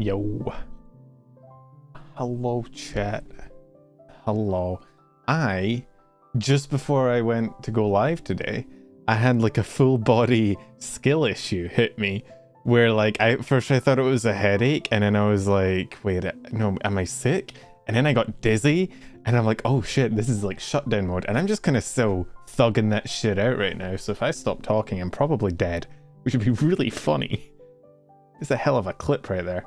Yo. Hello, chat. Hello. Just before I went to go live today, I had like a full body skill issue hit me where like first I thought it was a headache, and then I was like, wait, no, am I sick? And then I got dizzy and I'm like, oh shit, this is like shutdown mode, and I'm just kind of still thugging that shit out right now. So if I stop talking, I'm probably dead, which would be really funny. It's a hell of a clip right there.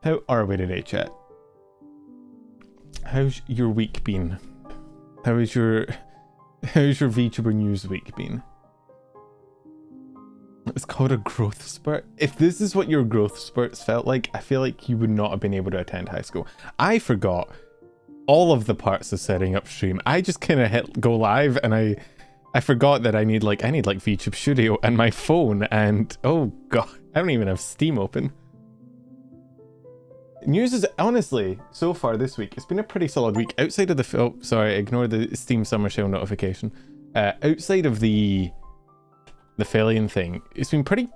How are we today, chat? How's your week been? How's your VTuber news week been? It's called a growth spurt. If this is what your growth spurts felt like, I feel like you would not have been able to attend high school. I forgot all of the parts of setting up stream. I just kind of hit go live, and I forgot that I need like VTube Studio and my phone, and oh god, I don't even have Steam open. News is honestly, so far this week, it's been a pretty solid week. Outside of the oh, sorry, ignore the Steam Summer Sale notification. Outside of the Filian thing, it's been pretty.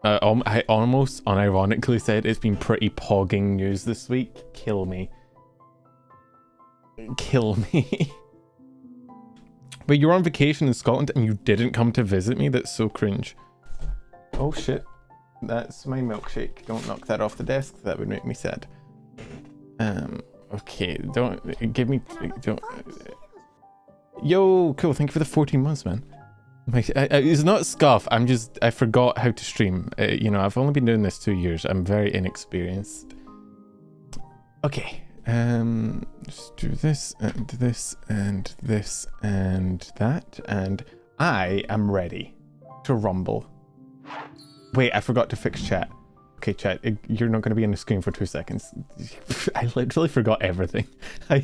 I almost unironically said it's been pretty pogging news this week. Kill me. Kill me. But you're on vacation in Scotland and you didn't come to visit me? That's so cringe. Oh shit. That's my milkshake. Don't knock that off the desk. That would make me sad. Okay. Don't give me... Don't... Yo, cool. Thank you for the 14 months, man. It's not scuff. I forgot how to stream. You know, I've only been doing this 2 years. I'm very inexperienced. Okay. Just do this and this and this and that, and I am ready to rumble. Wait, I forgot to fix chat. Okay, chat, you're not going to be on the screen for 2 seconds. I literally forgot everything. I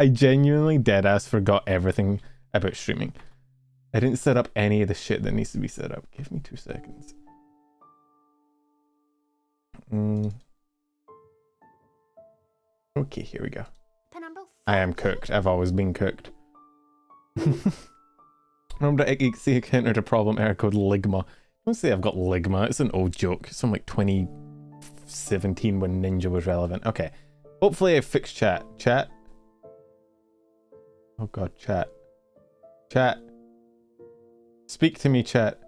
genuinely deadass forgot everything about streaming. I didn't set up any of the shit that needs to be set up. Give me 2 seconds. Okay, here we go. I am cooked. I've always been cooked. Remember that XC encountered a problem error code Ligma. Don't say I've got Ligma. It's an old joke. It's from like 2017 when Ninja was relevant. Okay. Hopefully I fixed chat. Chat? Oh god, chat. Chat. Speak to me, chat.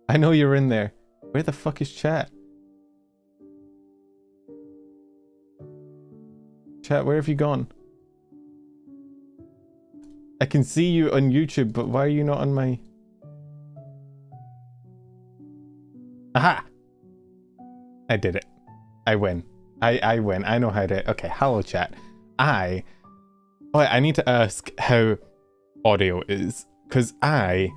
I know you're in there. Where the fuck is chat? Chat, where have you gone? I can see you on YouTube, but why are you not on my... Aha! I did it. I win. I win. I know how to... Okay, hello chat. I need to ask how audio is, because I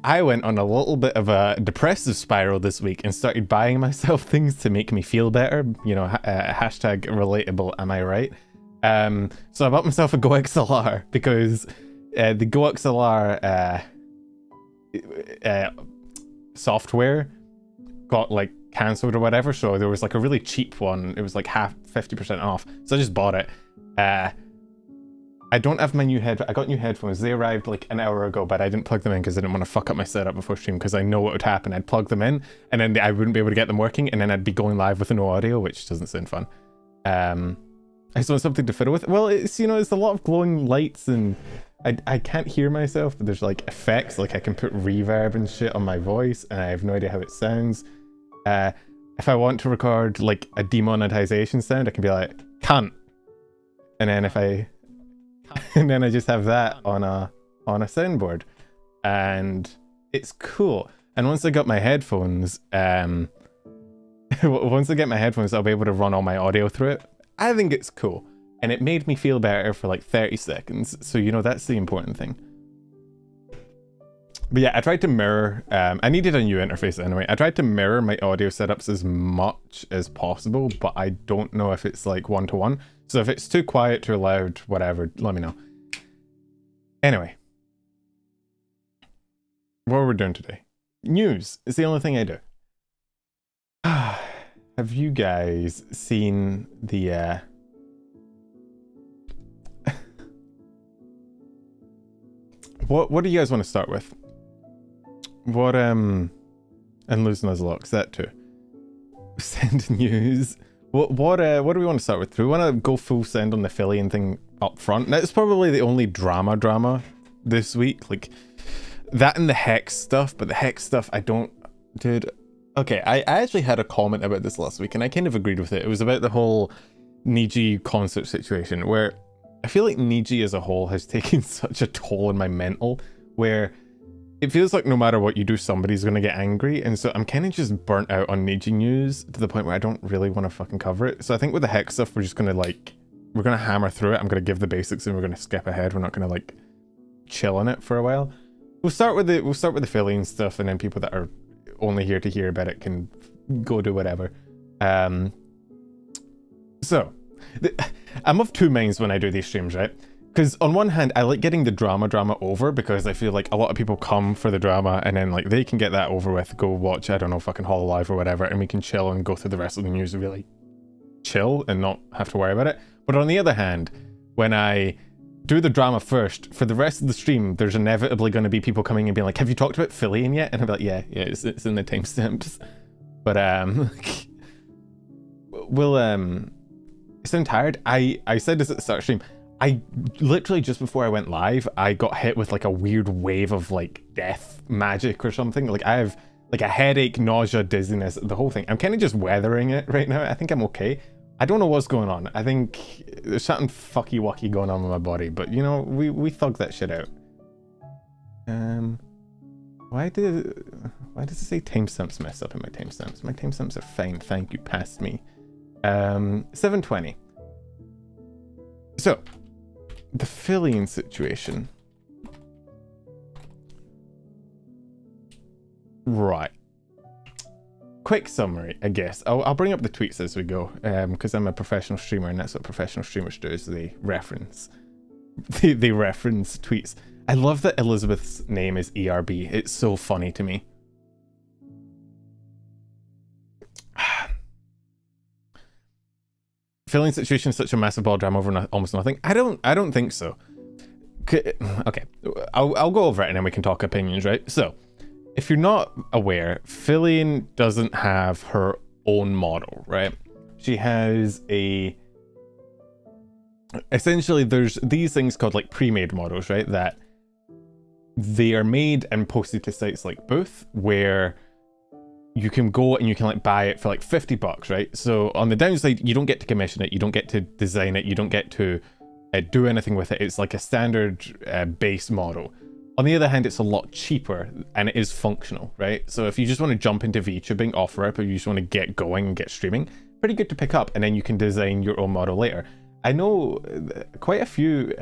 went on a little bit of a depressive spiral this week and started buying myself things to make me feel better. You know, hashtag relatable, am I right? So I bought myself a Go XLR because the Go XLR software got like cancelled or whatever, so there was like a really cheap one. It was like 50% off, so I just bought it. I don't have my new I got new headphones. They arrived like an hour ago, but I didn't plug them in because I didn't want to fuck up my setup before stream, because I know what would happen. I'd plug them in and then I wouldn't be able to get them working, and then I'd be going live with no audio, which doesn't sound fun. I just want something to fiddle with. Well, it's, you know, it's a lot of glowing lights, and I can't hear myself, but there's like effects, like I can put reverb and shit on my voice, and I have no idea how it sounds. If I want to record like a demonetization sound, I can be like, cunt. And then and then I just have that on a soundboard, and it's cool. And once I got my headphones, once I get my headphones, I'll be able to run all my audio through it. I think it's cool, and it made me feel better for like 30 seconds. So, you know, that's the important thing. But yeah, I tried to mirror, I needed a new interface anyway. I tried to mirror my audio setups as much as possible, but I don't know if it's like one-to-one. So if it's too quiet, too loud, whatever, let me know. Anyway. What are we doing today? News is the only thing I do. Have you guys seen the, What do you guys want to start with? What, and losing those locks, that too. Send news. What do we want to start with? Do we want to go full send on the Filian thing up front? That's probably the only drama this week. Like that and the Hex stuff, but the Hex stuff I don't... Dude, okay, I actually had a comment about this last week and I kind of agreed with it. It was about the whole Niji concert situation where I feel like Niji as a whole has taken such a toll on my mental where it feels like no matter what you do, somebody's going to get angry. And so I'm kind of just burnt out on Niji news to the point where I don't really want to fucking cover it. So I think with the Hex stuff, we're just going to like, we're going to hammer through it. I'm going to give the basics and we're going to skip ahead. We're not going to like chill on it for a while. We'll start with the Filian stuff, and then people that are only here to hear about it can go do whatever. So I'm of two minds when I do these streams, right? Because on one hand, I like getting the drama over because I feel like a lot of people come for the drama and then like they can get that over with, go watch, I don't know, fucking hololive or whatever, and we can chill and go through the rest of the news really chill and not have to worry about it. But on the other hand, when I do the drama first, for the rest of the stream, there's inevitably going to be people coming and being like, have you talked about Filian yet? And I'll be like, yeah, it's in the timestamps. But we'll sound tired. I said this at the start of the stream. I literally just before I went live, I got hit with like a weird wave of like death magic or something. Like I have like a headache, nausea, dizziness, the whole thing. I'm kind of just weathering it right now. I think I'm okay. I don't know what's going on. I think there's something fucky wucky going on with my body, but you know, we thug that shit out. Why does it say timestamps messed up in my timestamps? My timestamps are fine, thank you, past me. 7:20. So the Filian situation. Right. Quick summary, I guess. I'll bring up the tweets as we go, because I'm a professional streamer and that's what professional streamers do, is they reference tweets. I love that Elizabeth's name is ERB. It's so funny to me. Filian situation is such a massive ball drama over almost nothing. I don't think so. Okay, I'll go over it and then we can talk opinions, right? So, if you're not aware, Filian doesn't have her own model, right? She has essentially there's these things called like pre-made models, right? That they are made and posted to sites like Booth, where you can go and you can like buy it for like $50, right? So on the downside, you don't get to commission it, you don't get to design it, you don't get to do anything with it. It's like a standard base model. On the other hand, it's a lot cheaper and it is functional, right? So if you just want to jump into VTubing off rip, or you just want to get going and get streaming, pretty good to pick up, and then you can design your own model later. I know quite a few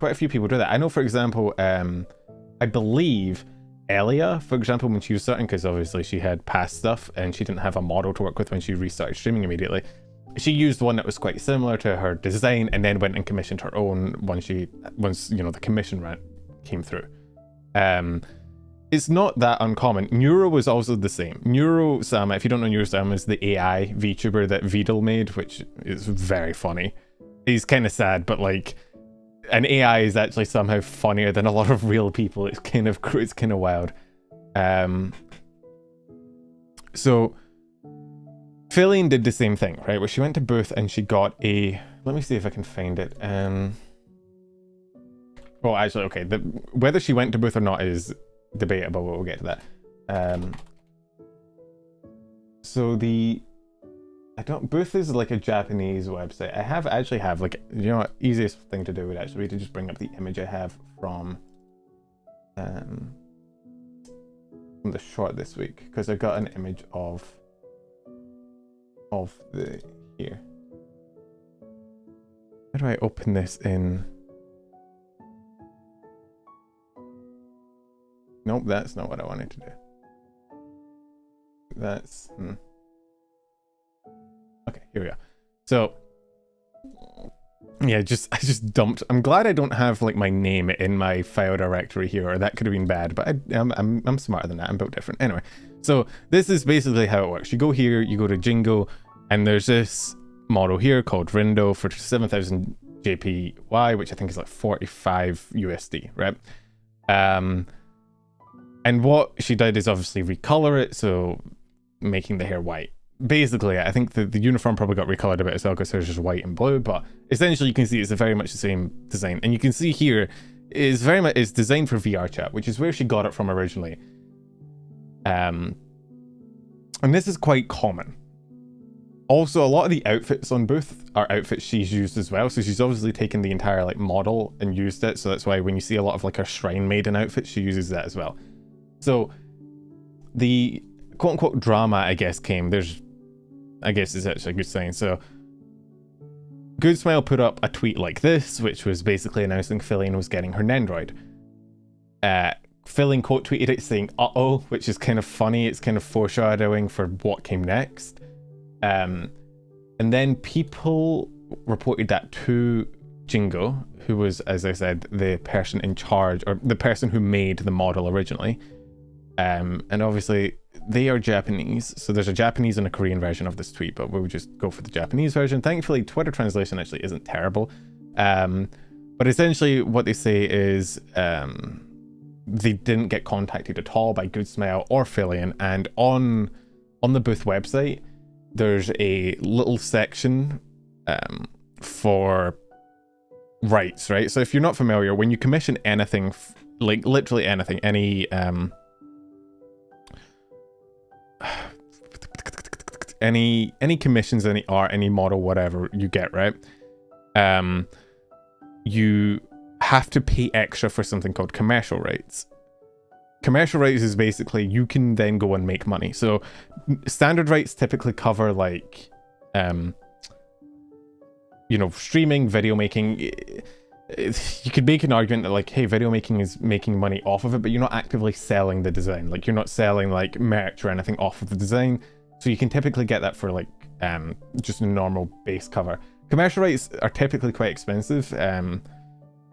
people do that. I know, for example, I believe Elia, for example, when she was starting, because obviously she had past stuff and she didn't have a model to work with when she restarted streaming immediately. She used one that was quite similar to her design and then went and commissioned her own once you know the commission rent came through. It's not that uncommon. Neuro was also the same. Neuro-sama, if you don't know Neuro-sama, is the AI VTuber that Vidal made, which is very funny. He's kind of sad, but like an AI is actually somehow funnier than a lot of real people. It's kind of wild. So Filian did the same thing, right? Where she went to Booth and she got a... Let me see if I can find it. Well, actually, okay. Whether she went to Booth or not is debatable, but we'll get to that. So Booth is like a Japanese website. I actually have like, you know what, easiest thing to do would actually be to just bring up the image I have from the short this week, because I got an image of the here. How do I open this in? Nope, that's not what I wanted to do. That's okay, here we are. So yeah, I just dumped. I'm glad I don't have like my name in my file directory here, or that could have been bad, but I'm smarter than that. I'm built different. Anyway, so this is basically how it works. You go here, you go to Jingo, and there's this model here called Rindo for 7,000 JPY, which I think is like 45 USD, right? And what she did is obviously recolor it, so making the hair white. basically, I think the uniform probably got recolored a bit as well because there's just white and blue, but essentially you can see it's very much the same design. And you can see here is very much is designed for VR chat, which is where she got it from originally. And this is quite common. Also, a lot of the outfits on Booth are outfits she's used as well. So she's obviously taken the entire like model and used it. So that's why when you see a lot of like her Shrine Maiden outfits, she uses that as well. So the quote unquote drama, I guess, came. I guess is actually a good sign. So Good Smile put up a tweet like this, which was basically announcing Filian was getting her Nendroid. Filian quote tweeted it saying "uh-oh," which is kind of funny. It's kind of foreshadowing for what came next. And then people reported that to Jingo, who was, as I said, the person in charge, or the person who made the model originally. And obviously they are Japanese, so there's a Japanese and a Korean version of this tweet, but we'll just go for the Japanese version. Thankfully, Twitter translation actually isn't terrible. But essentially what they say is they didn't get contacted at all by Good Smile or Filian, and on the Booth website, there's a little section for rights, right? So if you're not familiar, when you commission anything, like literally anything, any commissions, any art, any model, whatever you get, right? You have to pay extra for something called commercial rights. Commercial rights is basically you can then go and make money. So standard rights typically cover like you know, streaming, video making. You could make an argument that like, hey, video making is making money off of it, but you're not actively selling the design. Like, you're not selling like merch or anything off of the design. So you can typically get that for like just a normal base cover. Commercial rights are typically quite expensive.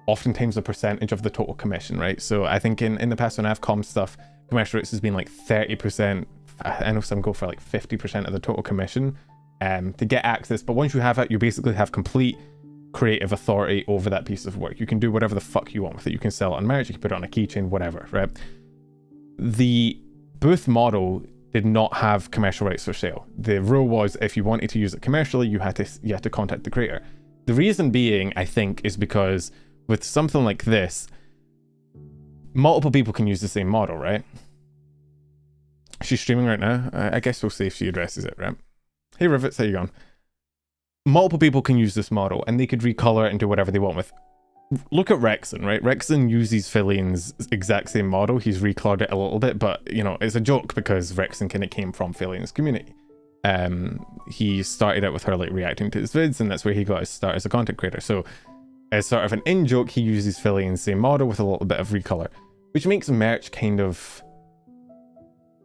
Oftentimes a percentage of the total commission, right? So I think in the past when I've commed stuff, commercial rates has been like 30%. I know some go for like 50% of the total commission to get access. But once you have it, you basically have complete creative authority over that piece of work. You can do whatever the fuck you want with it. You can sell it on merch, you can put it on a keychain, whatever, right? The Booth model did not have commercial rights for sale. The rule was if you wanted to use it commercially, you had to contact the creator. The reason being, I think, is because with something like this, multiple people can use the same model, right? She's streaming right now. I guess we'll see if she addresses it, right? Hey Rivets, how you going? Multiple people can use this model and they could recolor it and do whatever they want with. Look at Rexon, right? Rexon uses Filian's exact same model. He's recolored it a little bit, but you know, it's a joke because Rexon kind of came from Filian's community. He started out with her like reacting to his vids, and that's where he got his start as a content creator. So as sort of an in-joke, he uses Filian's same model with a little bit of recolor, which makes merch kind of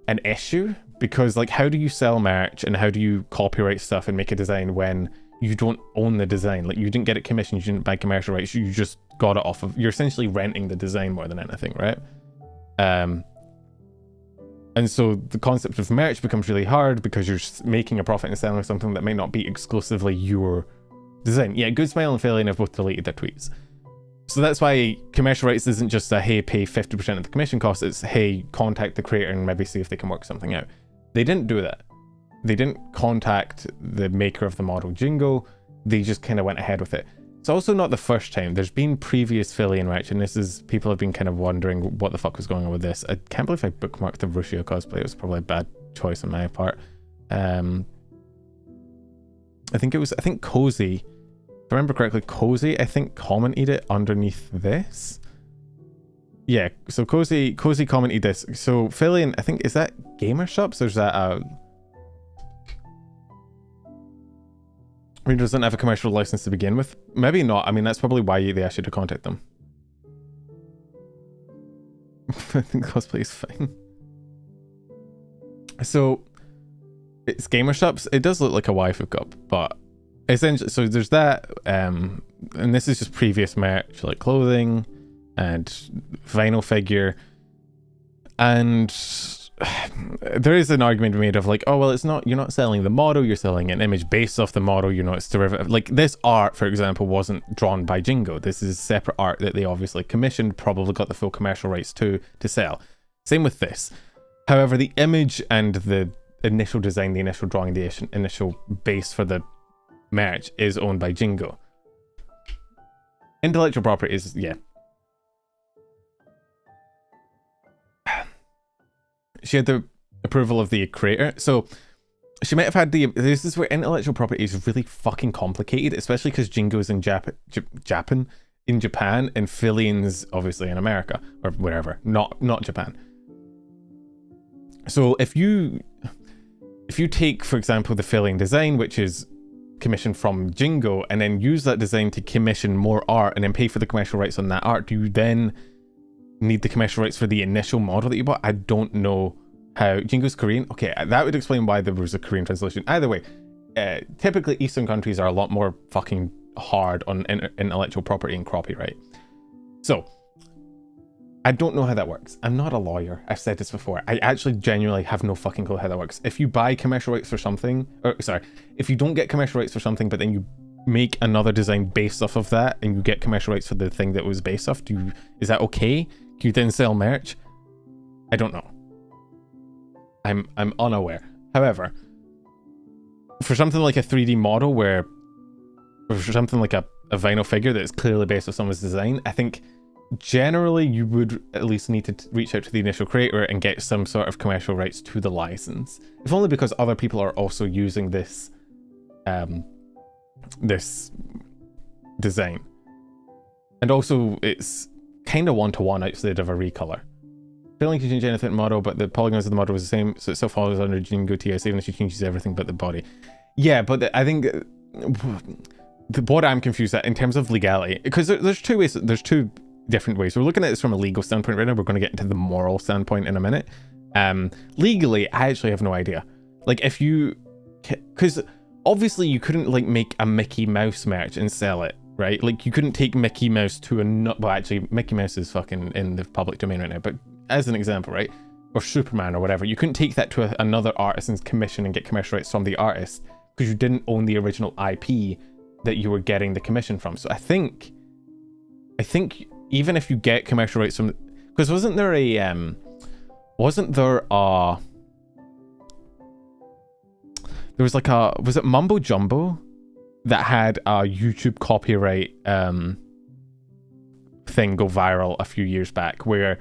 an issue, because like, how do you sell merch and how do you copyright stuff and make a design when you don't own the design? Like, you didn't get it commissioned, you didn't buy commercial rights, you just got it off of, you're essentially renting the design more than anything, right? And so the concept of merch becomes really hard because you're making a profit and selling something that might not be exclusively your design. Yeah, Good Smile and Filian have both deleted their tweets. So that's why commercial rights isn't just a, hey, pay 50% of the commission cost, it's, hey, contact the creator and maybe see if they can work something out. They didn't do that. They didn't contact the maker of the model, Jingo. They just kind of went ahead with it. It's also not the first time. There's been previous Filian merch, and this is, people have been kind of wondering what the fuck was going on with this. I can't believe I bookmarked the vshojo cosplay. It was probably a bad choice on my part. I think Cozy, if I remember correctly, Cozy, I think, commented it underneath this. Yeah, so Cozy commented this. So Filian, I think, is that Gamer Shops or is that a... I mean, doesn't have a commercial license to begin with. Maybe not. I mean, that's probably why they asked you to contact them. I think cosplay is fine. So it's Gamer Shops. It does look like a waifu cup, but essentially, so there's that. And this is just previous merch, like clothing and vinyl figure. And there is an argument made of like, oh, well, it's not, you're not selling the model, you're selling an image based off the model, you know, it's derivative. Like, this art, for example, wasn't drawn by Jingo. This is separate art that they obviously commissioned, probably got the full commercial rights to sell. Same with this. However, the image and the initial design, the initial drawing, the initial base for the merch is owned by Jingo. Intellectual property is, yeah. She had the approval of the creator, so she might have had the... This is where intellectual property is really fucking complicated, especially because Jingo's in Japan, and Filian's obviously in America, or wherever, not Japan. So if you take, for example, the Filian design, which is commissioned from Jingo, and then use that design to commission more art and then pay for the commercial rights on that art, do you then need the commercial rights for the initial model that you bought? I don't know how. Jingo's Korean? Okay, that would explain why there was a Korean translation. Either way, typically Eastern countries are a lot more fucking hard on intellectual property and copyright. So, I don't know how that works. I'm not a lawyer. I've said this before. I actually genuinely have no fucking clue how that works. If you buy commercial rights for something, or sorry, if you don't get commercial rights for something, but then you make another design based off of that, and you get commercial rights for the thing that was based off, is that okay? Can you then sell merch? I don't know. I'm unaware. However, for something like a 3D model or for something like a vinyl figure that is clearly based on someone's design, I think generally you would at least need to reach out to the initial creator and get some sort of commercial rights to the license. If only because other people are also using this this design. And also it's kind of one-to-one outside of a recolor. Failing to change anything model, but the polygons of the model was the same, so it still follows under Jingo TS even if she changes everything but the body. Yeah, but I think what I'm confused at in terms of legality, because there's two ways, there's two different ways. We're looking at this from a legal standpoint right now. We're going to get into the moral standpoint in a minute. Legally, I actually have no idea. Like if you, because obviously you couldn't like make a Mickey Mouse merch and sell it, right? Like you couldn't take Mickey Mouse to well actually Mickey Mouse is fucking in the public domain right now, but as an example, right? Or Superman or whatever, you couldn't take that to another artisan's commission and get commercial rights from the artist because you didn't own the original IP that you were getting the commission from. So I think even if you get commercial rights from, because wasn't there was like was it Mumbo Jumbo that had a YouTube copyright thing go viral a few years back, where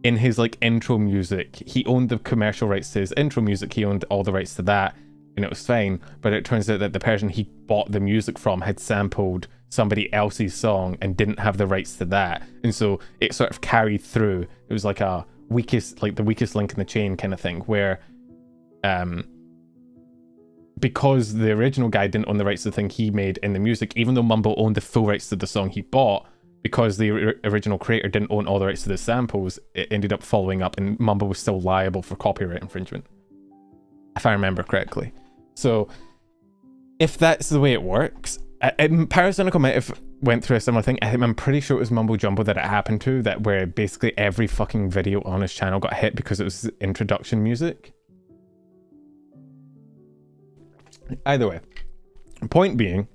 in his like intro music he owned the commercial rights to his intro music, he owned all the rights to that, and it was fine, but it turns out that the person he bought the music from had sampled somebody else's song and didn't have the rights to that, and so it sort of carried through. It was like the weakest link in the chain kind of thing, where because the original guy didn't own the rights to the thing he made in the music, even though Mumbo owned the full rights to the song he bought, because the original creator didn't own all the rights to the samples, it ended up following up and Mumbo was still liable for copyright infringement, if I remember correctly. So if that's the way it works, Parasynical might have went through a similar thing. I'm pretty sure it was Mumbo Jumbo that it happened to, that where basically every fucking video on his channel got hit because it was introduction music. Either way, point being,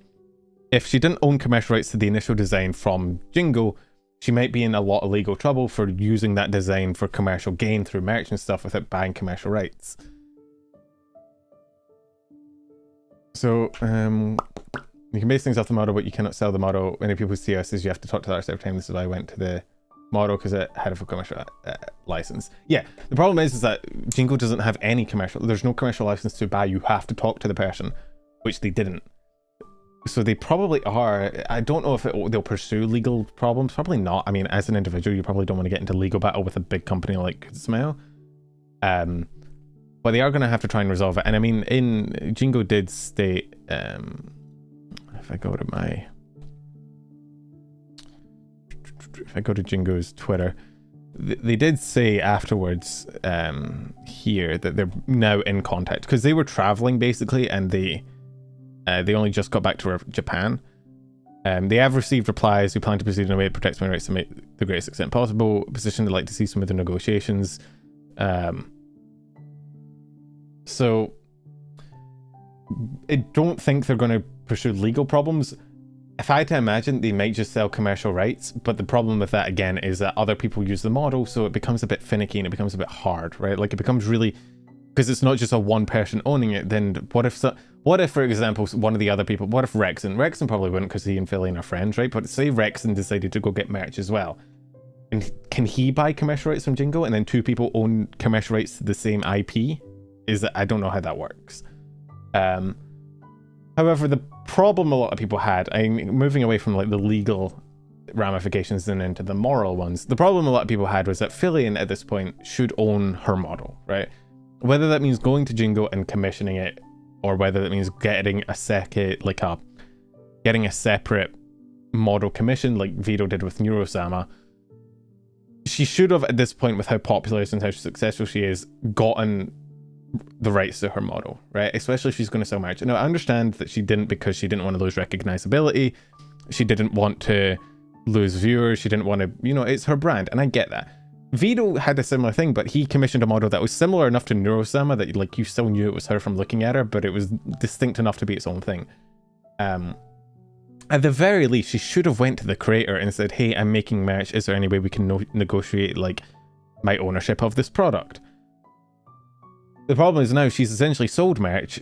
if she didn't own commercial rights to the initial design from Jingo, she might be in a lot of legal trouble for using that design for commercial gain through merch and stuff without buying commercial rights. So, you can base things off the model, but you cannot sell the model. Many people see us as you have to talk to the artist every time. This is why I went to the model, because it had a full commercial license. Yeah, the problem is that Jingo doesn't have any commercial. There's no commercial license to buy. You have to talk to the person, which they didn't. So they probably are. I don't know if they'll pursue legal problems. Probably not. I mean, as an individual, you probably don't want to get into legal battle with a big company like Smile. But they are going to have to try and resolve it. And I mean, Jingo did state, if I go to Jingo's Twitter, they did say afterwards here that they're now in contact, because they were traveling basically, and they only just got back to Japan. They have received replies. We plan to proceed in a way that protects my rights to make the greatest extent possible. Position they'd like to see some of the negotiations. So I don't think they're going to pursue legal problems. If I had to imagine, they might just sell commercial rights, but the problem with that again is that other people use the model, so it becomes a bit finicky and it becomes a bit hard, right? Like it becomes really, because it's not just a one person owning it, then what if, for example, one of the other people, what if Rexon probably wouldn't because he and Filian are friends, right? But say Rexon decided to go get merch as well. And can he buy commercial rights from Jingo and then two people own commercial rights to the same IP? I don't know how that works. However, the problem a lot of people had, moving away from like the legal ramifications and into the moral ones, the problem a lot of people had was that Filian at this point should own her model, right? Whether that means going to Jingo and commissioning it, or whether that means getting a separate model commission like Vito did with Neurosama, she should have at this point, with how popular and how successful she is, gotten the rights to her model, right? Especially if she's going to sell merch. Now, I understand that she didn't because she didn't want to lose recognizability. She didn't want to lose viewers. She didn't want to, you know, it's her brand, and I get that. Vito had a similar thing, but he commissioned a model that was similar enough to Neurosama that like you still knew it was her from looking at her, but it was distinct enough to be its own thing. At the very least, she should have went to the creator and said, hey, I'm making merch. Is there any way we can negotiate like my ownership of this product? The problem is now she's essentially sold merch.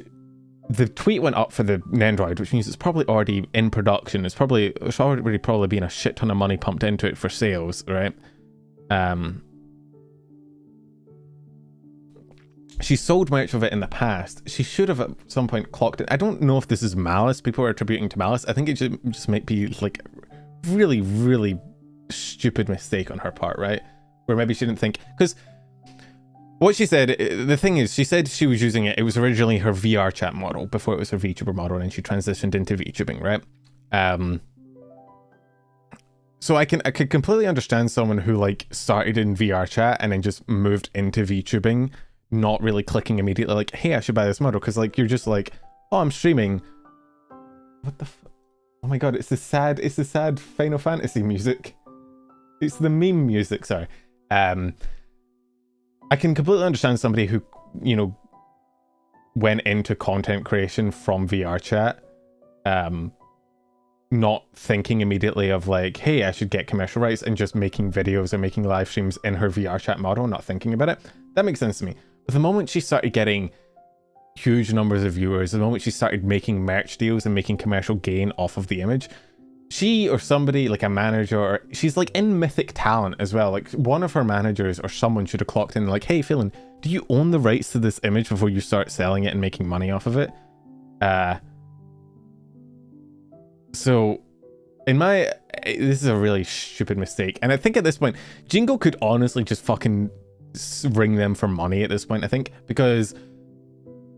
The tweet went up for the Nendroid, which means it's probably already in production. It's already probably been a shit ton of money pumped into it for sales, right? She sold merch of it in the past. She should have at some point clocked it. I don't know if this is malice people are attributing to malice. I think it just might be like really, really stupid mistake on her part, right? Where maybe she didn't think, because what she said, the thing is, she said she was using it. It was originally her VR chat model before it was her VTuber model, and then she transitioned into VTubing, right? So I could completely understand someone who like started in VR chat and then just moved into VTubing, not really clicking immediately like, hey, I should buy this model, because like you're just like, oh, I'm streaming. What the oh my god, it's the sad Final Fantasy music. It's the meme music, sorry. I can completely understand somebody who, you know, went into content creation from VR chat, not thinking immediately of like, hey, I should get commercial rights, and just making videos and making live streams in her VR chat model, not thinking about it. That makes sense to me. But the moment she started getting huge numbers of viewers, the moment she started making merch deals and making commercial gain off of the image, she or somebody like a manager, or she's like in Mythic Talent as well, like one of her managers or someone should have clocked in like, hey Filian, do you own the rights to this image before you start selling it and making money off of it? So this is a really stupid mistake, and I think at this point Jingo could honestly just fucking ring them for money at this point, I think, because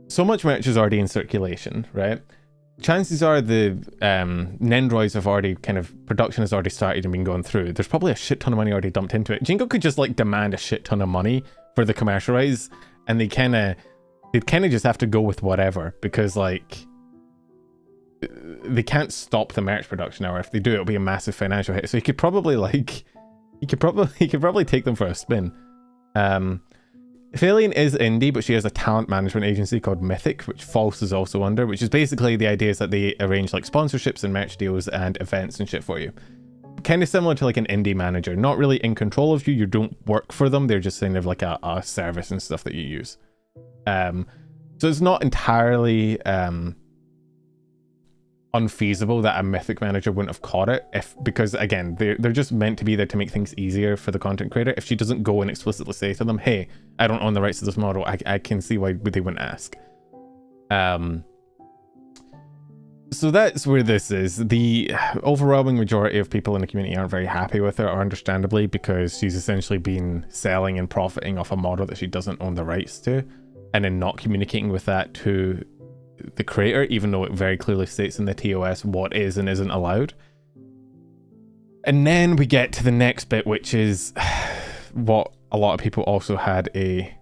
so much merch is already in circulation, right? Chances are the Nendroids have already production has already started and been going through. There's probably a shit ton of money already dumped into it. Jingo could just like demand a shit ton of money for the commercial rights, and they'd kind of just have to go with whatever, because like they can't stop the merch production now, or if they do, it'll be a massive financial hit. So he could probably take them for a spin. Filian is indie, but she has a talent management agency called Mythic, which False is also under, which is basically the idea is that they arrange like sponsorships and merch deals and events and shit for you. Kind of similar to like an indie manager, not really in control of you. You don't work for them. They're just kind of like a service and stuff that you use. So it's not entirely unfeasible that a Mythic manager wouldn't have caught it, because again, they're just meant to be there to make things easier for the content creator. If she doesn't go and explicitly say to them, hey, I don't own the rights to this model, I can see why they wouldn't ask. So that's where this is. The overwhelming majority of people in the community aren't very happy with her, understandably, because she's essentially been selling and profiting off a model that she doesn't own the rights to, and then not communicating with that to the creator, even though it very clearly states in the TOS what is and isn't allowed. And then we get to the next bit, which is what a lot of people also had a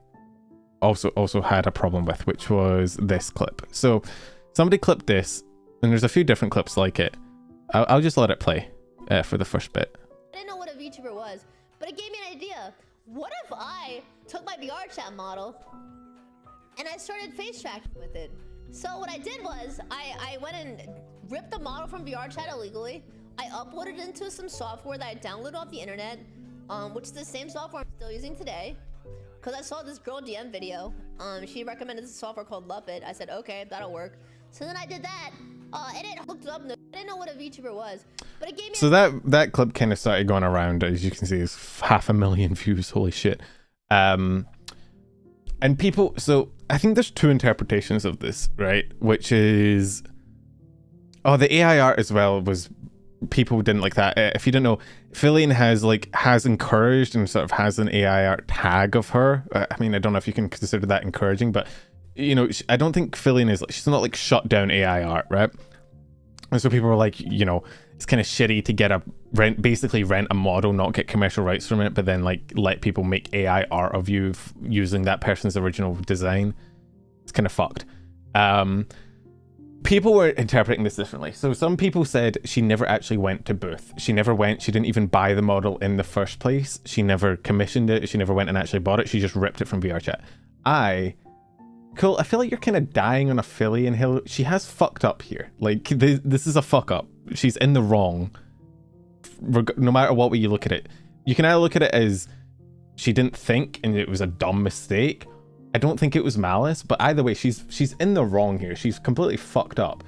problem with, which was this clip. So somebody clipped this, and there's a few different clips like it. I'll just let it play for the first bit. I didn't know what a VTuber was, but it gave me an idea. What if I took my VR chat model and I started face tracking with it? So what I did was I went and ripped the model from VR chat illegally. I uploaded it into some software that I downloaded off the internet, which is the same software I'm still using today. because I saw this girl DM video. She recommended this software called Luppet. I said, okay, that'll work. So then I did that, and it hooked it up. I didn't know what a VTuber was, but it gave me. So that clip kind of started going around, as you can see, it's 500,000 views. Holy shit! And people. So I think there's two interpretations of this, right? Which is, oh, the AI art as well was. People didn't like that. If you don't know, Filian has encouraged and sort of has an AI art tag of her. I mean, I don't know if you can consider that encouraging, but you know, I don't think Filian is she's not like shut down AI art, right? And so people were like, you know, it's kind of shitty to get basically rent a model, not get commercial rights from it, but then like let people make AI art of you using that person's original design. It's kind of fucked. People were interpreting this differently. So some people said she never actually went to booth. She didn't even buy the model in the first place. She never commissioned it. She never went and actually bought it. She just ripped it from VRChat. Cool, I feel like you're kind of dying on a Filian hill. She has fucked up here. Like, this is a fuck up. She's in the wrong. No matter what way you look at it. You can either look at it as she didn't think and it was a dumb mistake. I don't think it was malice, but either way, she's in the wrong here. She's completely fucked up.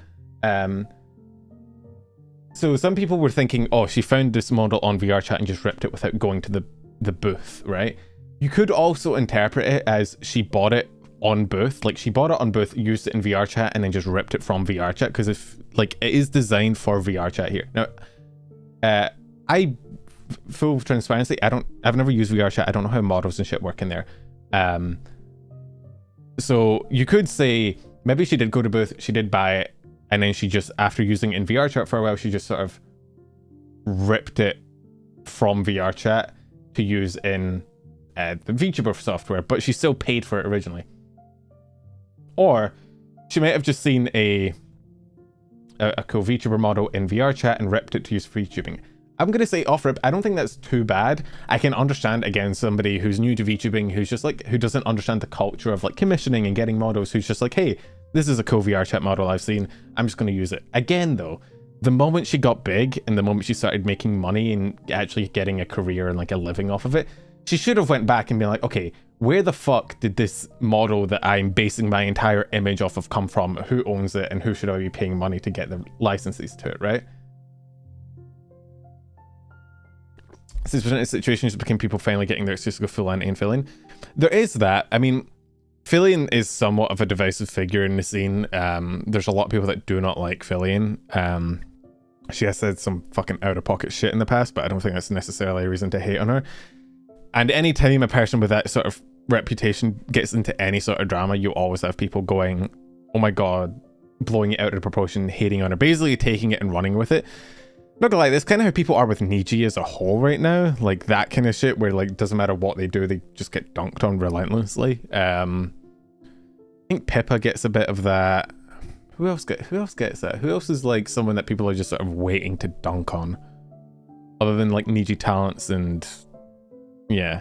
So some people were thinking, oh, she found this model on VRChat and just ripped it without going to the booth, right? You could also interpret it as she bought it on booth. Like, she bought it on booth, used it in VRChat, and then just ripped it from VRChat, because if, like, it is designed for VRChat here. Now, full transparency, I've never used VRChat. I don't know how models and shit work in there. So you could say maybe she did go to booth, she did buy it, and then she just, after using it in VRChat for a while, she just sort of ripped it from VRChat to use in the VTuber software, but she still paid for it originally. Or she might have just seen a cool VTuber model in VRChat and ripped it to use for VTubing. I'm going to say off rip, I don't think that's too bad. I can understand, again, somebody who's new to VTubing, who's just like, who doesn't understand the culture of like commissioning and getting models, who's just like, hey, this is a cool VRChat model I've seen, I'm just going to use it. Again, though, the moment she got big and the moment she started making money and actually getting a career and like a living off of it, she should have went back and been like, okay, where the fuck did this model that I'm basing my entire image off of come from? Who owns it and who should I be paying money to get the licenses to it, right? Since we're in a situation just became people finally getting their excuse to go full anti-Filian. There is that. I mean, Filian is somewhat of a divisive figure in the scene. There's a lot of people that do not like Filian. She has said some fucking out-of-pocket shit in the past, but I don't think that's necessarily a reason to hate on her. And any time a person with that sort of reputation gets into any sort of drama, you always have people going, oh my god, blowing it out of proportion, hating on her, basically taking it and running with it. Not gonna lie, that's kind of how people are with Niji as a whole right now. Like that kind of shit where like doesn't matter what they do, they just get dunked on relentlessly. I think Pippa gets a bit of that. Who else gets that? Who else is like someone that people are just sort of waiting to dunk on? Other than like Niji talents and yeah.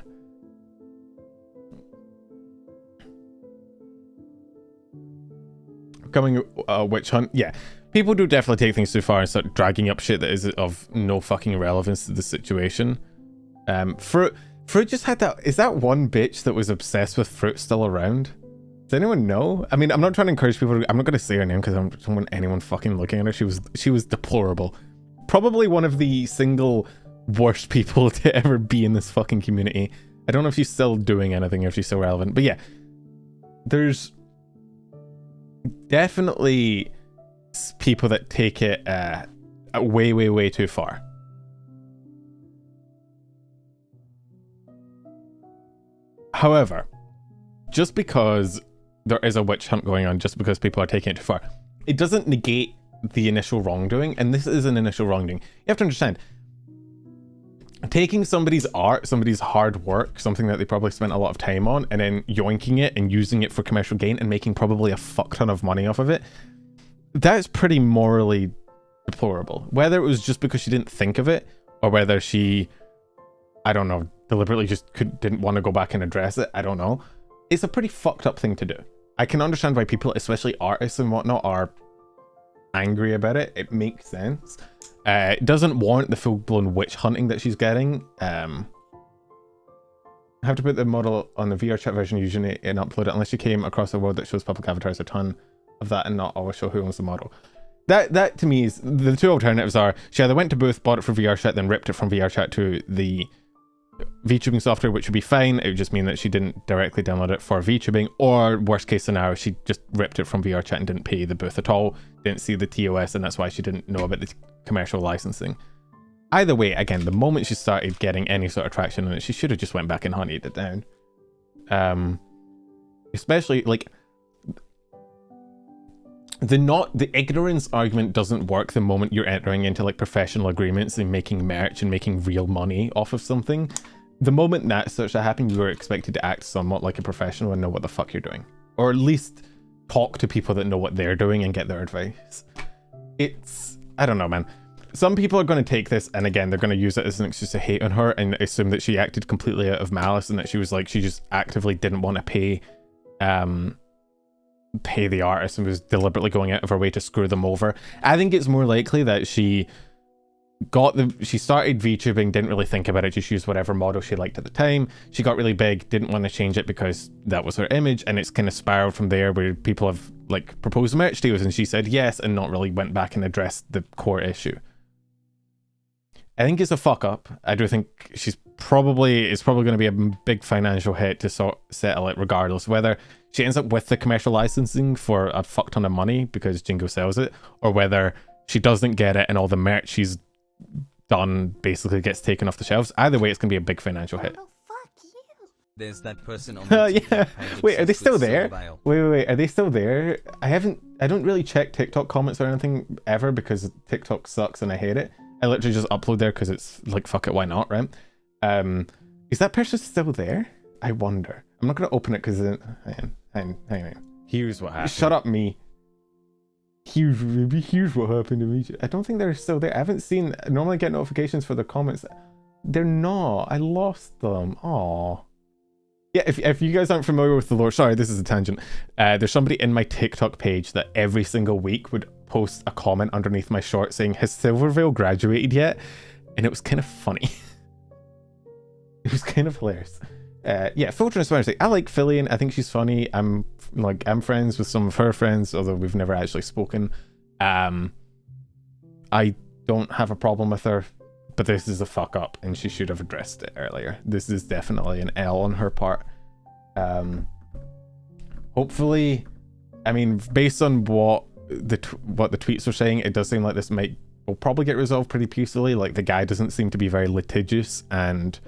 Coming witch hunt, yeah. People do definitely take things too far and start dragging up shit that is of no fucking relevance to the situation. Fruit just had that. Is that one bitch that was obsessed with Fruit still around? Does anyone know? I mean, I'm not trying to encourage people. I'm not going to say her name because I don't want anyone fucking looking at her. She was deplorable. Probably one of the single worst people to ever be in this fucking community. I don't know if she's still doing anything, if she's still relevant, but yeah, there's definitely people that take it way too far. However, just because there is a witch hunt going on, just because people are taking it too far, it doesn't negate the initial wrongdoing, and this is an initial wrongdoing. You have to understand, taking somebody's art, somebody's hard work, something that they probably spent a lot of time on, and then yoinking it and using it for commercial gain and making probably a fuck ton of money off of it, that's pretty morally deplorable. Whether it was just because she didn't think of it, or whether she, I don't know, deliberately just didn't want to go back and address it, I don't know. It's a pretty fucked up thing to do. I can understand why people, especially artists and whatnot, are angry about it. It makes sense. It doesn't warrant the full-blown witch hunting that she's getting. have to put the model on the VR chat version usually and upload it unless you came across a world that shows public avatars a ton of that and not always show who owns the model. That to me is the two alternatives are she either went to booth, bought it from VR chat, then ripped it from VR chat to the VTubing software, which would be fine. It would just mean that she didn't directly download it for VTubing, or worst case scenario, she just ripped it from VR chat and didn't pay the booth at all, didn't see the TOS, and that's why she didn't know about the commercial licensing. Either way, again, the moment she started getting any sort of traction on it, she should have just went back and honeyed it down. Especially like the ignorance argument doesn't work the moment you're entering into like professional agreements and making merch and making real money off of something. The moment that starts to happen, you are expected to act somewhat like a professional and know what the fuck you're doing, or at least talk to people that know what they're doing and get their advice. It's, I don't know, man. Some people are going to take this and again they're going to use it as an excuse to hate on her and assume that she acted completely out of malice and that she was like, she just actively didn't want to pay the artist and was deliberately going out of her way to screw them over. I think it's more likely that she started VTubing, didn't really think about it, just used whatever model she liked at the time. She got really big, didn't want to change it because that was her image, and it's kind of spiraled from there where people have like proposed merch deals and she said yes and not really went back and addressed the core issue. I think it's a fuck up. I do think it's probably going to be a big financial hit to settle it regardless, whether she ends up with the commercial licensing for a fuck ton of money because Jingo sells it, or whether she doesn't get it and all the merch she's done basically gets taken off the shelves. Either way, it's going to be a big financial hit. Oh, fuck you. There's that person on the yeah. Wait, are they still there? Wait, are they still there? I don't really check TikTok comments or anything ever because TikTok sucks and I hate it. I literally just upload there because it's like, fuck it, why not, right? Is that person still there? I wonder. I'm not going to open it because hang on. Here's what happened. Shut up, me. Here's what happened to me. I don't think they're still there. I haven't seen, I normally get notifications for the comments. They're not. I lost them. Aw. Yeah, if you guys aren't familiar with the lore, sorry, this is a tangent. There's somebody in my TikTok page that every single week would post a comment underneath my short saying, has Silvervale graduated yet? And it was kind of funny. It was kind of hilarious. Yeah, full transparency. I like Filian. I think she's funny. I'm friends with some of her friends, although we've never actually spoken. I don't have a problem with her, but this is a fuck up and she should have addressed it earlier. This is definitely an L on her part. Hopefully, I mean, based on what the tweets are saying, it does seem like this will probably get resolved pretty peacefully. Like, the guy doesn't seem to be very litigious and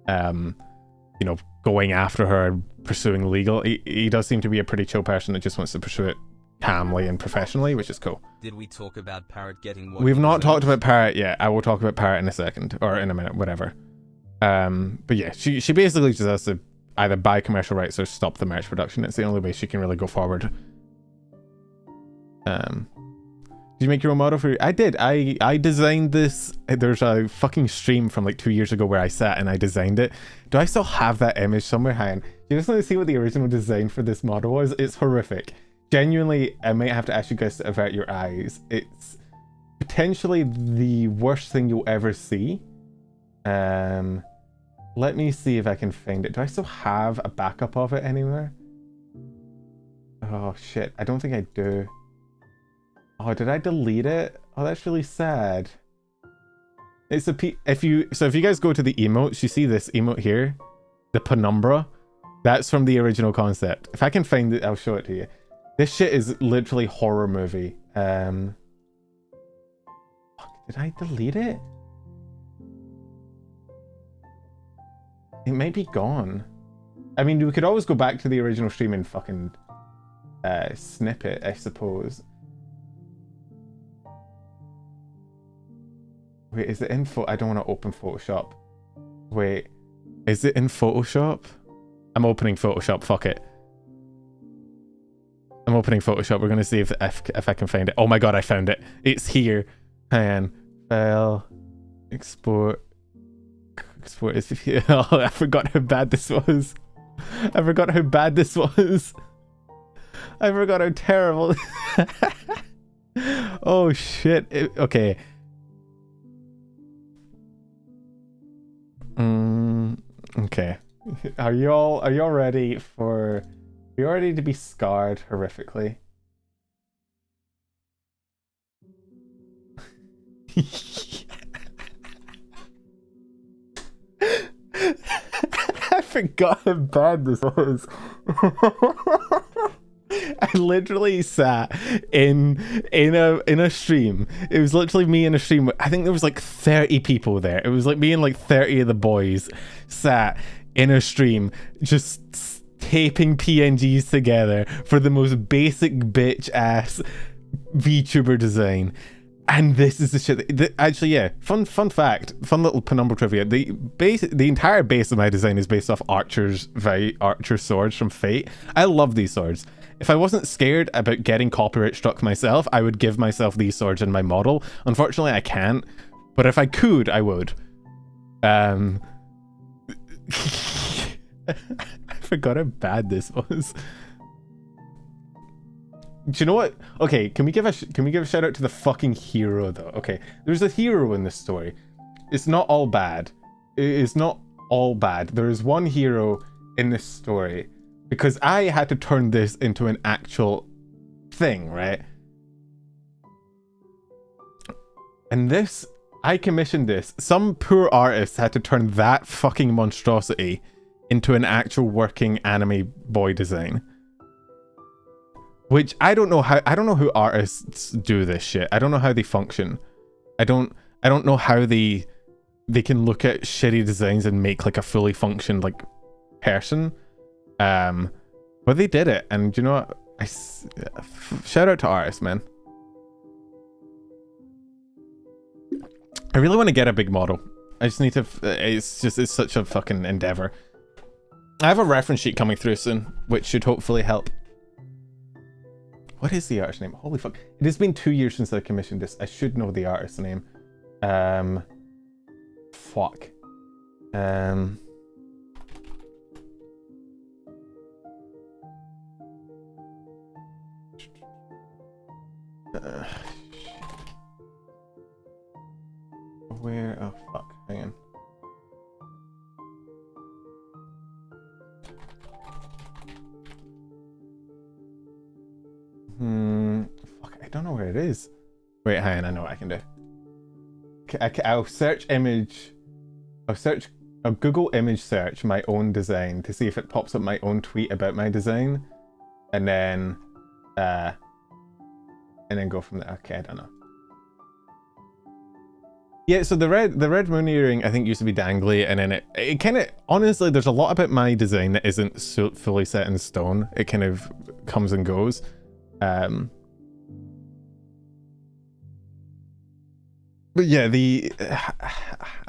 you know, going after her and pursuing legal. He does seem to be a pretty chill person that just wants to pursue it calmly and professionally, which is cool. Did we talk about Parrot getting what we've not talked about Parrot yet. I will talk about Parrot in a second, or in a minute, whatever. But yeah, she basically just has to either buy commercial rights or stop the merch production. It's the only way she can really go forward. Did you make your own model for? I did. I designed this. There's a fucking stream from like 2 years ago where I sat and I designed it. Do I still have that image somewhere? Hang on. You just want to see what the original design for this model was? It's horrific. Genuinely, I might have to ask you guys to avert your eyes. It's potentially the worst thing you'll ever see. Let me see if I can find it. Do I still have a backup of it anywhere? Oh shit, I don't think I do. Oh, did I delete it? Oh, that's really sad. It's a if you guys go to the emotes, you see this emote here, the penumbra. That's from the original concept. If I can find it, I'll show it to you. This shit is literally horror movie. Fuck, did I delete it? It might be gone. I mean, we could always go back to the original stream and fucking snip it, I suppose. Wait, is it in I don't want to open Photoshop. Wait, is it in Photoshop? I'm opening Photoshop, fuck it. I'm opening Photoshop. We're going to see if I can find it. Oh my god, I found it. It's here. Hang on. File. Export. Export is here. Oh, I forgot how bad this was. I forgot how bad this was. I forgot how terrible. Oh shit. Okay. Okay. Are you all ready for? Are you ready to be scarred horrifically? I forgot how bad this was. I literally sat in a stream. It was literally me in a stream. I think there was like 30 people there. It was like me and like 30 of the boys sat in a stream just taping PNGs together for the most basic bitch ass VTuber design. And this is the shit. Actually, yeah. Fun fact. Fun little penumbral trivia. The entire base of my design is based off archer swords from Fate. I love these swords. If I wasn't scared about getting copyright struck myself, I would give myself these swords in my model. Unfortunately, I can't. But if I could, I would. I forgot how bad this was. Do you know what? Okay, can we give a shout out to the fucking hero though? Okay, there's a hero in this story. It's not all bad. It's not all bad. There is one hero in this story because I had to turn this into an actual thing, right? And this, I commissioned this. Some poor artist had to turn that fucking monstrosity into an actual working anime boy design. Which I don't know how who artists do this shit. I don't know how they function. I don't know how they can look at shitty designs and make like a fully functioned like person. But they did it, and you know what? Shout out to artists, man. I really want to get a big model. I just need to. It's such a fucking endeavor. I have a reference sheet coming through soon, which should hopefully help. What is the artist's name? Holy fuck. It has been 2 years since I commissioned this. I should know the artist's name. Fuck. Where? Oh fuck. Hang on. Fuck, I don't know where it is. Wait, hang on, I know what I can do. I'll search image. I'll Google image search my own design to see if it pops up my own tweet about my design, and then go from there. Okay, I don't know. Yeah, so the red moon earring I think used to be dangly, and then it kind of, honestly, there's a lot about my design that isn't so fully set in stone. It kind of comes and goes. But yeah,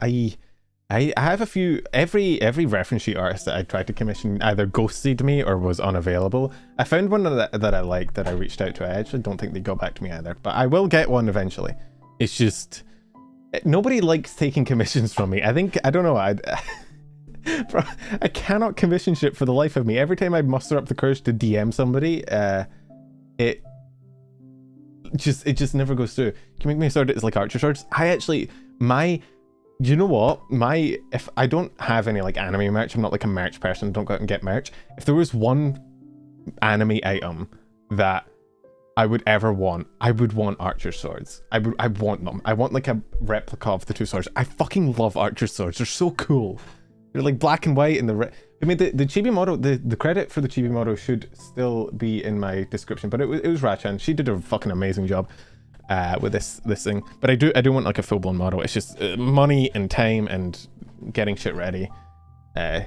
I have a few, every reference sheet artist that I tried to commission either ghosted me or was unavailable. I found one that I liked that I reached out to. I actually don't think they got back to me either, but I will get one eventually. It's just nobody likes taking commissions from me. I don't know. Bro, I cannot commission shit for the life of me. Every time I muster up the courage to DM somebody, it just never goes through. Can you make me a sword that's like archer swords? You know what? If I don't have any like anime merch, I'm not like a merch person, don't go out and get merch. If there was one anime item that I would ever want, I would want archer swords. I want them. I want like a replica of the two swords. I fucking love archer swords. They're so cool. They're like black and white, and I mean the chibi model, the credit for the chibi model should still be in my description, but it was Rachan. She did a fucking amazing job with this thing. But I do want like a full-blown model. It's just money and time and getting shit ready. I've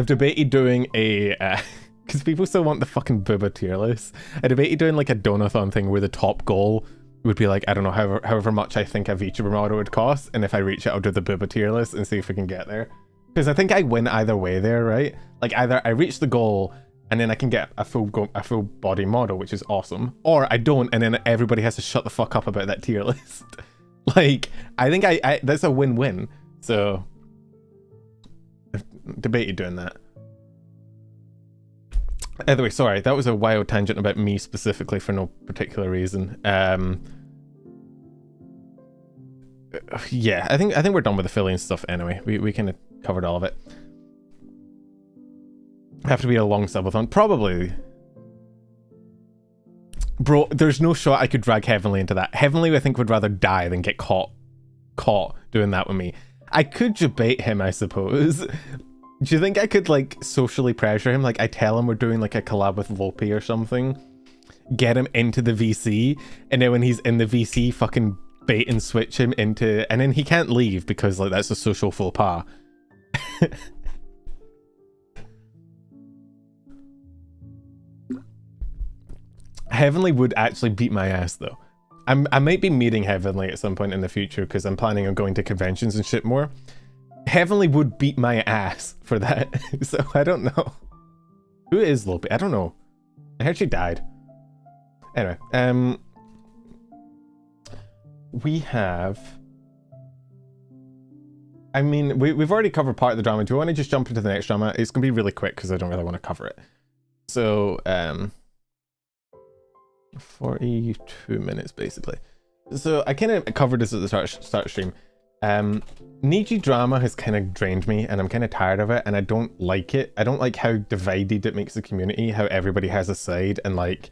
debated doing a because people still want the fucking booba tier list. I debated doing like a donathon thing where the top goal would be like, I don't know, however much I think a VTuber model would cost, and if I reach it, I'll do the booba tier list and see if we can get there. Because I think I win either way there, right? Like either I reach the goal and then I can get a full body model, which is awesome, or I don't, and then everybody has to shut the fuck up about that tier list. Like I think I that's a win-win. So I've debated doing that. Anyway, sorry, that was a wild tangent about me specifically for no particular reason. Yeah, I think we're done with the Filian stuff anyway. We kind of covered all of it. Have to be a long subathon? Probably. Bro, there's no shot I could drag Heavenly into that. Heavenly, I think, would rather die than get caught doing that with me. I could debate him, I suppose. Do you think I could, like, socially pressure him? Like, I tell him we're doing, like, a collab with Lopi or something. Get him into the VC. And then when he's in the VC, fucking bait and switch him into... And then he can't leave because, like, that's a social faux pas. Heavenly would actually beat my ass, though. I might be meeting Heavenly at some point in the future because I'm planning on going to conventions and shit more. Heavenly would beat my ass for that. So I don't know. Who is Lopi? I don't know. I heard she died. Anyway, we have... I mean, we've already covered part of the drama. Do you want to just jump into the next drama? It's going to be really quick because I don't really want to cover it. So, 42 minutes basically. So I kind of covered this at the start stream. Niji drama has kind of drained me and I'm kind of tired of it and I don't like it. I don't like how divided it makes the community, how everybody has a side and like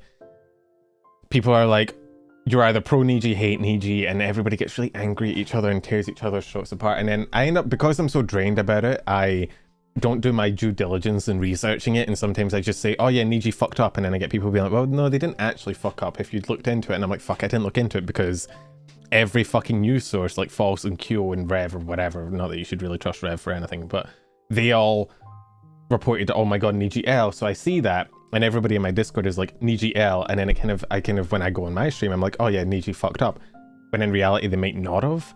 people are like, you're either pro Niji, hate Niji, and everybody gets really angry at each other and tears each other's throats apart. And then I end up, because I'm so drained about it, I don't do my due diligence in researching it, and sometimes I just say, oh yeah, Niji fucked up, and then I get people being like, well, no, they didn't actually fuck up if you'd looked into it. And I'm like, fuck, I didn't look into it because every fucking news source, like False and Kyo and Rev or whatever, not that you should really trust Rev for anything, but they all reported, oh my god, Niji L. So I see that, and everybody in my Discord is like, Niji L, and then I kind of, when I go on my stream, I'm like, oh yeah, Niji fucked up. When in reality, they might not have.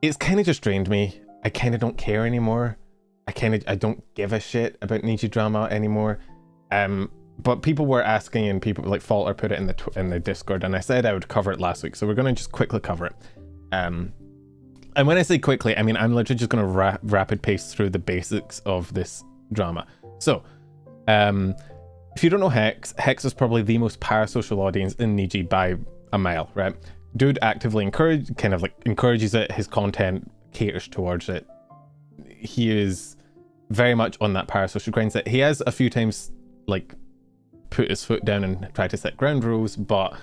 It's kind of just drained me. I kind of don't care anymore. I don't give a shit about Niji drama anymore. But people were asking, and people like Falter put it in the Discord, and I said I would cover it last week, so we're gonna just quickly cover it. And when I say quickly, I mean I'm literally just gonna rapid pace through the basics of this drama. So, if you don't know Hex is probably the most parasocial audience in Niji by a mile, right? Dude actively encourages it. His content caters towards it. He is very much on that parasocial grind set. He has a few times like put his foot down and tried to set ground rules, but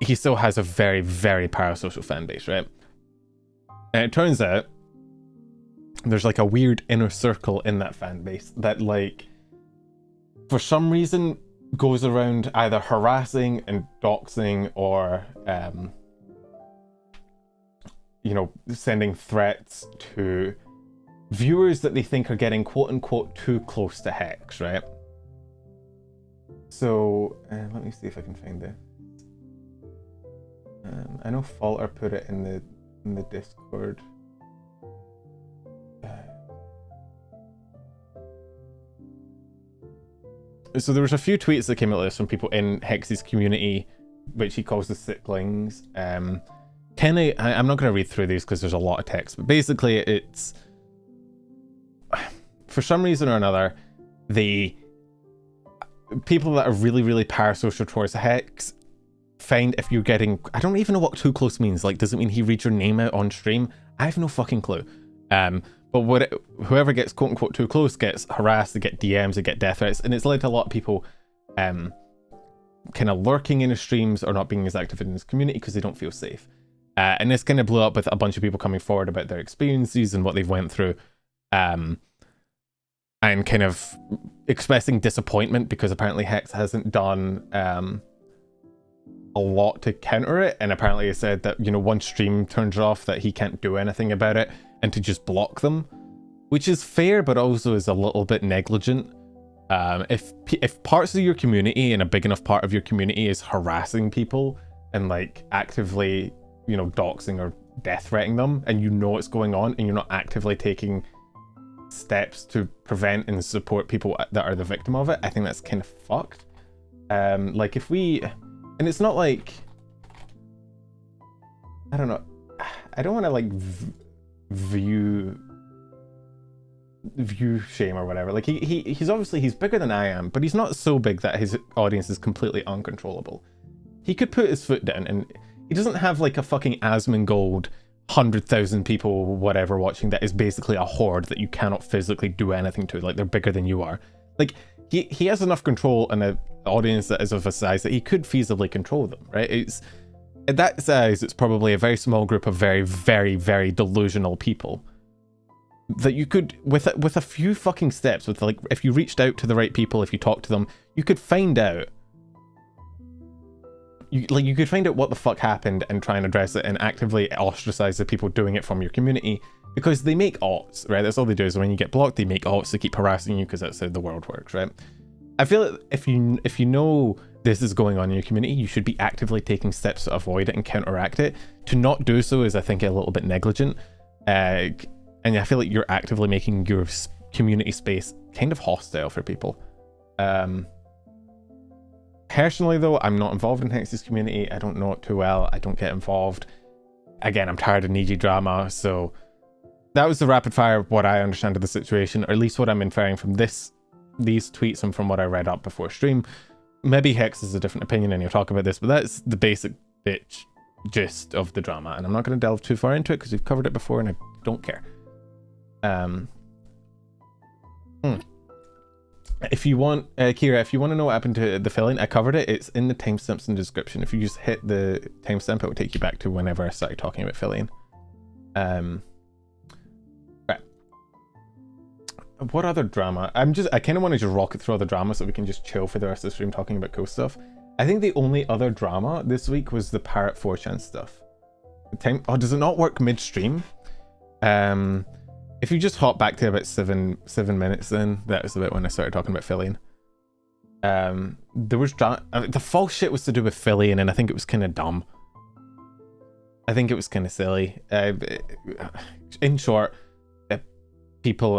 he still has a very, very parasocial fan base, right? And it turns out there's like a weird inner circle in that fan base that like for some reason goes around either harassing and doxing or you know, sending threats to viewers that they think are getting quote-unquote too close to Hex, right? So let me see if I can find it. I know Falter put it in the Discord. So there was a few tweets that came out of this from people in Hex's community, which he calls the sicklings. I'm not going to read through these because there's a lot of text, but basically it's, for some reason or another, the people that are really, really parasocial towards Hex find if you're getting, I don't even know what too close means. Like, does it mean he reads your name out on stream? I have no fucking clue. But whoever gets quote unquote too close gets harassed, they get DMs, they get death threats, and it's led to a lot of people kind of lurking in his streams or not being as active in his community because they don't feel safe. And this kind of blew up with a bunch of people coming forward about their experiences and what they've went through. And kind of expressing disappointment because apparently Hex hasn't done a lot to counter it, and apparently he said that, you know, once stream turns off that he can't do anything about it and to just block them, which is fair but also is a little bit negligent. If parts of your community and a big enough part of your community is harassing people and like actively, you know, doxing or death threatening them, and you know what's going on and you're not actively taking steps to prevent and support people that are the victim of it, I think that's kind of fucked. Like if we, and it's not like, I don't know, I don't want to like view shame or whatever. Like he's obviously, he's bigger than I am, but he's not so big that his audience is completely uncontrollable. He could put his foot down, and he doesn't have like a fucking Asmongold 100,000 people, whatever, watching that is basically a horde that you cannot physically do anything to. Like, they're bigger than you are. Like, he has enough control and an audience that is of a size that he could feasibly control them, right? It's at that size, it's probably a very small group of very, very, very delusional people that you could, with a few fucking steps, with like, if you reached out to the right people, if you talked to them, you could find out. You could find out what the fuck happened and try and address it and actively ostracize the people doing it from your community, because they make alts, right? That's all they do, is when you get blocked, they make alts to keep harassing you, because that's how the world works, right? I feel like if you know this is going on in your community, you should be actively taking steps to avoid it and counteract it. To not do so is, I think, a little bit negligent. And I feel like you're actively making your community space kind of hostile for people. Personally, though, I'm not involved in Hex's community. I don't know it too well. I don't get involved. Again, I'm tired of Niji drama, so that was the rapid fire of what I understand of the situation, or at least what I'm inferring from these tweets and from what I read up before stream. Maybe Hex has a different opinion and you'll talk about this, but that's the basic gist of the drama, and I'm not going to delve too far into it because we've covered it before and I don't care. If you want, Kira, if you want to know what happened to the filling, I covered it. It's in the timestamps in the description. If you just hit the timestamp, it will take you back to whenever I started talking about filling. Right. What other drama? I kind of want to just rocket through all the drama so we can just chill for the rest of the stream talking about cool stuff. I think the only other drama this week was the Parrot 4chan stuff. Oh, does it not work midstream? If you just hop back to about seven minutes, then that was about when I started talking about Filian. There was the false shit was to do with Filian, and I think it was kind of dumb. I think it was kind of silly. In short, people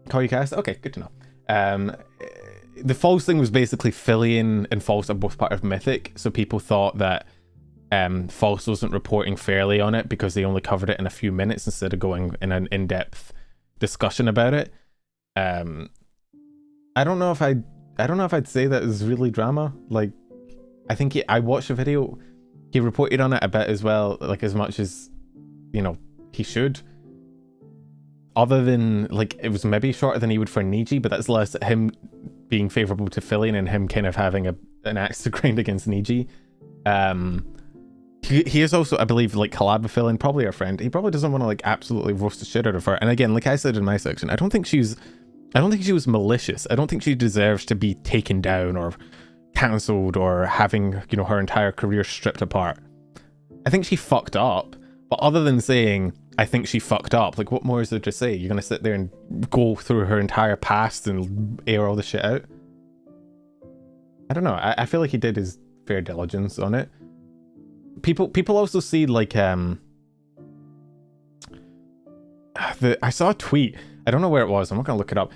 call you cast. Okay, good to know. The false thing was basically Filian and false are both part of Mythic, so people thought that false wasn't reporting fairly on it because they only covered it in a few minutes instead of going in an in-depth discussion about it. I don't know if I'd say that is really drama. Like, I think I watched a video, he reported on it a bit as well, like as much as, you know, he should. Other than, like, it was maybe shorter than he would for Niji, but that's less him being favorable to Filian and him kind of having an axe to grind against Niji. He is also, I believe, like, collab with Filian, probably our friend. He probably doesn't want to, like, absolutely roast the shit out of her. And again, like I said in my section, I don't think she was malicious. I don't think she deserves to be taken down or cancelled or having, you know, her entire career stripped apart. I think she fucked up, but other than saying, I think she fucked up, like, what more is there to say? You're gonna sit there and go through her entire past and air all the shit out? I don't know. I feel like he did his fair diligence on it. People also see, like, I saw a tweet. I don't know where it was. I'm not gonna look it up.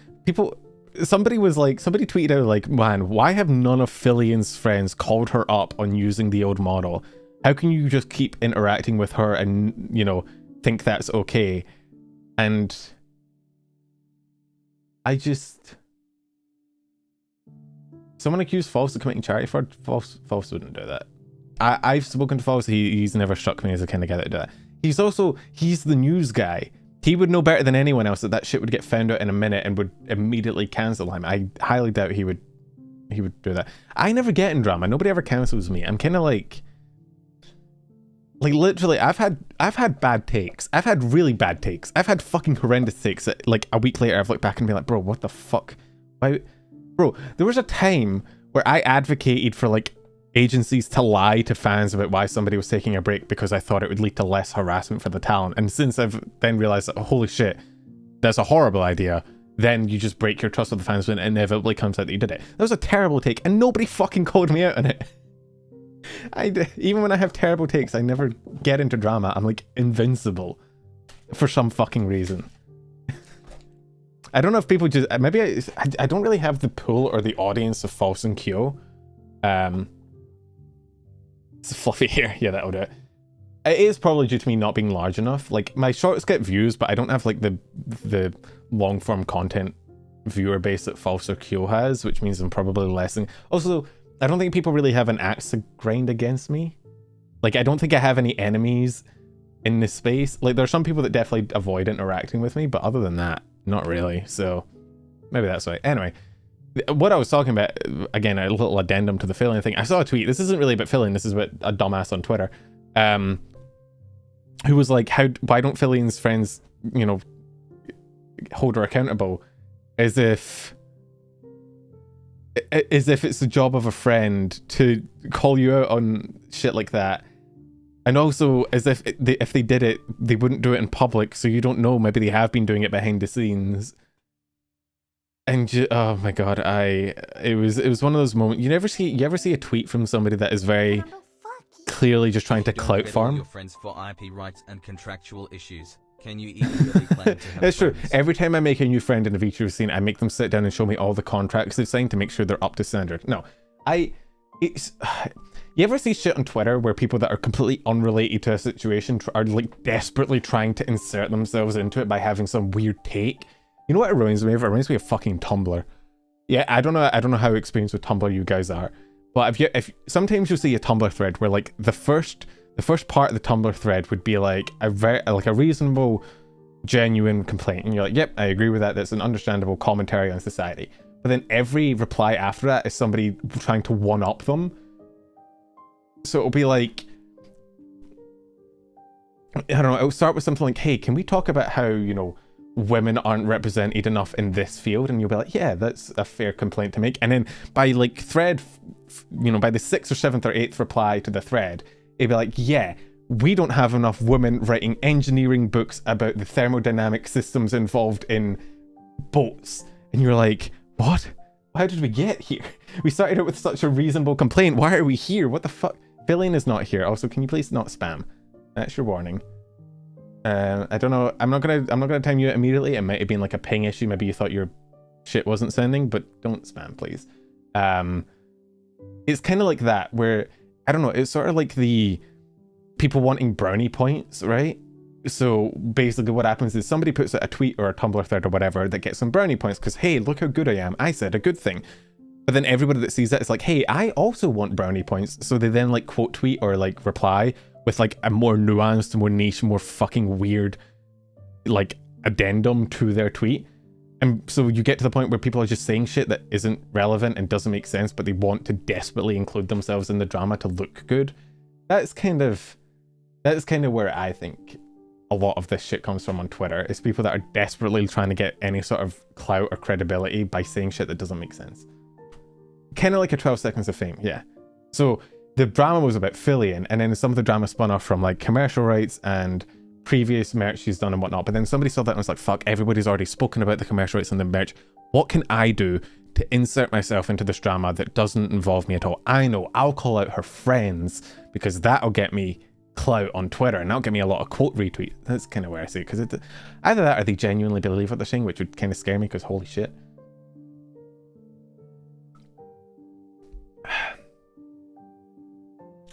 Somebody tweeted out, like, man, why have none of Filian's friends called her up on using the old model? How can you just keep interacting with her and, you know, think that's okay? And someone accused False of committing charity fraud. False wouldn't do that. I've spoken to False. He's never struck me as the kind of guy that would do that. He's the news guy. He would know better than anyone else that shit would get found out in a minute and would immediately cancel him. I highly doubt he would do that. I never get in drama. Nobody ever cancels me. I'm kind of like literally, I've had bad takes. I've had really bad takes. I've had fucking horrendous takes that, like, a week later I've looked back and been like, bro, what the fuck? Why? Bro, there was a time where I advocated for, like, agencies to lie to fans about why somebody was taking a break because I thought it would lead to less harassment for the talent. And since I've then realized that, holy shit, that's a horrible idea, then you just break your trust with the fans when it inevitably comes out that you did it. That was a terrible take, and nobody fucking called me out on it. Even when I have terrible takes, I never get into drama. I'm, like, invincible for some fucking reason. I don't know if people just, maybe I don't really have the pull or the audience of False and Kyo. It's fluffy here. Yeah, that'll do it. It is probably due to me not being large enough. Like, my shorts get views, but I don't have, like, the long form content viewer base that False or Kyo has, which means I'm probably less. Also, I don't think people really have an axe to grind against me. Like, I don't think I have any enemies in this space. Like, there's some people that definitely avoid interacting with me, but other than that, not really. So maybe that's why. Anyway, what I was talking about, again, a little addendum to the Filian thing. I saw a tweet. This isn't really about Filian. This is about a dumbass on Twitter, who was like, why don't Filian's friends, you know, hold her accountable, as if it's the job of a friend to call you out on shit like that. And also, as if they did it, they wouldn't do it in public, so you don't know. Maybe they have been doing it behind the scenes. And oh my god, it was one of those moments. You ever see a tweet from somebody that is very clearly just trying to clout farm? Your friends for IP rights and contractual issues. Can you even really plan to have That's true. friends? Every time I make a new friend in the VTuber scene, I make them sit down and show me all the contracts they've signed to make sure they're up to standard. No, you ever see shit on Twitter where people that are completely unrelated to a situation are like desperately trying to insert themselves into it by having some weird take? You know what it reminds me of? It reminds me of fucking Tumblr. Yeah, I don't know how experienced with Tumblr you guys are, but if sometimes you'll see a Tumblr thread where like the first part of the Tumblr thread would be like a reasonable, genuine complaint, and you're like, yep, I agree with that. That's an understandable commentary on society. But then every reply after that is somebody trying to one up them. So it'll be like, I don't know, it'll start with something like, hey, can we talk about how, you know, women aren't represented enough in this field? And you'll be like, yeah, that's a fair complaint to make. And then by like thread, you know, by the 6th or 7th or 8th reply to the thread, it'd be like, yeah, we don't have enough women writing engineering books about the thermodynamic systems involved in boats. And you're like, what? How did we get here? We started out with such a reasonable complaint. Why are we here? What the fuck? Filian is not here. Also, can you please not spam? That's your warning. I don't know. I'm not gonna time you out immediately. It might have been like a ping issue. Maybe you thought your shit wasn't sending, but don't spam, please. It's kind of like that, where I don't know. It's sort of like the people wanting brownie points, right? So basically, what happens is somebody puts out a tweet or a Tumblr thread or whatever that gets some brownie points because, hey, look how good I am. I said a good thing. But then everybody that sees that is like, hey, I also want brownie points. So they then like quote tweet or like reply with like a more nuanced, more niche, more fucking weird like addendum to their tweet. And so you get to the point where people are just saying shit that isn't relevant and doesn't make sense, but they want to desperately include themselves in the drama to look good. That's kind of where I think a lot of this shit comes from on Twitter. It's people that are desperately trying to get any sort of clout or credibility by saying shit that doesn't make sense. Kind of like a 12 seconds of fame, yeah. So the drama was about Filian, and then some of the drama spun off from like commercial rights and previous merch she's done and whatnot. But then somebody saw that and was like, fuck, everybody's already spoken about the commercial rights and the merch. What can I do to insert myself into this drama that doesn't involve me at all? I know, I'll call out her friends because that'll get me clout on Twitter and that'll get me a lot of quote retweets. That's kind of where I see it, because either that or they genuinely believe what they're saying, which would kind of scare me because holy shit.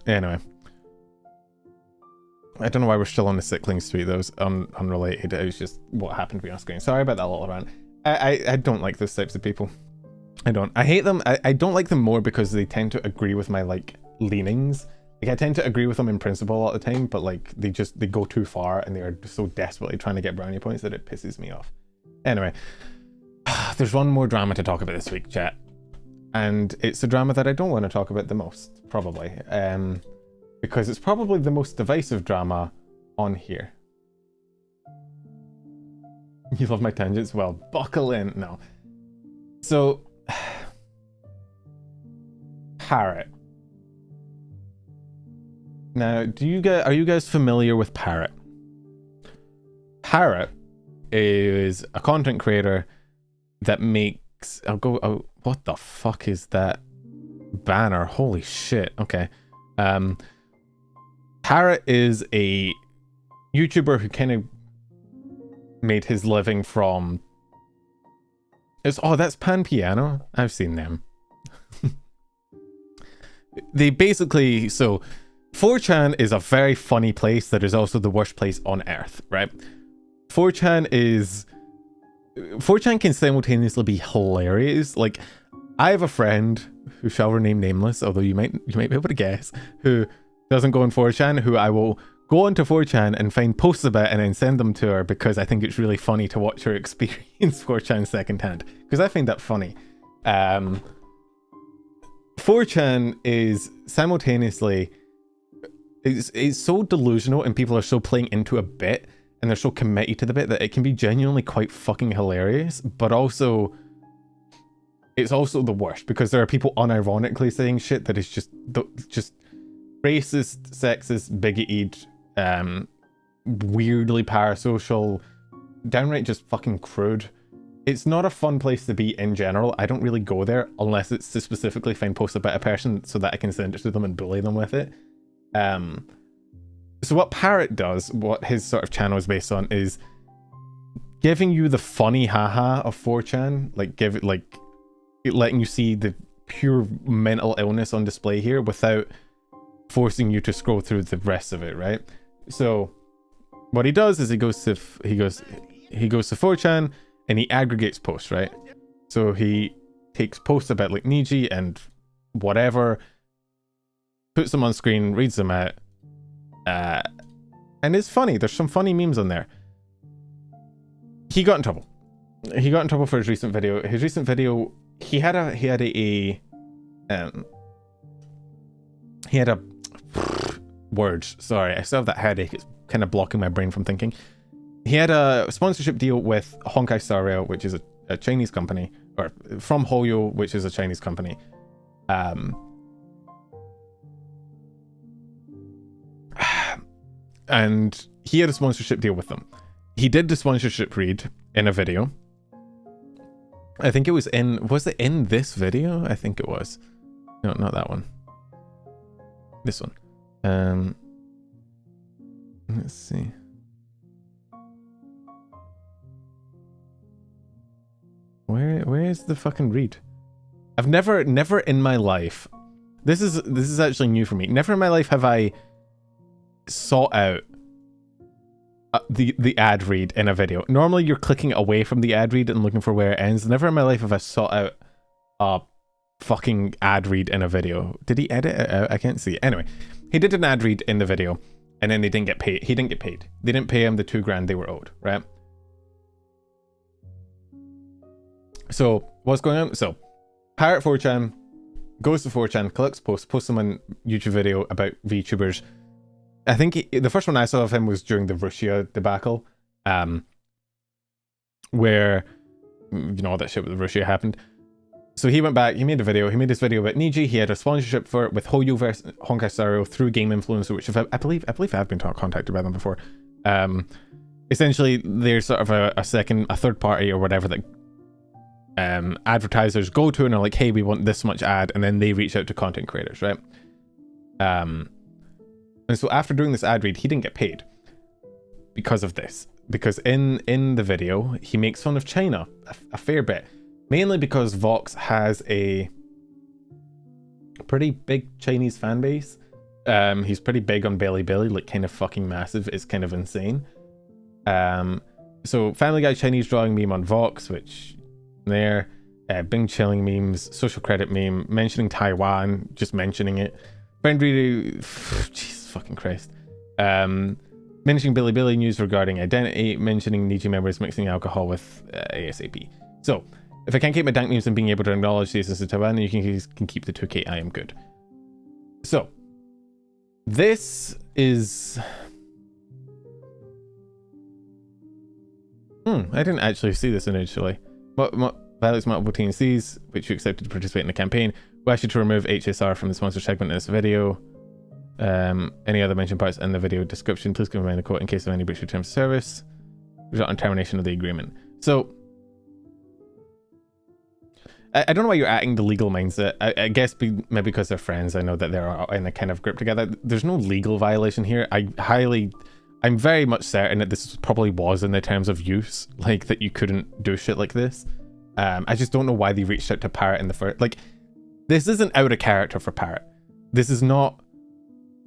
Anyway, I don't know why we're still on the Sicklings tweet. That was unrelated. It was just what happened to be on screen. Sorry about that little rant. I don't like those types of people. I don't. I hate them. I don't like them more because they tend to agree with my like leanings. Like I tend to agree with them in principle a lot of the time, but like they go too far and they are so desperately trying to get brownie points that it pisses me off. Anyway, there's one more drama to talk about this week, chat. And it's the drama that I don't want to talk about the most, probably. Because it's probably the most divisive drama on here. You love my tangents? Well, buckle in. No. So, Parrot. Now, are you guys familiar with Parrot? Parrot is a content creator that makes... what the fuck is that banner? Holy shit. Okay. Parrot is a YouTuber who kind of made his living from... that's Pan Piano. I've seen them. They basically... So, 4chan is a very funny place that is also the worst place on earth, right? 4chan can simultaneously be hilarious. Like, I have a friend who shall remain nameless, although you might be able to guess, who doesn't go on 4chan, who I will go onto 4chan and find posts about it and then send them to her because I think it's really funny to watch her experience 4chan secondhand. Because I find that funny. 4chan is simultaneously... It's so delusional and people are so playing into a bit and they're so committed to the bit that it can be genuinely quite fucking hilarious, but also it's also the worst because there are people unironically saying shit that is just racist, sexist, bigoted, weirdly parasocial, downright just fucking crude. It's not a fun place to be in general. I don't really go there unless it's to specifically find posts about a person so that I can send it to them and bully them with it. So what Parrot does, what his sort of channel is based on, is giving you the funny haha of 4chan, letting you see the pure mental illness on display here without forcing you to scroll through the rest of it, right? So what he does is he goes to 4chan and he aggregates posts, right? So he takes posts about like Niji and whatever, puts them on screen, reads them out, and it's funny. There's some funny memes on there. He got in trouble. He got in trouble for his recent video. His recent video, he had a words. Sorry, I still have that headache. It's kind of blocking my brain from thinking. He had a sponsorship deal with Honkai Star Rail, which is a Chinese company, or from Hoyo, which is a Chinese company. And he had a sponsorship deal with them. He did the sponsorship read in a video. I think it was it in this video? I think it was. No, not that one. This one. Let's see. Where is the fucking read? I've never in my life. This is actually new for me. Never in my life have I sought out the ad read in a video. Normally you're clicking away from the ad read and looking for where it ends. Never in my life have I sought out a fucking ad read in a video. Did he edit it out? I can't see. Anyway, he did an ad read in the video and then they didn't get paid. He didn't get paid. They didn't pay him the $2,000 they were owed, right? So what's going on? So Pirate 4chan goes to 4chan, collects posts them on YouTube video about VTubers. I think the first one I saw of him was during the Russia debacle, where, you know, all that shit with Russia happened. So he went back, he made a video, he made this video about Niji. He had a sponsorship for it with Hoyo versus Honkai Star Rail through Game Influencer, which I believe I've been contacted by them before. Essentially, they're sort of a third party or whatever that advertisers go to and are like, hey, we want this much ad, and then they reach out to content creators, right? And so after doing this ad read, he didn't get paid because of this. Because in the video, he makes fun of China a fair bit. Mainly because Vox has a pretty big Chinese fan base. He's pretty big on Bilibili, like kind of fucking massive. It's kind of insane. So Family Guy Chinese drawing meme on Vox, which there. Bing chilling memes, social credit meme, mentioning Taiwan, just mentioning it. Friendly, Jesus fucking Christ. Mentioning Bilibili news regarding identity, mentioning Niji members mixing alcohol with ASAP. So, if I can't keep my dank memes and being able to acknowledge the existence of Taiwan, you can keep the 2K, I am good. So, this is... I didn't actually see this initially. Violates multiple TNCs, which you accepted to participate in the campaign. We asked you to remove HSR from the sponsor segment in this video. Any other mentioned parts in the video description, please combine the quote in case of any breach of terms of service. Result in termination of the agreement. So, I don't know why you're acting the legal mindset. I guess maybe because they're friends. I know that they're in a kind of group together. There's no legal violation here. I'm very much certain that this probably was in the terms of use, like that you couldn't do shit like this. I just don't know why they reached out to Parrot in the first. Like, this isn't out of character for Parrot. This is not.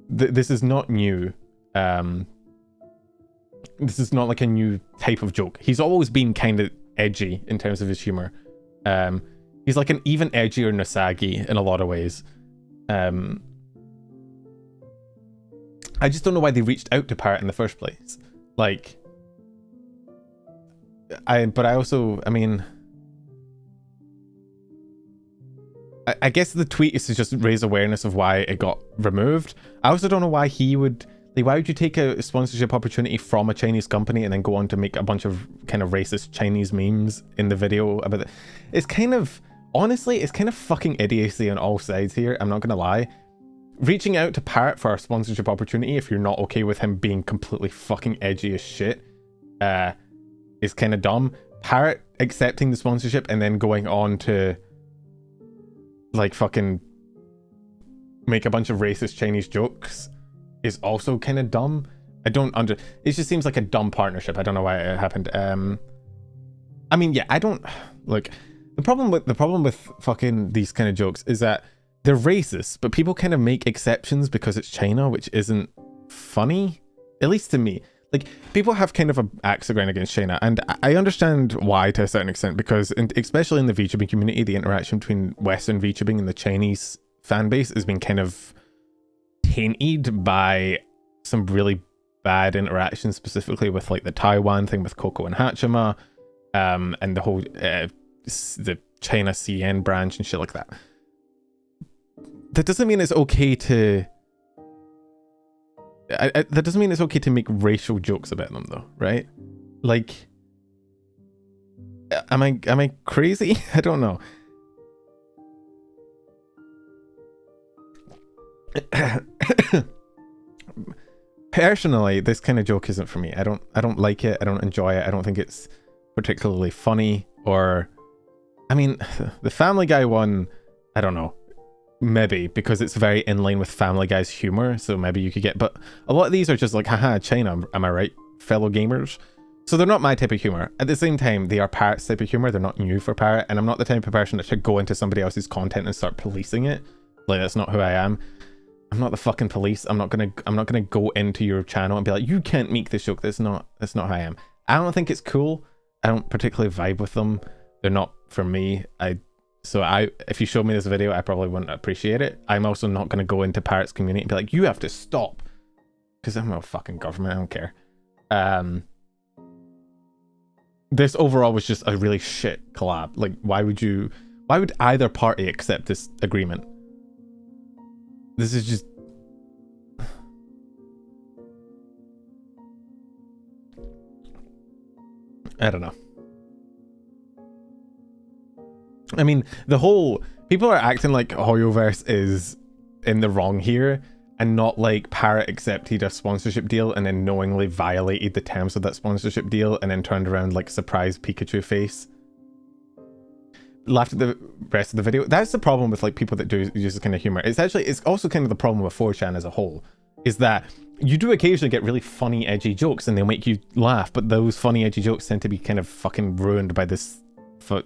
This is not new. This is not like a new type of joke. He's always been kind of edgy in terms of his humor. He's like an even edgier Nasagi in a lot of ways. I just don't know why they reached out to Parrot in the first place. Like, I mean, I guess the tweet is to just raise awareness of why it got removed. I also don't know why he would, like, why would you take a sponsorship opportunity from a Chinese company and then go on to make a bunch of kind of racist Chinese memes in the video about it? It's kind of, honestly, it's kind of fucking idiocy on all sides here, I'm not gonna lie. Reaching out to Parrot for a sponsorship opportunity, if you're not okay with him being completely fucking edgy as shit, is kind of dumb. Parrot accepting the sponsorship and then going on to, like, fucking make a bunch of racist Chinese jokes is also kind of dumb. It just seems like a dumb partnership. I don't know why it happened. I mean, yeah, I don't, look, the problem with fucking these kind of jokes is that they're racist, but people kind of make exceptions because it's China, which isn't funny, at least to me. Like, people have kind of an axe to grind against China, and I understand why to a certain extent, because especially in the VTubing community, the interaction between Western VTubing and the Chinese fan base has been kind of tainted by some really bad interactions, specifically with like the Taiwan thing with Coco and Hachima, and the whole the China CN branch and shit like that. That doesn't mean it's okay to that doesn't mean it's okay to make racial jokes about them, though, right? Like, am I crazy? I don't know. Personally, this kind of joke isn't for me. I don't like it. I don't enjoy it. I don't think it's particularly funny. Or, I mean, the Family Guy one, I don't know. Maybe because it's very in line with Family Guy's humor, so maybe you could get, but a lot of these are just like, haha, China, am I right, fellow gamers? So they're not my type of humor. At the same time, they are Parrot's type of humor. They're not new for Parrot, and I'm not the type of person that should go into somebody else's content and start policing it. Like, that's not who I am. I'm not the fucking police. I'm not gonna go into your channel and be like, you can't make this joke. That's not who I am. I don't think it's cool. I don't particularly vibe with them. They're not for me. So if you showed me this video, I probably wouldn't appreciate it. I'm also not going to go into Parrot's community and be like, you have to stop. Because I'm a fucking government, I don't care. This overall was just a really shit collab. Like, why would either party accept this agreement? This is just... I don't know. I mean, the whole... People are acting like Hoyoverse is in the wrong here, and not like Parrot accepted a sponsorship deal and then knowingly violated the terms of that sponsorship deal and then turned around like surprised Pikachu face. Laughed at the rest of the video. That's the problem with like people that do use this kind of humor. It's also kind of the problem with 4chan as a whole, is that you do occasionally get really funny, edgy jokes and they'll make you laugh, but those funny, edgy jokes tend to be kind of fucking ruined by this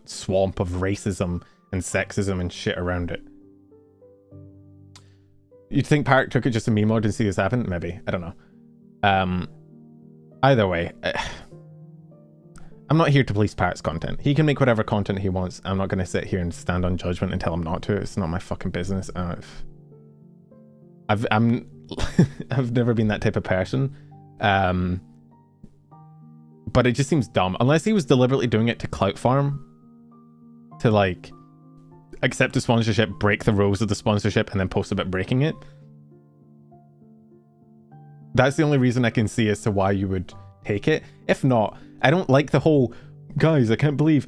swamp of racism and sexism and shit around it. You'd think Parrot took it just a meme mode and see this happen? Maybe. I don't know. Either way, I'm not here to police Parrot's content. He can make whatever content he wants. I'm not going to sit here and stand on judgment and tell him not to. It's not my fucking business. I've never been that type of person. But it just seems dumb. Unless he was deliberately doing it to clout farm. To like accept a sponsorship, break the rules of the sponsorship, and then post about breaking it. That's the only reason I can see as to why you would take it. If not, I don't like the whole, guys, I can't believe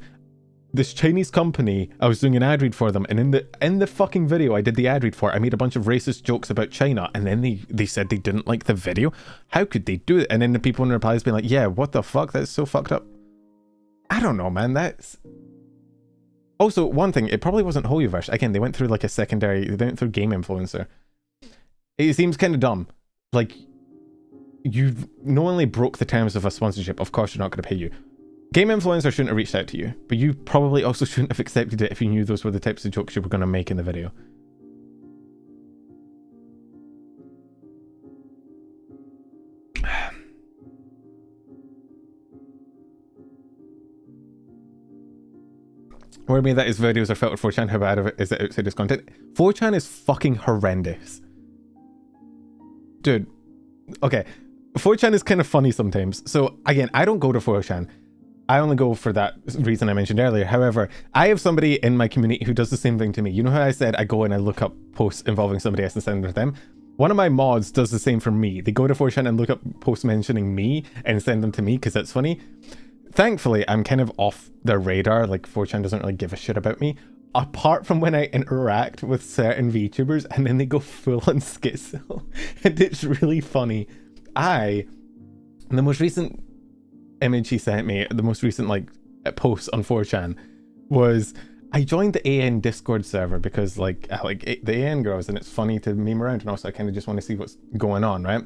this Chinese company, I was doing an ad read for them, and in the fucking video I did the ad read for, I made a bunch of racist jokes about China, and then they said they didn't like the video. How could they do it? And then the people in the replies being like, yeah, what the fuck? That's so fucked up. I don't know, man. That's... Also, one thing, it probably wasn't Hoyoverse. Again, they went through like a secondary, they went through Game Influencer. It seems kind of dumb. Like, you knowingly broke the terms of a sponsorship. Of course, you're not going to pay you. Game Influencer shouldn't have reached out to you, but you probably also shouldn't have accepted it if you knew those were the types of jokes you were going to make in the video. What I mean that his videos are filtered 4chan, how bad of it is it outside his content? 4chan is fucking horrendous. Dude, Okay, 4chan is kind of funny sometimes. So again, I don't go to 4chan. I only go for that reason I mentioned earlier. However, I have somebody in my community who does the same thing to me. You know how I said I go and I look up posts involving somebody else and send them to them? One of my mods does the same for me. They go to 4chan and look up posts mentioning me and send them to me because that's funny. Thankfully, I'm kind of off their radar. Like 4chan doesn't really give a shit about me. Apart from when I interact with certain VTubers and then they go full on schizo. And it's really funny. The most recent image he sent me, the most recent like post on 4chan was I joined the AN Discord server because like I like the AN girls and it's funny to meme around, and also I kind of just want to see what's going on, right?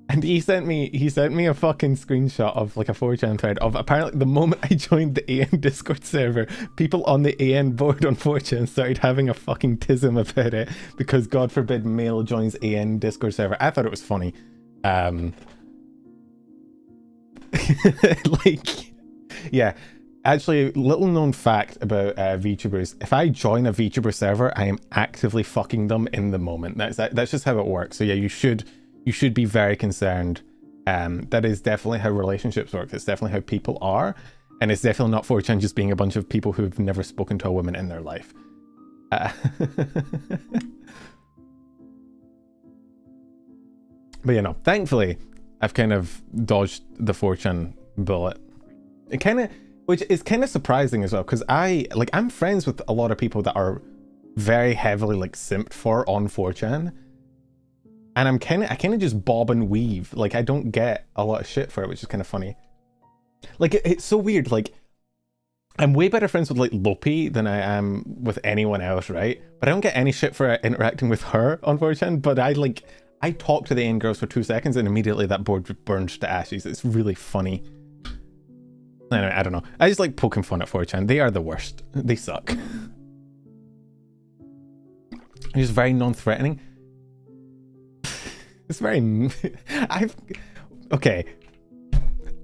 And he sent me a fucking screenshot of like a 4chan thread of apparently the moment I joined the AN Discord server, people on the AN board on 4chan started having a fucking tism about it because God forbid male joins AN Discord server. I thought it was funny. Like, yeah, actually, little known fact about VTubers: if I join a VTuber server, I am actively fucking them in the moment. That's just how it works. So yeah, you should be very concerned. That is definitely how relationships work. It's definitely how people are, and it's definitely not 4chan just being a bunch of people who've never spoken to a woman in their life. But you know, thankfully, I've kind of dodged the 4chan bullet. Which is kind of surprising as well, because I'm friends with a lot of people that are very heavily like simped for on 4chan. And I kind of just bob and weave. Like, I don't get a lot of shit for it, which is kind of funny. Like, it's so weird. Like, I'm way better friends with like Lopi than I am with anyone else, right? But I don't get any shit for interacting with her on 4chan. But I talk to the AN girls for 2 seconds and immediately that board burns to ashes. It's really funny. Anyway, I don't know. I just like poking fun at 4chan. They are the worst. They suck. It's just very non-threatening. It's very... Okay.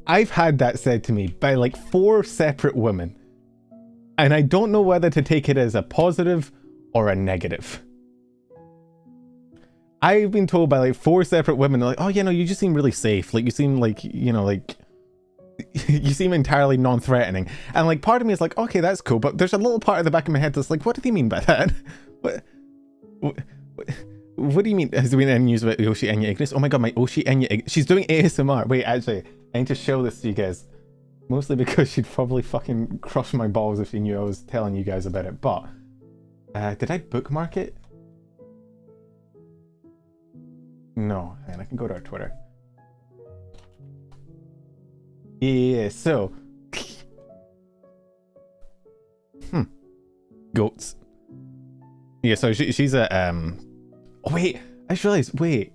I've had that said to me by like 4 separate women. And I don't know whether to take it as a positive or a negative. I've been told by like 4 separate women, like, oh, you know, you just seem really safe. Like, you seem like, you know, like, you seem entirely non-threatening. And like, part of me is like, okay, that's cool. But there's a little part of the back of my head that's like, what do they mean by that? What do you mean? Has there been any news about Yoshi Enya Ignis? Oh my god, my Yoshi Enya Ignis. She's doing ASMR. Wait, actually, I need to show this to you guys. Mostly because she'd probably fucking crush my balls if she knew I was telling you guys about it. But, did I bookmark it? No, and I can go to our Twitter. Yeah, so... Goats. Yeah, so she's a, Oh, wait, I just realized, wait.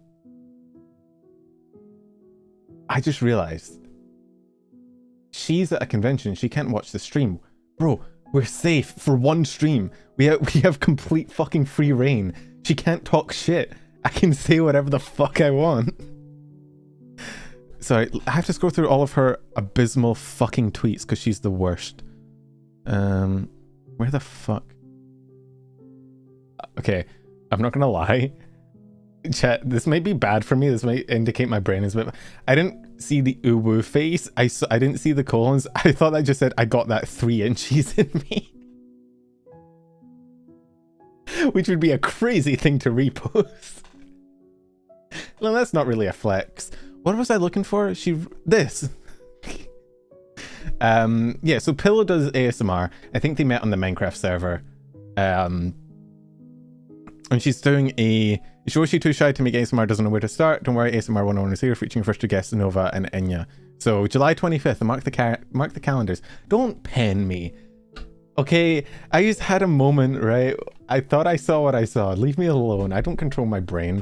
I just realized. She's at a convention, she can't watch the stream. Bro, we're safe for one stream. We have complete fucking free reign. She can't talk shit. I can say whatever the fuck I want. Sorry, I have to scroll through all of her abysmal fucking tweets because she's the worst. Where the fuck? Okay, I'm not gonna lie. Chat, this might be bad for me. This might indicate my brain is a bit... I didn't see the uwu face. I didn't see the colons. I thought that just said I got that 3 inches in me. Which would be a crazy thing to repost. Well, that's not really a flex. What was I looking for? This. Yeah, so Pillow does ASMR. I think they met on the Minecraft server. And she's doing a... She too shy to make ASMR, doesn't know where to start. Don't worry, ASMR 101 is here, featuring first 2 guests, Nova and Enya. So, July 25th, mark the calendars. Don't pen me. Okay, I just had a moment, right? I thought I saw what I saw. Leave me alone. I don't control my brain.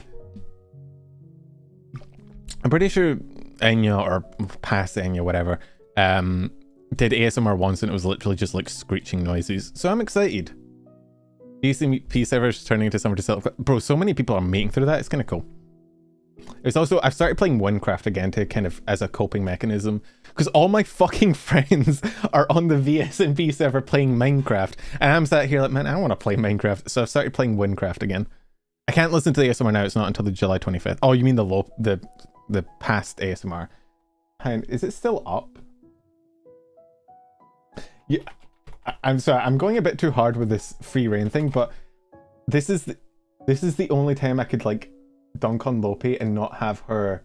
I'm pretty sure Enya, or past Enya, whatever, did ASMR once and it was literally just like screeching noises. So I'm excited. DCP servers turning into summer to sell. Bro, so many people are making through that. It's kind of cool. It's also, I've started playing Minecraft again to kind of as a coping mechanism because all my fucking friends are on the VSNP server playing Minecraft, and I'm sat here like, man, I don't want to play Minecraft. So I've started playing Minecraft again. I can't listen to the ASMR now. It's not until the July 25th. Oh, you mean the the past ASMR. And is it still up? Yeah, I'm sorry, I'm going a bit too hard with this free reign thing, but this is the only time I could like dunk on Lope and not have her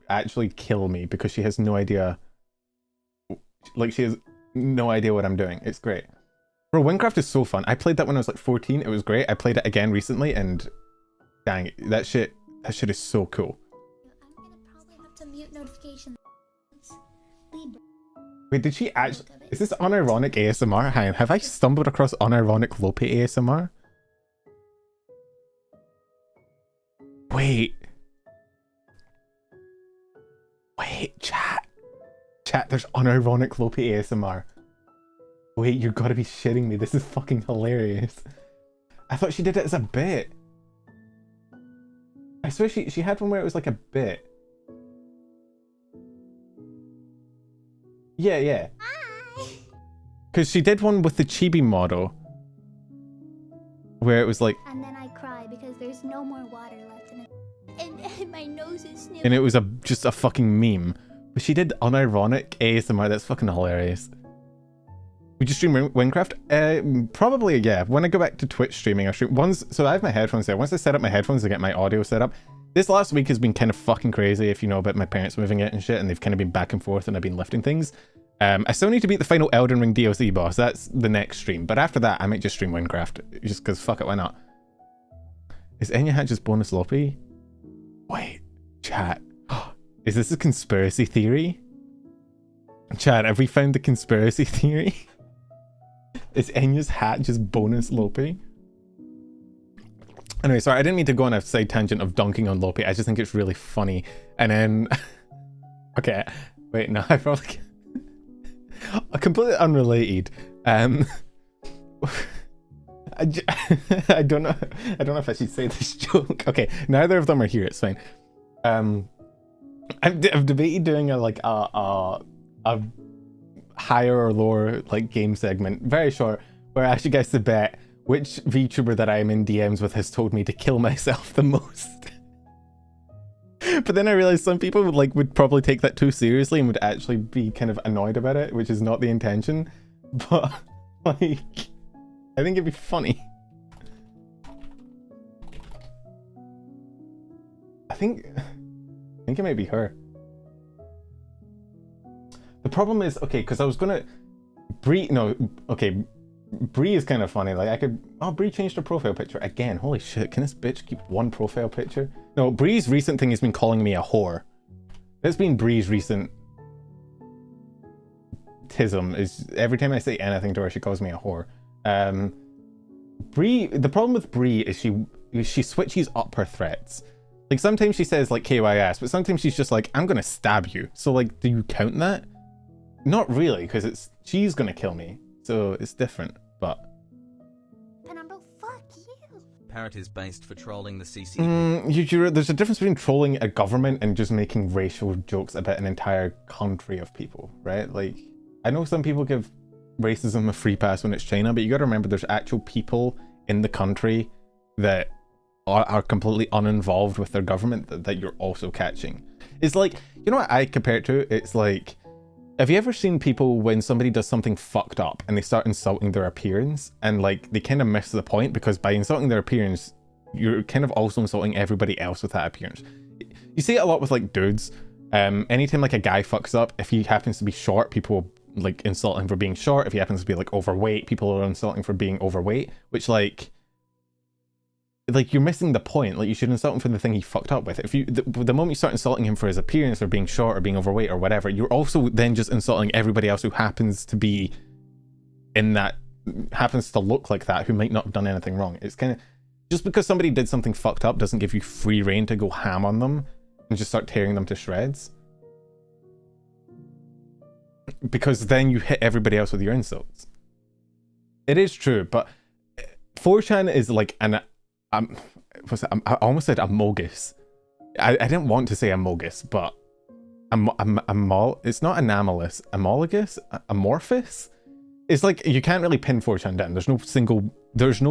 actually kill me because she has no idea. Like, she has no idea what I'm doing. It's great. Bro, Winecraft is so fun. I played that when I was like 14. It was great. I played it again recently, and dang, that shit is so cool. I'm gonna probably have to mute notifications. Wait, did she actually... Is this unironic ASMR? Hang on, have I stumbled across unironic Lope ASMR? Wait. Wait, chat. Chat, there's unironic Lope ASMR. Wait, you gotta be shitting me. This is fucking hilarious. I thought she did it as a bit. I swear she had one where it was like a bit. Yeah, yeah. Because she did one with the chibi model. Where it was like... And then I cry because there's no more water left in it. And my nose is sniffing. And it was just a fucking meme. But she did unironic ASMR. That's fucking hilarious. Would you stream Winecraft? Probably, yeah. When I go back to Twitch streaming, I stream once. So I have my headphones there. Once I set up my headphones to get my audio set up. This last week has been kind of fucking crazy, if you know about my parents moving it and shit, and they've kind of been back and forth, and I've been lifting things. I still need to beat the final Elden Ring DLC boss. That's the next stream. But after that, I might just stream Winecraft, just because fuck it, why not? Is Enya Hat just bonus Lope? Wait, chat. Is this a conspiracy theory? Chat, have we found the conspiracy theory? Is Enya's hat just bonus Lope? Anyway, sorry, I didn't mean to go on a side tangent of dunking on Lope. I just think it's really funny. And then... okay, wait, no, I probably... completely unrelated. I don't know if I should say this joke. Okay, neither of them are here, it's fine. I've debated doing a higher or lower like game segment, very short, where I ask you guys to bet which VTuber that I'm in DMs with has told me to kill myself the most. But then I realized some people would probably take that too seriously and would actually be kind of annoyed about it, which is not the intention. But like, I think it'd be funny. I think it might be her. The problem is, okay, because I was gonna Bree. No, okay, Bree is kind of funny. Like I could. Oh, Bree changed her profile picture again. Holy shit! Can this bitch keep one profile picture? No, Bree's recent thing has been calling me a whore. That's been Bree's recent tism. Is every time I say anything to her, she calls me a whore. Bree. The problem with Bree is she switches up her threats. Like sometimes she says like KYS, but sometimes she's just like, I'm gonna stab you. So like, do you count that? Not really, because she's gonna kill me. So it's different, but... Penumbra, fuck you. Parrot is based for trolling the CCP. There's a difference between trolling a government and just making racial jokes about an entire country of people, right? Like, I know some people give racism a free pass when it's China, but you gotta remember there's actual people in the country that are completely uninvolved with their government that you're also catching. It's like, you know what I compare it to? It's like... Have you ever seen people when somebody does something fucked up and they start insulting their appearance and like they kind of miss the point, because by insulting their appearance, you're kind of also insulting everybody else with that appearance. You see it a lot with like dudes. Anytime like a guy fucks up, if he happens to be short, people will like insult him for being short. If he happens to be like overweight, people are insulting for being overweight, which like you're missing the point. Like you should insult him for the thing he fucked up with. If you the moment you start insulting him for his appearance or being short or being overweight or whatever, you're also then just insulting everybody else who happens to be in that, happens to look like that, who might not have done anything wrong. It's kind of, just because somebody did something fucked up doesn't give you free reign to go ham on them and just start tearing them to shreds, because then you hit everybody else with your insults. It is true, but 4chan is like an I almost said amogus. I didn't want to say amogus, but it's not anomalous. Amorphous? it's like you can't really pin 4chan down. There's no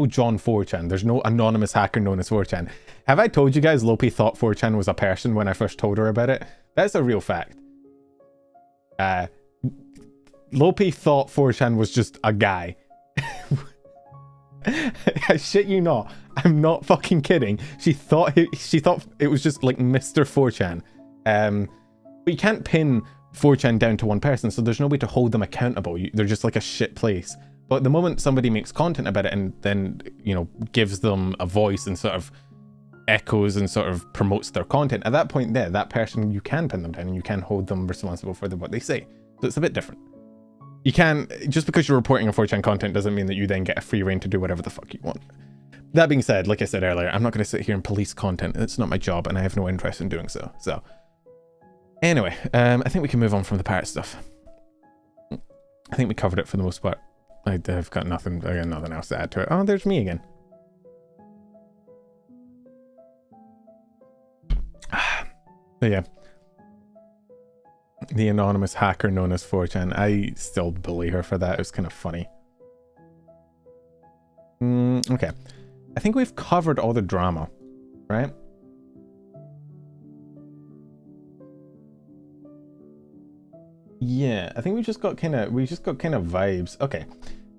John 4chan. There's no anonymous hacker known as 4chan. Have I told you guys Lopi thought 4chan was a person when I first told her about it? That's a real fact. Lopi thought 4chan was just a guy. I shit you not. I'm not fucking kidding. She thought it was just like Mr. 4chan. But you can't pin 4chan down to one person, so there's no way to hold them accountable. They're just like a shit place. But the moment somebody makes content about it and then, you know, gives them a voice and sort of echoes and sort of promotes their content, at that point there, that person, you can pin them down and you can hold them responsible for what they say. So it's a bit different. You can, just because you're reporting a 4chan content doesn't mean that you then get a free reign to do whatever the fuck you want. That being said, like I said earlier, I'm not going to sit here and police content. It's not my job and I have no interest in doing so. So anyway, I think we can move on from the parrot stuff. I think we covered it for the most part. I've got nothing else to add to it. Oh, there's me again. But yeah. The anonymous hacker known as 4chan. I still bully her for that. It was kind of funny. Okay. I think we've covered all the drama, right? Yeah, I think we just got kind of vibes. Okay.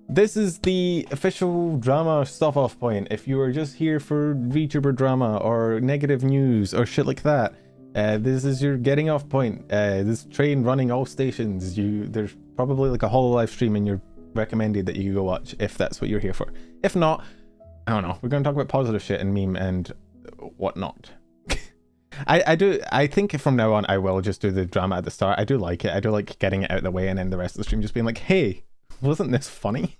This is the official drama stop-off point. If you are just here for VTuber drama or negative news or shit like that, this is your getting off point. This train running all stations. There's probably like a hololive stream and you're recommended that you go watch if that's what you're here for. If not, I don't know. We're going to talk about positive shit and meme and whatnot. I think from now on I will just do the drama at the start. I do like it. I do like getting it out of the way and then the rest of the stream just being like, hey, wasn't this funny?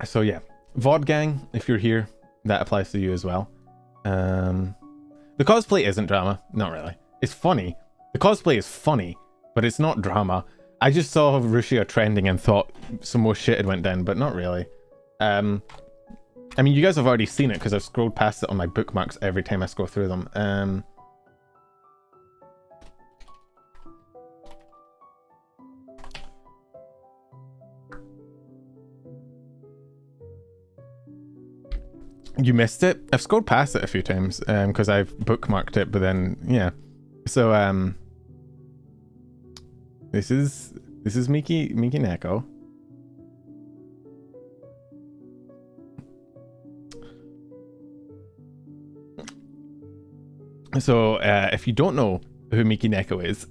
So yeah, VOD gang, if you're here, that applies to you as well. The cosplay isn't drama. Not really. It's funny. The cosplay is funny, but it's not drama. I just saw Rushia trending and thought some more shit had went down, but not really. I mean, you guys have already seen it because I've scrolled past it on my bookmarks every time I scroll through them. You missed it? I've scrolled past it a few times because I've bookmarked it, but then yeah. So this is Miki Neko. So if you don't know who Miki Neko is,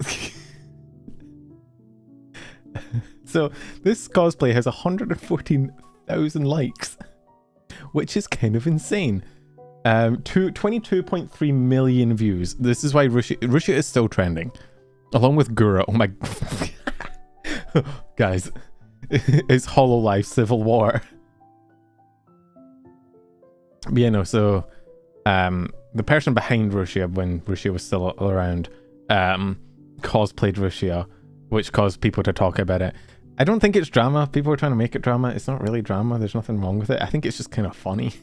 so this cosplay has 114,000 likes, which is kind of insane. 22.3 million views. This is why Rushia is still trending, along with Gura. Oh my guys, it's hololive civil war. But yeah, no. So the person behind Rushia, when Rushia was still around, cosplayed Rushia, which caused people to talk about it. I don't think it's drama. People are trying to make it drama. It's not really drama. There's nothing wrong with it. I think it's just kind of funny.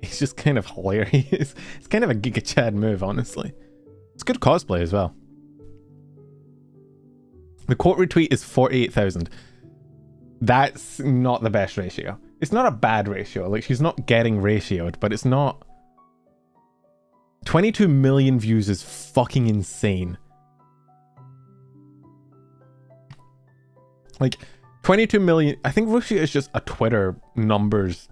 It's just kind of hilarious. It's kind of a Giga Chad move, honestly. It's good cosplay as well. The quote retweet is 48,000. That's not the best ratio. It's not a bad ratio. Like, she's not getting ratioed, but it's not... 22 million views is fucking insane. Like, 22 million... I think Rushia is just a Twitter numbers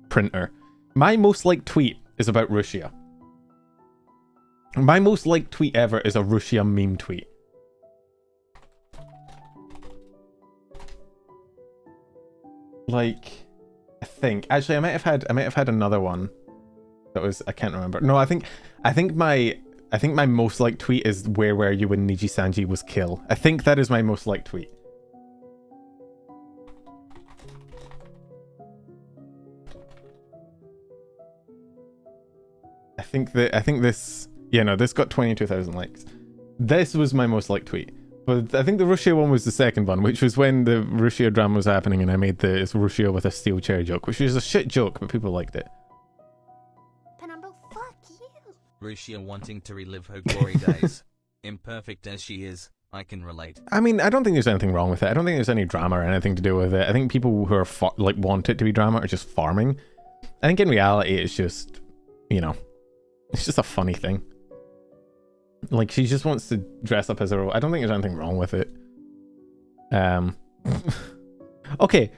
printer. My most liked tweet is about Rushia. My most liked tweet ever is a Rushia meme tweet. Like, I think... Actually, I might have had another one. That was... I can't remember. No, I think my most liked tweet is "Where were you when Nijisanji was killed?" I think that is my most liked tweet. I think this... Yeah, no, this got 22,000 likes. This was my most liked tweet. But I think the Rushia one was the second one, which was when the Rushia drama was happening and I made the Rushia with a steel chair joke, which is a shit joke, but people liked it. Fuck you. Rushia wanting to relive her glory days. Imperfect as she is, I can relate. I mean, I don't think there's anything wrong with it. I don't think there's any drama or anything to do with it. I think people who are like want it to be drama are just farming. I think in reality, it's just, you know, it's just a funny thing. Like, she just wants to dress up as a role. I don't think there's anything wrong with it. Okay.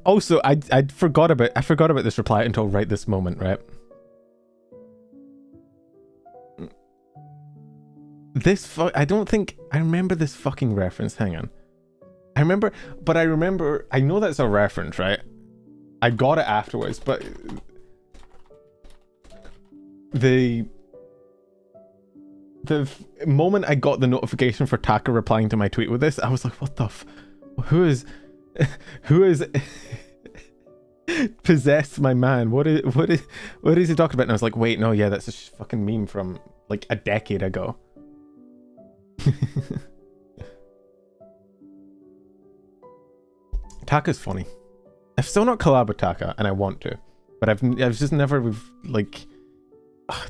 Also, I forgot about this reply until right this moment, right? I don't think I remember this fucking reference. Hang on. I know that's a reference, right? I got it afterwards, but the moment I got the notification for Taka replying to my tweet with this, I was like, what the who is possessed my man? What is he talking about? And I was like, wait, no, yeah, that's a fucking meme from like a decade ago. Taka's funny. I've still not collabed with Taka, and I want to, but I've just never like.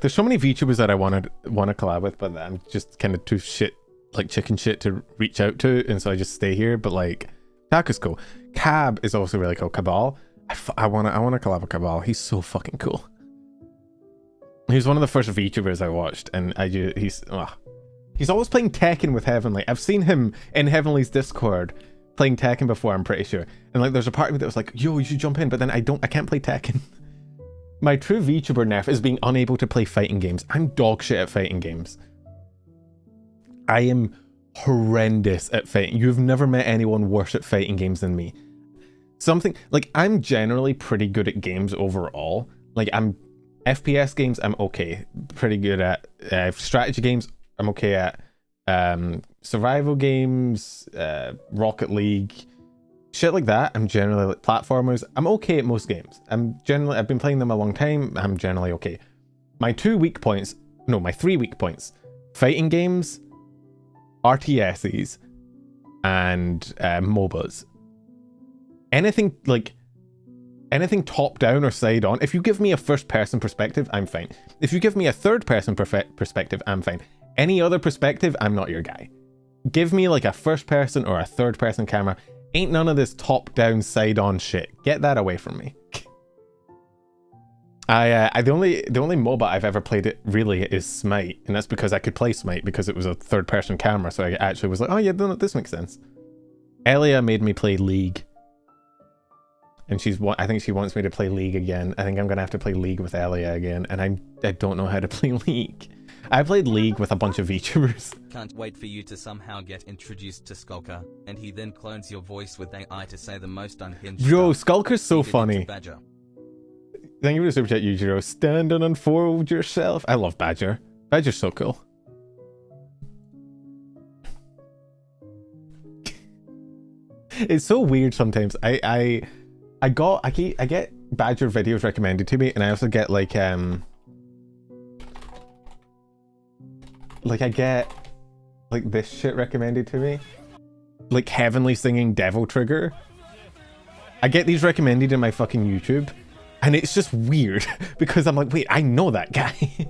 There's so many VTubers that I want to collab with, but I'm just kind of too chicken shit to reach out to, and so I just stay here. But like, Taka's cool. Cab is also really cool. Cabal, I want to collab with Cabal. He's so fucking cool. He's one of the first VTubers I watched, and he's always playing Tekken with Heavenly. I've seen him in Heavenly's Discord playing Tekken before, I'm pretty sure. And like, there's a part of me that was like, yo, you should jump in, but then I can't play Tekken. My true VTuber nerf is being unable to play fighting games. I'm dog shit at fighting games. I am horrendous at fighting. You've never met anyone worse at fighting games than me. I'm generally pretty good at games overall. Like, FPS games, I'm okay. Pretty good at. Strategy games, I'm okay at. Survival games, Rocket League, shit like that. I'm generally like platformers. I'm okay at most games. I've been playing them a long time. I'm generally okay. My 3 weak points, fighting games, RTSs, and MOBAs. Anything top down or side on. If you give me a first person perspective, I'm fine. If you give me a third person perspective, I'm fine. Any other perspective, I'm not your guy. Give me like a first person or a third person camera. Ain't none of this top down side on shit. Get that away from me. The only MOBA I've ever played it really is Smite, and that's because I could play Smite because it was a third person camera, so I actually was like, oh yeah, this makes sense. Elia made me play League, and I think she wants me to play League again. I think I'm gonna have to play League with Elia again, and I don't know how to play League. I played League with a bunch of VTubers. Can't wait for you to somehow get introduced to Skulker, and he then clones your voice with AI to say the most unhinged Bro, stuff. Skulker's so funny. Badger. Thank you for the super chat, Yujiro. Stand and unfold yourself. I love Badger. Badger's so cool. It's so weird sometimes. I get Badger videos recommended to me, and I also get like I get like this shit recommended to me, like Heavenly singing Devil Trigger. I get these recommended in my fucking YouTube, and it's just weird because I'm like, wait, I know that guy.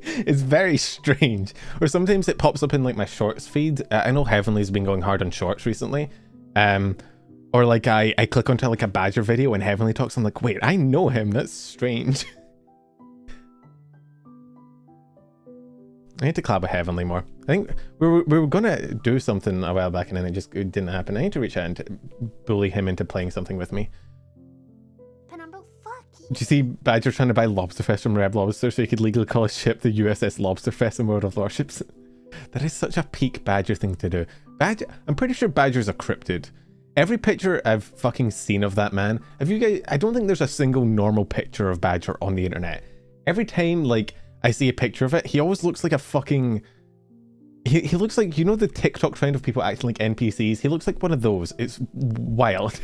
It's very strange. Or sometimes it pops up in like my shorts feed. I know Heavenly's been going hard on shorts recently. Or like I click onto like a Badger video and Heavenly talks. I'm like, wait, I know him. That's strange. I need to collab with Heavenly more. I think we were gonna do something a while back and then it didn't happen. I need to reach out and bully him into playing something with me. Penumbra, fuck you. Did you see Badger trying to buy Lobsterfest from Red Lobster so he could legally call his ship the USS Lobsterfest in World of Warships? That is such a peak Badger thing to do. Badger, I'm pretty sure Badger's a cryptid. Every picture I've fucking seen of that man, have you guys, I don't think there's a single normal picture of Badger on the internet. Every time like I see a picture of it, he always looks like a fucking... He looks like, you know the TikTok trend of people acting like NPCs? He looks like one of those. It's wild.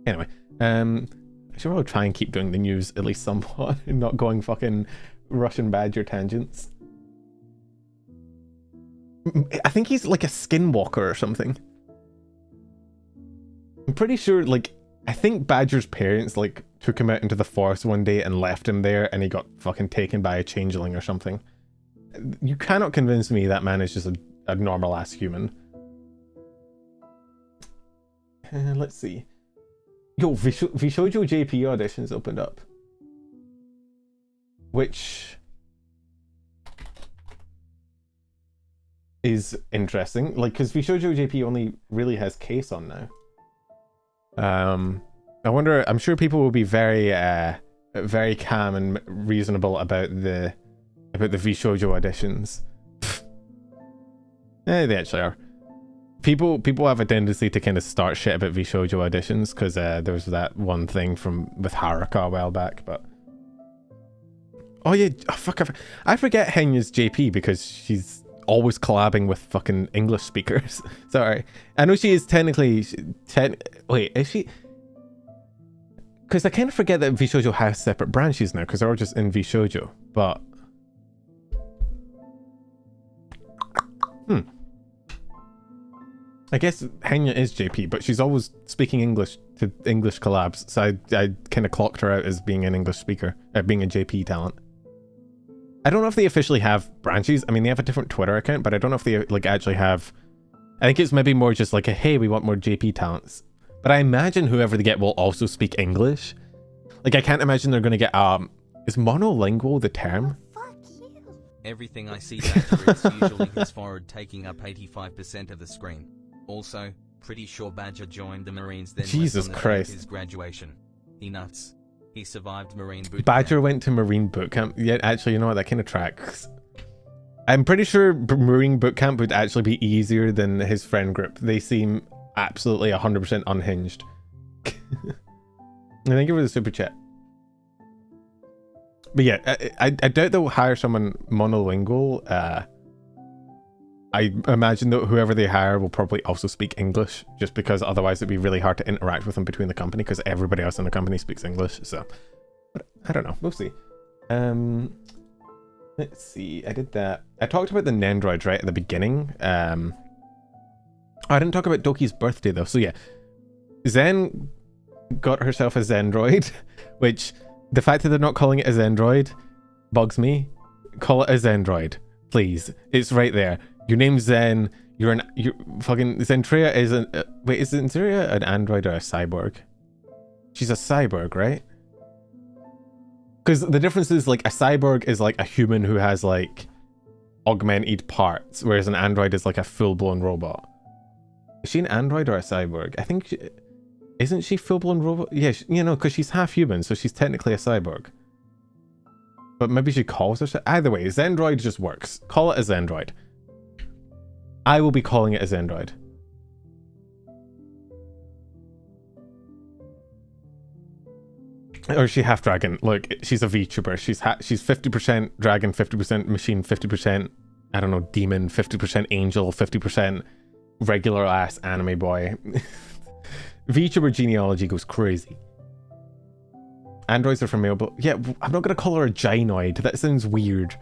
Anyway, I should probably try and keep doing the news at least somewhat and not going fucking Russian Badger tangents. I think he's like a skinwalker or something. I'm pretty sure, like, I think Badger's parents, like, took him out into the forest one day and left him there, and he got fucking taken by a changeling or something. You cannot convince me that man is just a normal ass human. Let's see. Yo, vshojo JP auditions opened up, which is interesting. Like, because vshojo JP only really has case on now. I wonder. I'm sure people will be very, very calm and reasonable about the vshojo auditions. They actually are. People have a tendency to kind of start shit about vshojo auditions because there was that one thing with Haruka a while back, but oh yeah, oh, fuck, I forget Henya's JP because she's always collabing with fucking English speakers. Sorry, I know she is technically. Wait, is she? Because I kind of forget that vshojo has separate branches now because they're all just in vshojo, but. I guess Henya is JP, but she's always speaking English to English collabs, so I kind of clocked her out as being an English speaker, being a JP talent. I don't know if they officially have branches. I mean, they have a different Twitter account, but I don't know if they like actually have. I think it's maybe more just like a, hey, we want more JP talents. But I imagine whoever they get will also speak English. Like, I can't imagine they're going to get, is monolingual the term? Fuck you. Everything I see Badger is usually his forehead taking up 85% of the screen. Also, pretty sure Badger joined the Marines then Jesus went on Christ. his graduation. He nuts. He survived Marine boot Badger camp. went to Marine boot camp. Yeah, actually, you know what? That kind of tracks. I'm pretty sure Marine boot camp would actually be easier than his friend group. They seem absolutely 100% unhinged. Thank you for the super chat. But yeah, I doubt they'll hire someone monolingual. I imagine that whoever they hire will probably also speak English, just because otherwise it'd be really hard to interact with them between the company, because everybody else in the company speaks English. So, but I don't know. We'll see. Let's see. I did that. I talked about the Nendroids right at the beginning. I didn't talk about Doki's birthday though. So yeah, Zen got herself a Zendroid, which the fact that they're not calling it a Zendroid bugs me. Call it a Zendroid, please. It's right there. Your name's Zen. You're fucking Zentria is an wait, is Zentria an android or a cyborg? She's a cyborg, right? Because the difference is like a cyborg is like a human who has like augmented parts, whereas an android is like a full-blown robot. Is she an android or a cyborg? I think isn't she full-blown robot? Yeah, you know, because she's half human, so she's technically a cyborg. But maybe she calls herself. Either way, Zendroid just works. Call it a Zendroid. I will be calling it a Zendroid. Or is she half dragon? Look, she's a VTuber. She's 50% dragon, 50% machine, 50%, I don't know, demon, 50% angel, 50% regular ass anime boy. VTuber genealogy goes crazy. Androids are from male, but yeah, I'm not gonna call her a gynoid. That sounds weird.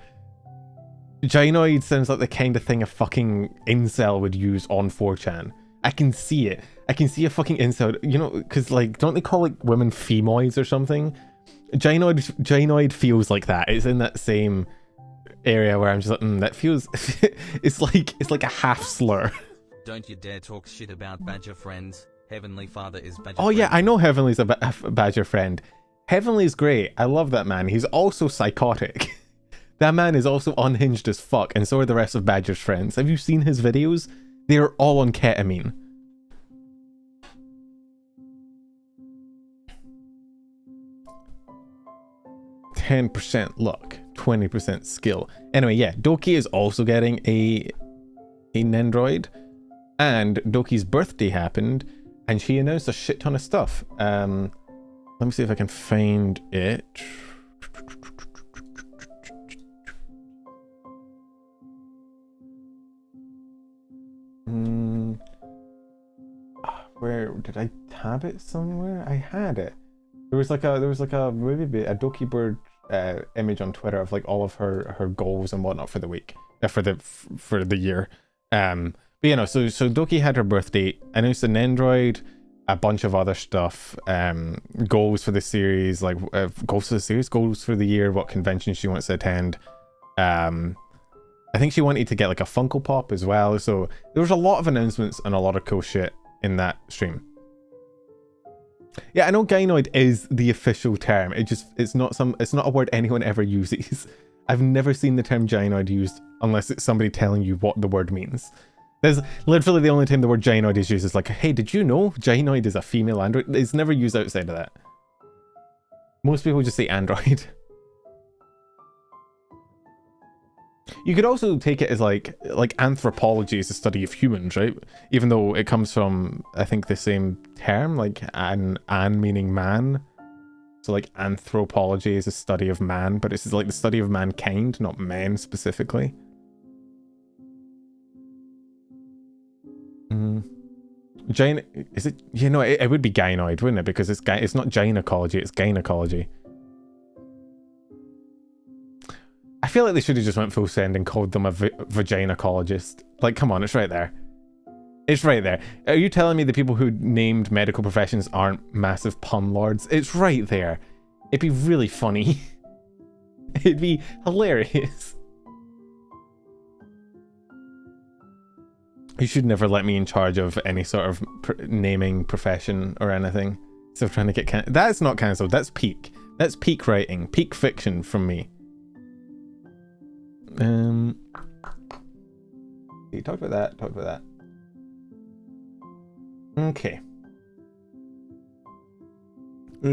Gynoid sounds like the kind of thing a fucking incel would use on 4chan. I can see it. I can see a fucking incel, you know, because like, don't they call like women femoids or something? Gynoid feels like that. It's in that same area where I'm just like, that feels. it's like a half slur. Don't you dare talk shit about Badger friends. Heavenly Father is Badger. Oh yeah, friend. I know Heavenly's a Badger friend. Heavenly's great. I love that man. He's also psychotic. That man is also unhinged as fuck, and so are the rest of Badger's friends. Have you seen his videos? They're all on ketamine. %, luck, 20% skill. Anyway, yeah, Doki is also getting a Nendroid, and Doki's birthday happened, and she announced a shit ton of stuff. Let me see if I can find it. Where did I tab it somewhere? I had it. There was like a maybe a Doki Bird image on Twitter of like all of her goals and whatnot for the week, for the year. But you know, so Doki had her birthday, announced an Android, a bunch of other stuff, goals for the series, like goals for the series, goals for the year, what conventions she wants to attend. I think she wanted to get like a Funko Pop as well. So there was a lot of announcements and a lot of cool shit in that stream. Yeah, I know gynoid is the official term. It's not a word anyone ever uses. I've never seen the term gynoid used unless it's somebody telling you what the word means. There's literally the only time the word gynoid is used is like, hey, did you know gynoid is a female android? It's never used outside of that. Most people just say android. You could also take it as like anthropology is the study of humans, right? Even though it comes from, I think, the same term, like an meaning man. So like anthropology is a study of man, but it's like the study of mankind, not men specifically. Is it? You know, it would be gynoid, wouldn't it? Because it's not gynecology, it's gynecology. I feel like they should have just went full send and called them a vaginacologist. Like, come on, it's right there. It's right there. Are you telling me the people who named medical professions aren't massive pun lords? It's right there. It'd be really funny. It'd be hilarious. You should never let me in charge of any sort of naming profession or anything. So trying to get that's not cancelled. That's peak. That's peak writing. Peak fiction from me. You talked about that. Talked about that. Okay.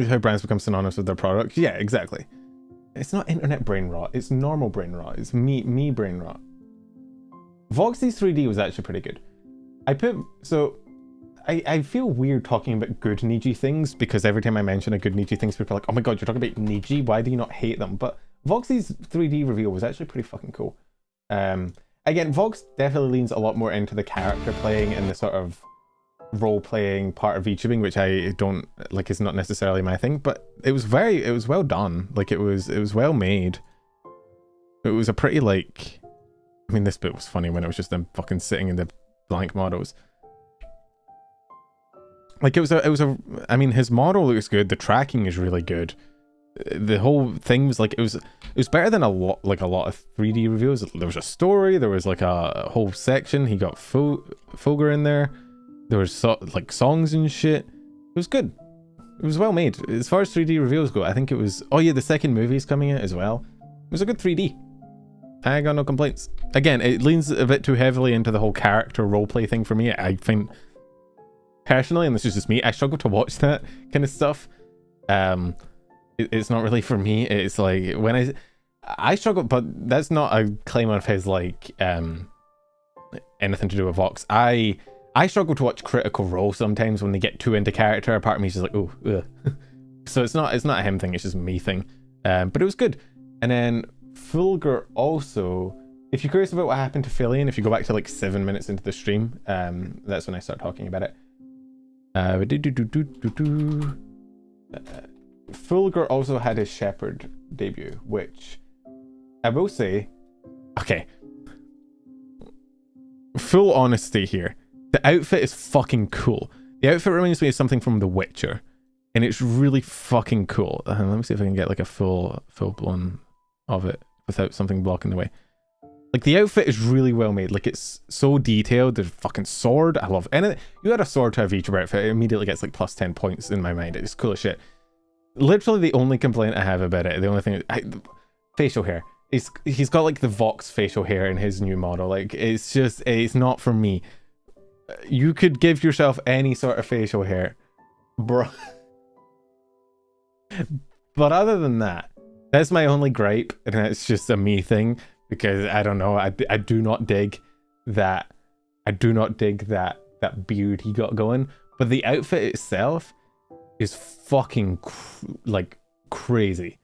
How brands become synonymous with their products. Yeah, exactly. It's not internet brain rot. It's normal brain rot. It's me brain rot. Vox's 3D was actually pretty good. I feel weird talking about good Niji things because every time I mention a good Niji thing, people are like, oh my god, you're talking about Niji? Why do you not hate them? But Vox's 3D reveal was actually pretty fucking cool. Again, Vox definitely leans a lot more into the character playing and the sort of role-playing part of VTubing, which I don't like, is not necessarily my thing, but it was well done. Like it was well made. It was a pretty like, I mean, this bit was funny when it was just them fucking sitting in the blank models. Like I mean, his model looks good. The tracking is really good. The whole thing was like, it was better than a lot of 3D reveals. There was a story. There was like a whole section. He got Fulgur in there. There was like songs and shit. It was good. It was well made. As far as 3D reveals go, I think it was, oh yeah, the second movie's coming out as well. It was a good 3D. I got no complaints. Again, it leans a bit too heavily into the whole character roleplay thing for me. I find, personally, and this is just me, I struggle to watch that kind of stuff. It's not really for me. It's like, when I struggle, but that's not a claim of his, like, anything to do with Vox. I struggle to watch Critical Role sometimes when they get too into character. A part of me is just like, oh, ugh. So it's not a him thing, it's just me thing. But it was good. And then Fulgur also, if you're curious about what happened to Filian, if you go back to like 7 minutes into the stream, that's when I start talking about it. Fulgur also had his Shepherd debut, which I will say, okay, full honesty here, the outfit is fucking cool. The outfit reminds me of something from The Witcher, and it's really fucking cool. Let me see if I can get like a full blown of it without something blocking the way. Like, the outfit is really well made. Like, it's so detailed. There's a fucking sword. I love it. You add a sword to a VTuber outfit, it immediately gets like plus 10 points in my mind. It's cool as shit. Literally the only complaint I have about it, the only thing, facial hair. He's got like the Vox facial hair in his new model. Like, it's just, it's not for me. You could give yourself any sort of facial hair, bro. But other than that, that's my only gripe, and it's just a me thing, because I don't know, I do not dig that. I do not dig that beard he got going. But the outfit itself is fucking like crazy.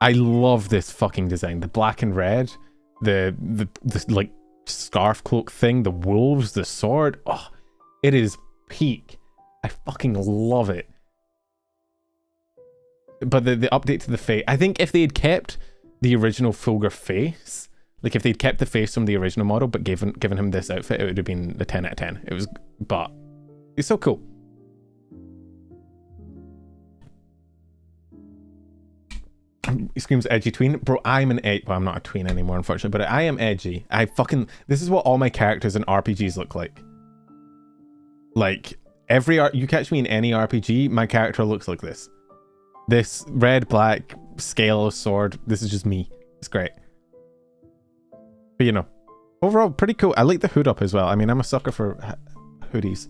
I love this fucking design. The black and red, the like scarf cloak thing, the wolves, the sword. Oh, it is peak. I fucking love it. But the update to the face, I think if they had kept the original Fulgur face, like if they'd kept the face from the original model but given him this outfit, it would have been a 10 out of 10. It was, but it's so cool. He screams edgy tween. Bro, I'm an edgy... Well, I'm not a tween anymore, unfortunately, but I am edgy. This is what all my characters in RPGs look like. Like, you catch me in any RPG, my character looks like this. This red, black, scale, sword. This is just me. It's great. But, you know, overall, pretty cool. I like the hood up as well. I mean, I'm a sucker for hoodies.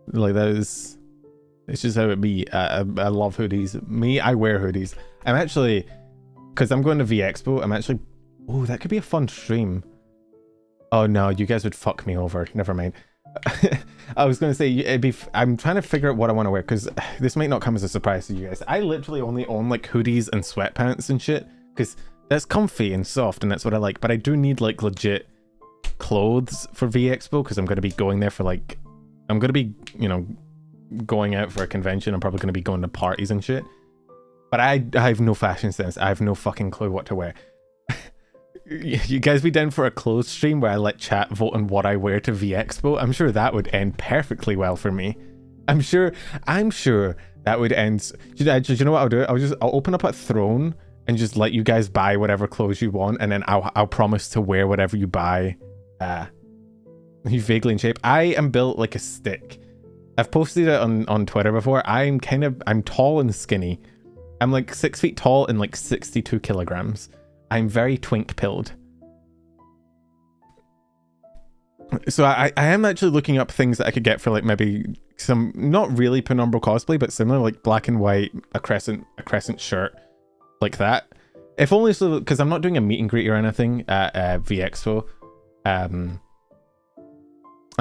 Like, that is... It's just how it be. I love hoodies. Me, I wear hoodies. I'm actually... Because I'm going to VExpo, I'm actually... Oh, that could be a fun stream. Oh, no, you guys would fuck me over. Never mind. I was going to say, I'm trying to figure out what I want to wear, because this might not come as a surprise to you guys. I literally only own, like, hoodies and sweatpants and shit, because that's comfy and soft, and that's what I like. But I do need, like, legit clothes for VExpo, because I'm going to be going there for, like... I'm going to be, you know... going out for a convention. I'm probably going to be going to parties and shit, but I have no fashion sense. I have no fucking clue what to wear. You guys be down for a clothes stream where I let chat vote on what I wear to VExpo? I'm sure that would end perfectly well for me. I'm sure that would end. You know what I'll do? I'll open up a throne and just let you guys buy whatever clothes you want, and then I'll promise to wear whatever you buy. You vaguely in shape. I am built like a stick. I've posted it on Twitter before. I'm tall and skinny. I'm like 6 feet tall and like 62 kilograms. I'm very twink pilled. So I am actually looking up things that I could get for like maybe some, not really Penumbra cosplay, but similar, like black and white, a crescent shirt, like that. If only so, because I'm not doing a meet and greet or anything at VExpo. I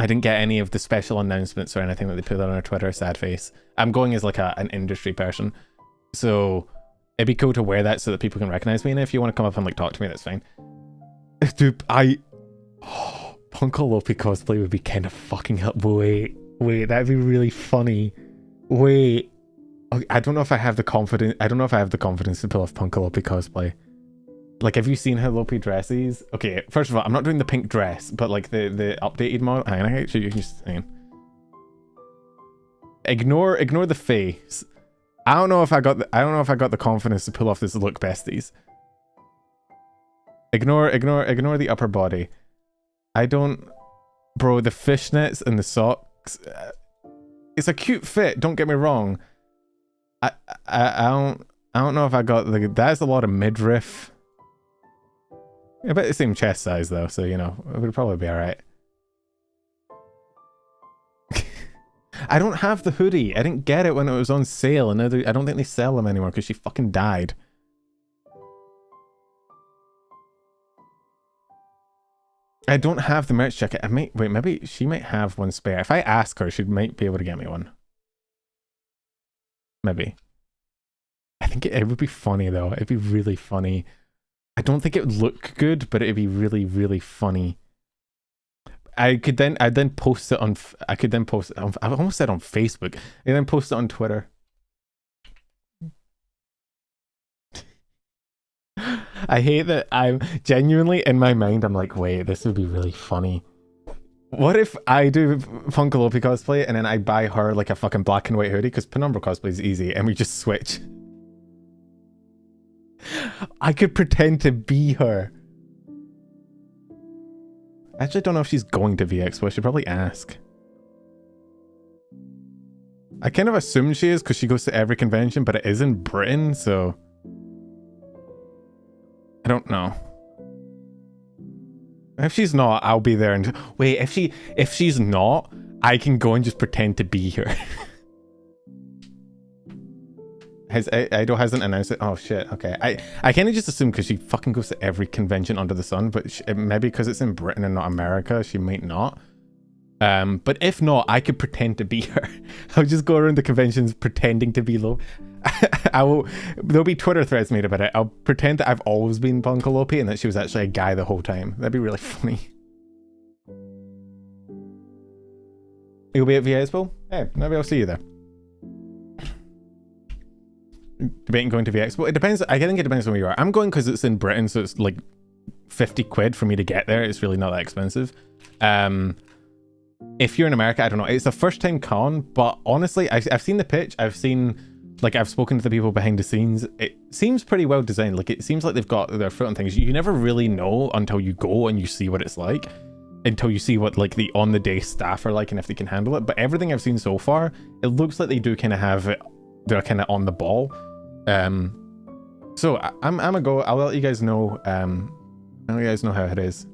didn't get any of the special announcements or anything that they put on our Twitter, sad face. I'm going as like an industry person. So it'd be cool to wear that so that people can recognize me. And if you want to come up and like talk to me, that's fine. Dude, Punkalopi cosplay would be kind of fucking up. Wait, that'd be really funny. Wait. I don't know if I have the confidence. I don't know if I have the confidence to pull off Punkalopi cosplay. Like, have you seen how Lopi dresses? Okay, first of all, I'm not doing the pink dress, but like the updated model. Hang on, actually, you can just hang on. Ignore the face. I don't know if I got the confidence to pull off this look, besties. Ignore the upper body. I don't, bro. The fishnets and the socks. It's a cute fit. Don't get me wrong. I don't know if I got the. That's a lot of midriff. About the same chest size though, so you know, it would probably be alright. I don't have the hoodie. I didn't get it when it was on sale, and I don't think they sell them anymore because she fucking died. I don't have the merch jacket. Wait, maybe she might have one spare. If I ask her, she might be able to get me one. Maybe. I think it would be funny though. It'd be really funny. I don't think it would look good, but it'd be really, really funny. I'd then post it on. I almost said on Facebook. And then post it on Twitter. I hate that. I'm genuinely in my mind. I'm like, wait, this would be really funny. What if I do Punkalopi cosplay and then I buy her like a fucking black and white hoodie? Because Penumbra cosplay is easy, and we just switch. I could pretend to be her. I actually don't know if she's going to VExpo. I should probably ask. I kind of assume she is because she goes to every convention, but it is in Britain, so I don't know. If she's not, I'll be there. And wait, if she's not, I can go and just pretend to be her. Ido hasn't announced it. Oh shit. Okay. I kind of just assume because she fucking goes to every convention under the sun, but maybe because it's in Britain and not America, she might not. But if not, I could pretend to be her. I'll just go around the conventions pretending to be low. There'll be Twitter threads made about it. I'll pretend that I've always been Punkalopi and that she was actually a guy the whole time. That'd be really funny. You'll be at VExpo? Hey, maybe I'll see you there. Debating going to VExpo. It depends. I think it depends on where you are. I'm going because it's in Britain, so it's like 50 quid for me to get there. It's really not that expensive. If you're in America, I don't know. It's a first time con, but honestly, I've seen the pitch. I've seen like I've spoken to the people behind the scenes. It seems pretty well designed. Like it seems like they've got their foot on things. You never really know until you go and you see what it's like, until you see what like the on the day staff are like and if they can handle it. But everything I've seen so far, it looks like they do kind of have it. They're kind of on the ball. So I'm gonna go. I'll let you guys know. I'll let you guys know how it is.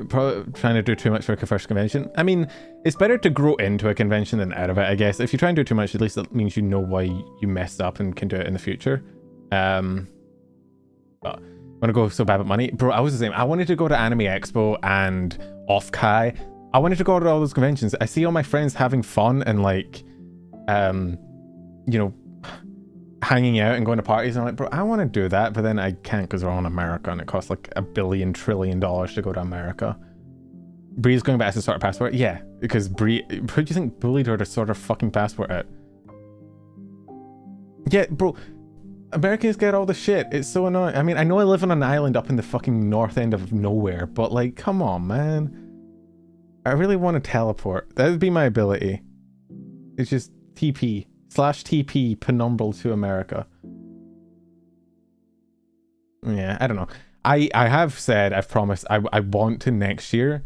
Probably trying to do too much for a first convention. I mean, it's better to grow into a convention than out of it, I guess. If you try and do too much, at least that means you know why you messed up and can do it in the future. But I want to go so bad at money. Bro, I was the same. I wanted to go to Anime Expo and Off-Kai. I wanted to go to all those conventions. I see all my friends having fun and like, you know, hanging out and going to parties. And I'm like, bro, I want to do that, but then I can't because we're all in America and it costs like $1 billion trillion to go to America. Bree's going back to sort of passport. Yeah, because Bree, who do you think bullied her to sort of fucking passport out? Yeah, bro, Americans get all the shit. It's so annoying. I mean, I know I live on an island up in the fucking north end of nowhere, but like, come on, man. I really want to teleport. That would be my ability. It's just TP/TP penumbral to America. Yeah, I don't know. I have said, I've promised, I want to next year.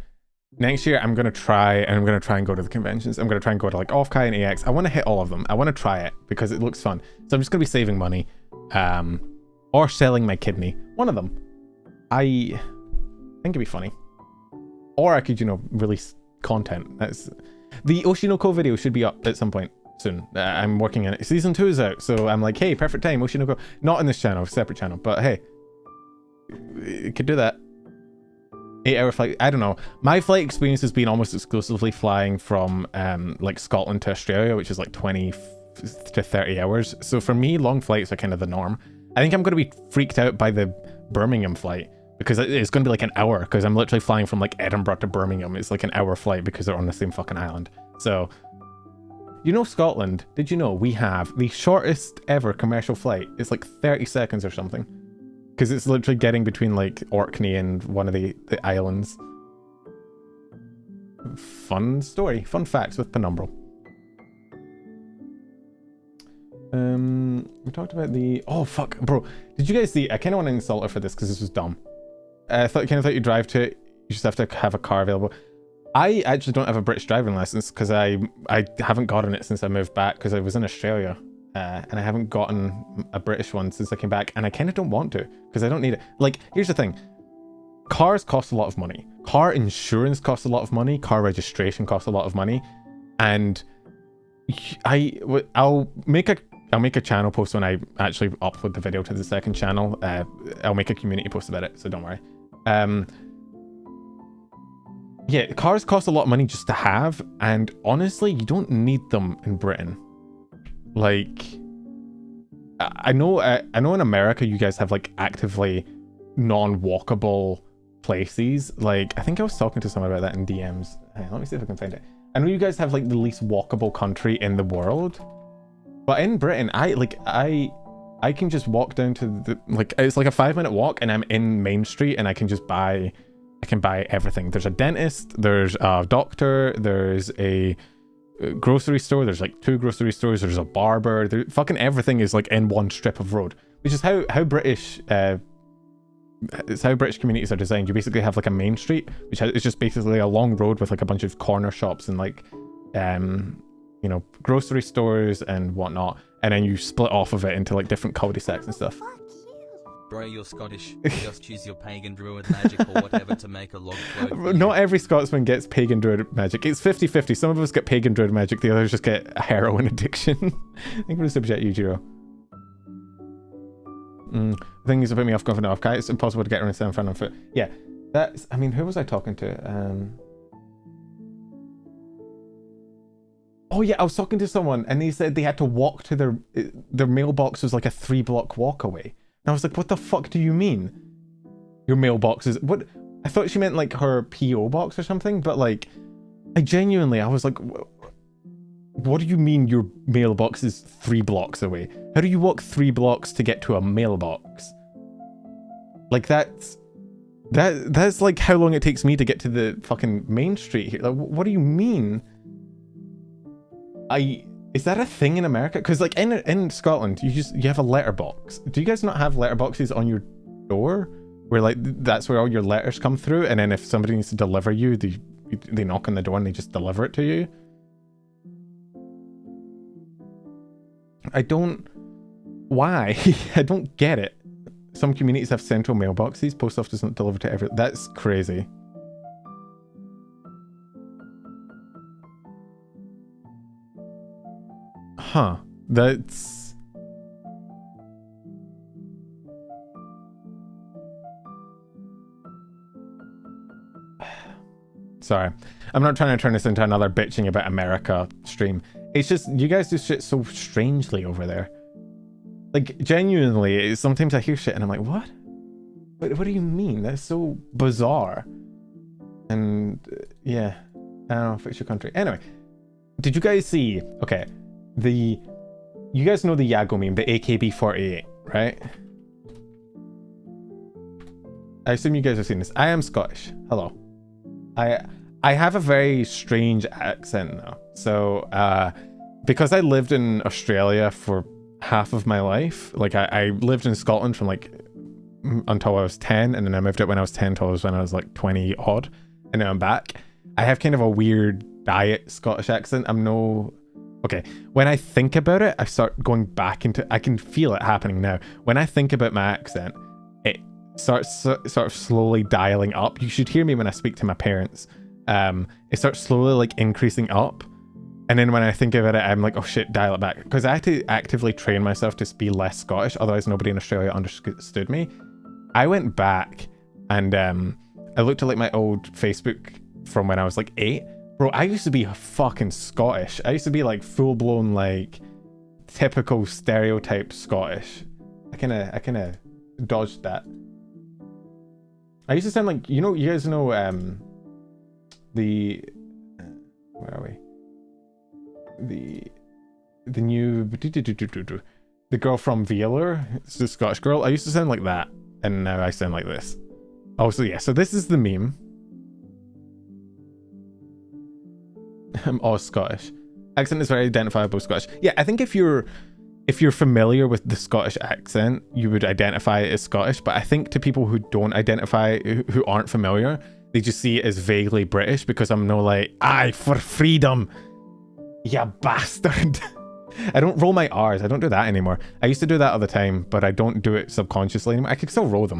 Next year, I'm going to try and go to the conventions. I'm going to try and go to like Off-Kai and AX. I want to hit all of them. I want to try it because it looks fun. So I'm just going to be saving money. Or selling my kidney. One of them. I think it'd be funny. Or I could, you know, release content. That's the Oshinoko video should be up at some point soon. I'm working on it. Season 2 is out, so I'm like, hey, perfect time, Oshinoko. Not in this channel, separate channel, but hey, it could do that. 8-hour flight. I don't know. My flight experience has been almost exclusively flying from like Scotland to Australia, which is like 20 to 30 hours. So for me, long flights are kind of the norm. I think I'm going to be freaked out by the Birmingham flight because it's going to be like an hour because I'm literally flying from like Edinburgh to Birmingham. It's like an hour flight because they're on the same fucking island. So, you know, Scotland, did you know we have the shortest ever commercial flight? It's like 30 seconds or something. Because it's literally getting between like Orkney and one of the islands. Fun story. Fun facts with Penumbral. We talked about the... Oh, fuck. Bro, did you guys see... I kind of want to insult her for this because this was dumb. I thought you drive to it. You just have to have a car available. I actually don't have a British driving license because I haven't gotten it since I moved back because I was in Australia. And I haven't gotten a British one since I came back, and I kind of don't want to because I don't need it. Like, here's the thing. Cars cost a lot of money. Car insurance costs a lot of money. Car registration costs a lot of money. And I'll make a channel post when I actually upload the video to the second channel. I'll make a community post about it, so don't worry. Yeah, cars cost a lot of money just to have, and honestly, you don't need them in Britain. Like, I know in America you guys have like actively non-walkable places. Like, I think I was talking to someone about that in DMs. Hey, let me see if I can find it. I know you guys have like the least walkable country in the world, but in Britain, I can just walk down to the, like, it's like a 5-minute walk and I'm in Main Street and I can buy everything. There's a dentist, there's a doctor, there's a grocery store, there's like 2 grocery stores, there's a barber, fucking everything is like in one strip of road, which is how British it's how British communities are designed. You basically have like a main street, which is just basically a long road with like a bunch of corner shops and like you know, grocery stores and whatnot, and then you split off of it into like different cul-de-sacs and stuff. Bro, you're Scottish. Just choose your pagan druid magic or whatever to make a log float. Not every Scotsman gets pagan druid magic. It's 50-50. Some of us get pagan druid magic, the others just get a heroin addiction. I think we'll subject you, Jiro. Things that put me off going for an off-kai. It's impossible to get around 7 on foot. Yeah, that's... I mean, who was I talking to? Oh yeah, I was talking to someone and they said they had to walk to their mailbox was like a 3-block walk away. And I was like, what the fuck do you mean? Your mailbox is... What? I thought she meant like her PO box or something, but like, I was like, what do you mean your mailbox is 3 blocks away? How do you walk 3 blocks to get to a mailbox? Like, that's... That's like how long it takes me to get to the fucking main street here. Like, what do you mean? Is that a thing in America? Because like in Scotland, you have a letterbox. Do you guys not have letterboxes on your door? Where like that's where all your letters come through, and then if somebody needs to deliver you, they knock on the door and they just deliver it to you. Why? I don't get it. Some communities have central mailboxes. Post office doesn't deliver to every. That's crazy. Huh. That's... Sorry. I'm not trying to turn this into another bitching about America stream. It's just, you guys do shit so strangely over there. Like, genuinely, sometimes I hear shit and I'm like, what? What do you mean? That's so bizarre. And, yeah. I don't know if it's your country. Anyway. Did you guys see... Okay. You guys know the Yago meme, the AKB48, right? I assume you guys have seen this. I am Scottish. Hello. I have a very strange accent now. So, because I lived in Australia for half of my life, like I lived in Scotland from like until I was 10, and then I moved out when I was 10 till when I was like 20 odd, and now I'm back. I have kind of a weird diet Scottish accent. Okay, when I think about it, I start going back into... I can feel it happening now. When I think about my accent, it starts sort of slowly dialing up. You should hear me when I speak to my parents. It starts slowly like increasing up. And then when I think about it, I'm like, oh shit, dial it back. Because I had to actively train myself to be less Scottish. Otherwise, nobody in Australia understood me. I went back and I looked at like my old Facebook from when I was like 8. Bro, I used to be fucking Scottish. I used to be like full-blown, like, typical stereotype Scottish. I kind of dodged that. I used to sound like, you guys know, where are we? The new, the girl from Vieler, it's the Scottish girl. I used to sound like that, and now I sound like this. Oh, so yeah, so this is the meme. I'm all Scottish. Accent is very identifiable Scottish. Yeah, I think if you're familiar with the Scottish accent, you would identify it as Scottish. But I think to people who don't identify, who aren't familiar, they just see it as vaguely British because I'm no like, aye, for freedom, ya bastard. I don't roll my R's. I don't do that anymore. I used to do that all the time, but I don't do it subconsciously anymore. I could still roll them,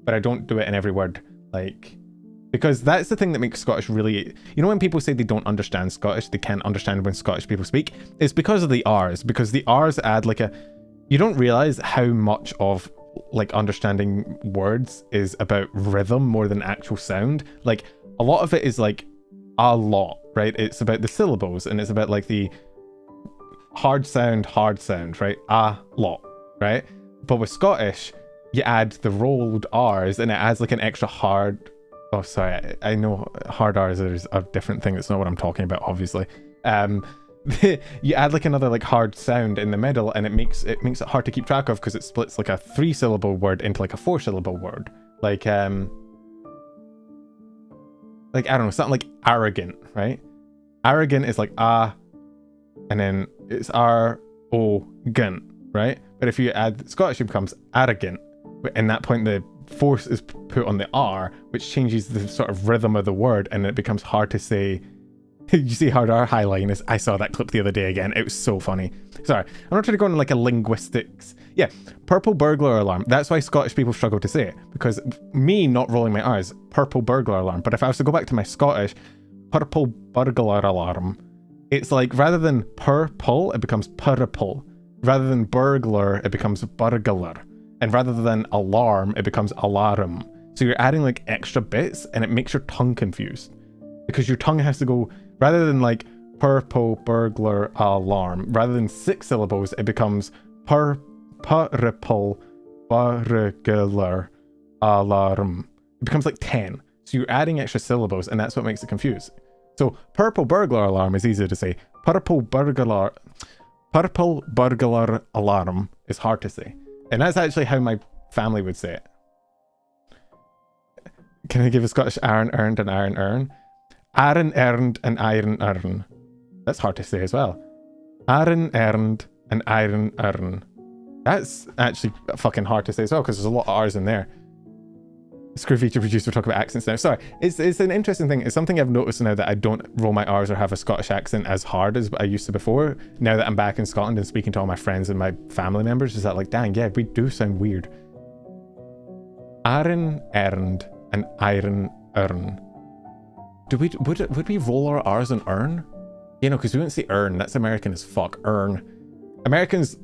but I don't do it in every word. Like... Because that's the thing that makes Scottish really... You know when people say they don't understand Scottish, they can't understand when Scottish people speak? It's because of the R's. Because the R's add like a... You don't realise how much of like understanding words is about rhythm more than actual sound. Like a lot of it is like a lot, right? It's about the syllables and it's about like the hard sound, right? A lot, right? But with Scottish, you add the rolled R's and it adds like an extra hard... Oh, sorry. I know hard R's is a different thing. That's not what I'm talking about, obviously. You add like another like hard sound in the middle, and it makes it hard to keep track of because it splits like a 3-syllable word into like a 4-syllable word. Like I don't know, something like arrogant, right? Arrogant is like and then it's R-O-gant, right? But if you add Scottish, it becomes arrogant. But in that point, the force is put on the R, which changes the sort of rhythm of the word, and it becomes hard to say. You see hard R highline is... I saw that clip the other day again. It was so funny. Sorry, I'm not trying to go into like a linguistics. Yeah, purple burglar alarm. That's why Scottish people struggle to say it, because me not rolling my R's, purple burglar alarm. But if I was to go back to my Scottish, purple burglar alarm, it's like rather than purple, it becomes purple. Rather than burglar, it becomes burglar. And rather than alarm, it becomes alarm. So you're adding like extra bits, and it makes your tongue confused. Because your tongue has to go, rather than like purple burglar alarm, rather than 6 syllables, it becomes purple burglar alarm. It becomes like 10. So you're adding extra syllables, and that's what makes it confused. So purple burglar alarm is easier to say. Purple burglar alarm is hard to say. And that's actually how my family would say it. Can I give a Scottish Aaron earned an iron earn? Aaron earned an iron earn. That's hard to say as well. Aaron earned an iron earn. That's actually fucking hard to say as well, because there's a lot of R's in there. Screw feature producer, talk about accents now. Sorry, it's an interesting thing. It's something I've noticed now that I don't roll my R's or have a Scottish accent as hard as I used to before. Now that I'm back in Scotland and speaking to all my friends and my family members, is that like, dang, yeah, we do sound weird. Aaron earned an iron earn. Would we roll our R's and earn? You know, because we wouldn't say earn. That's American as fuck. Earn. Americans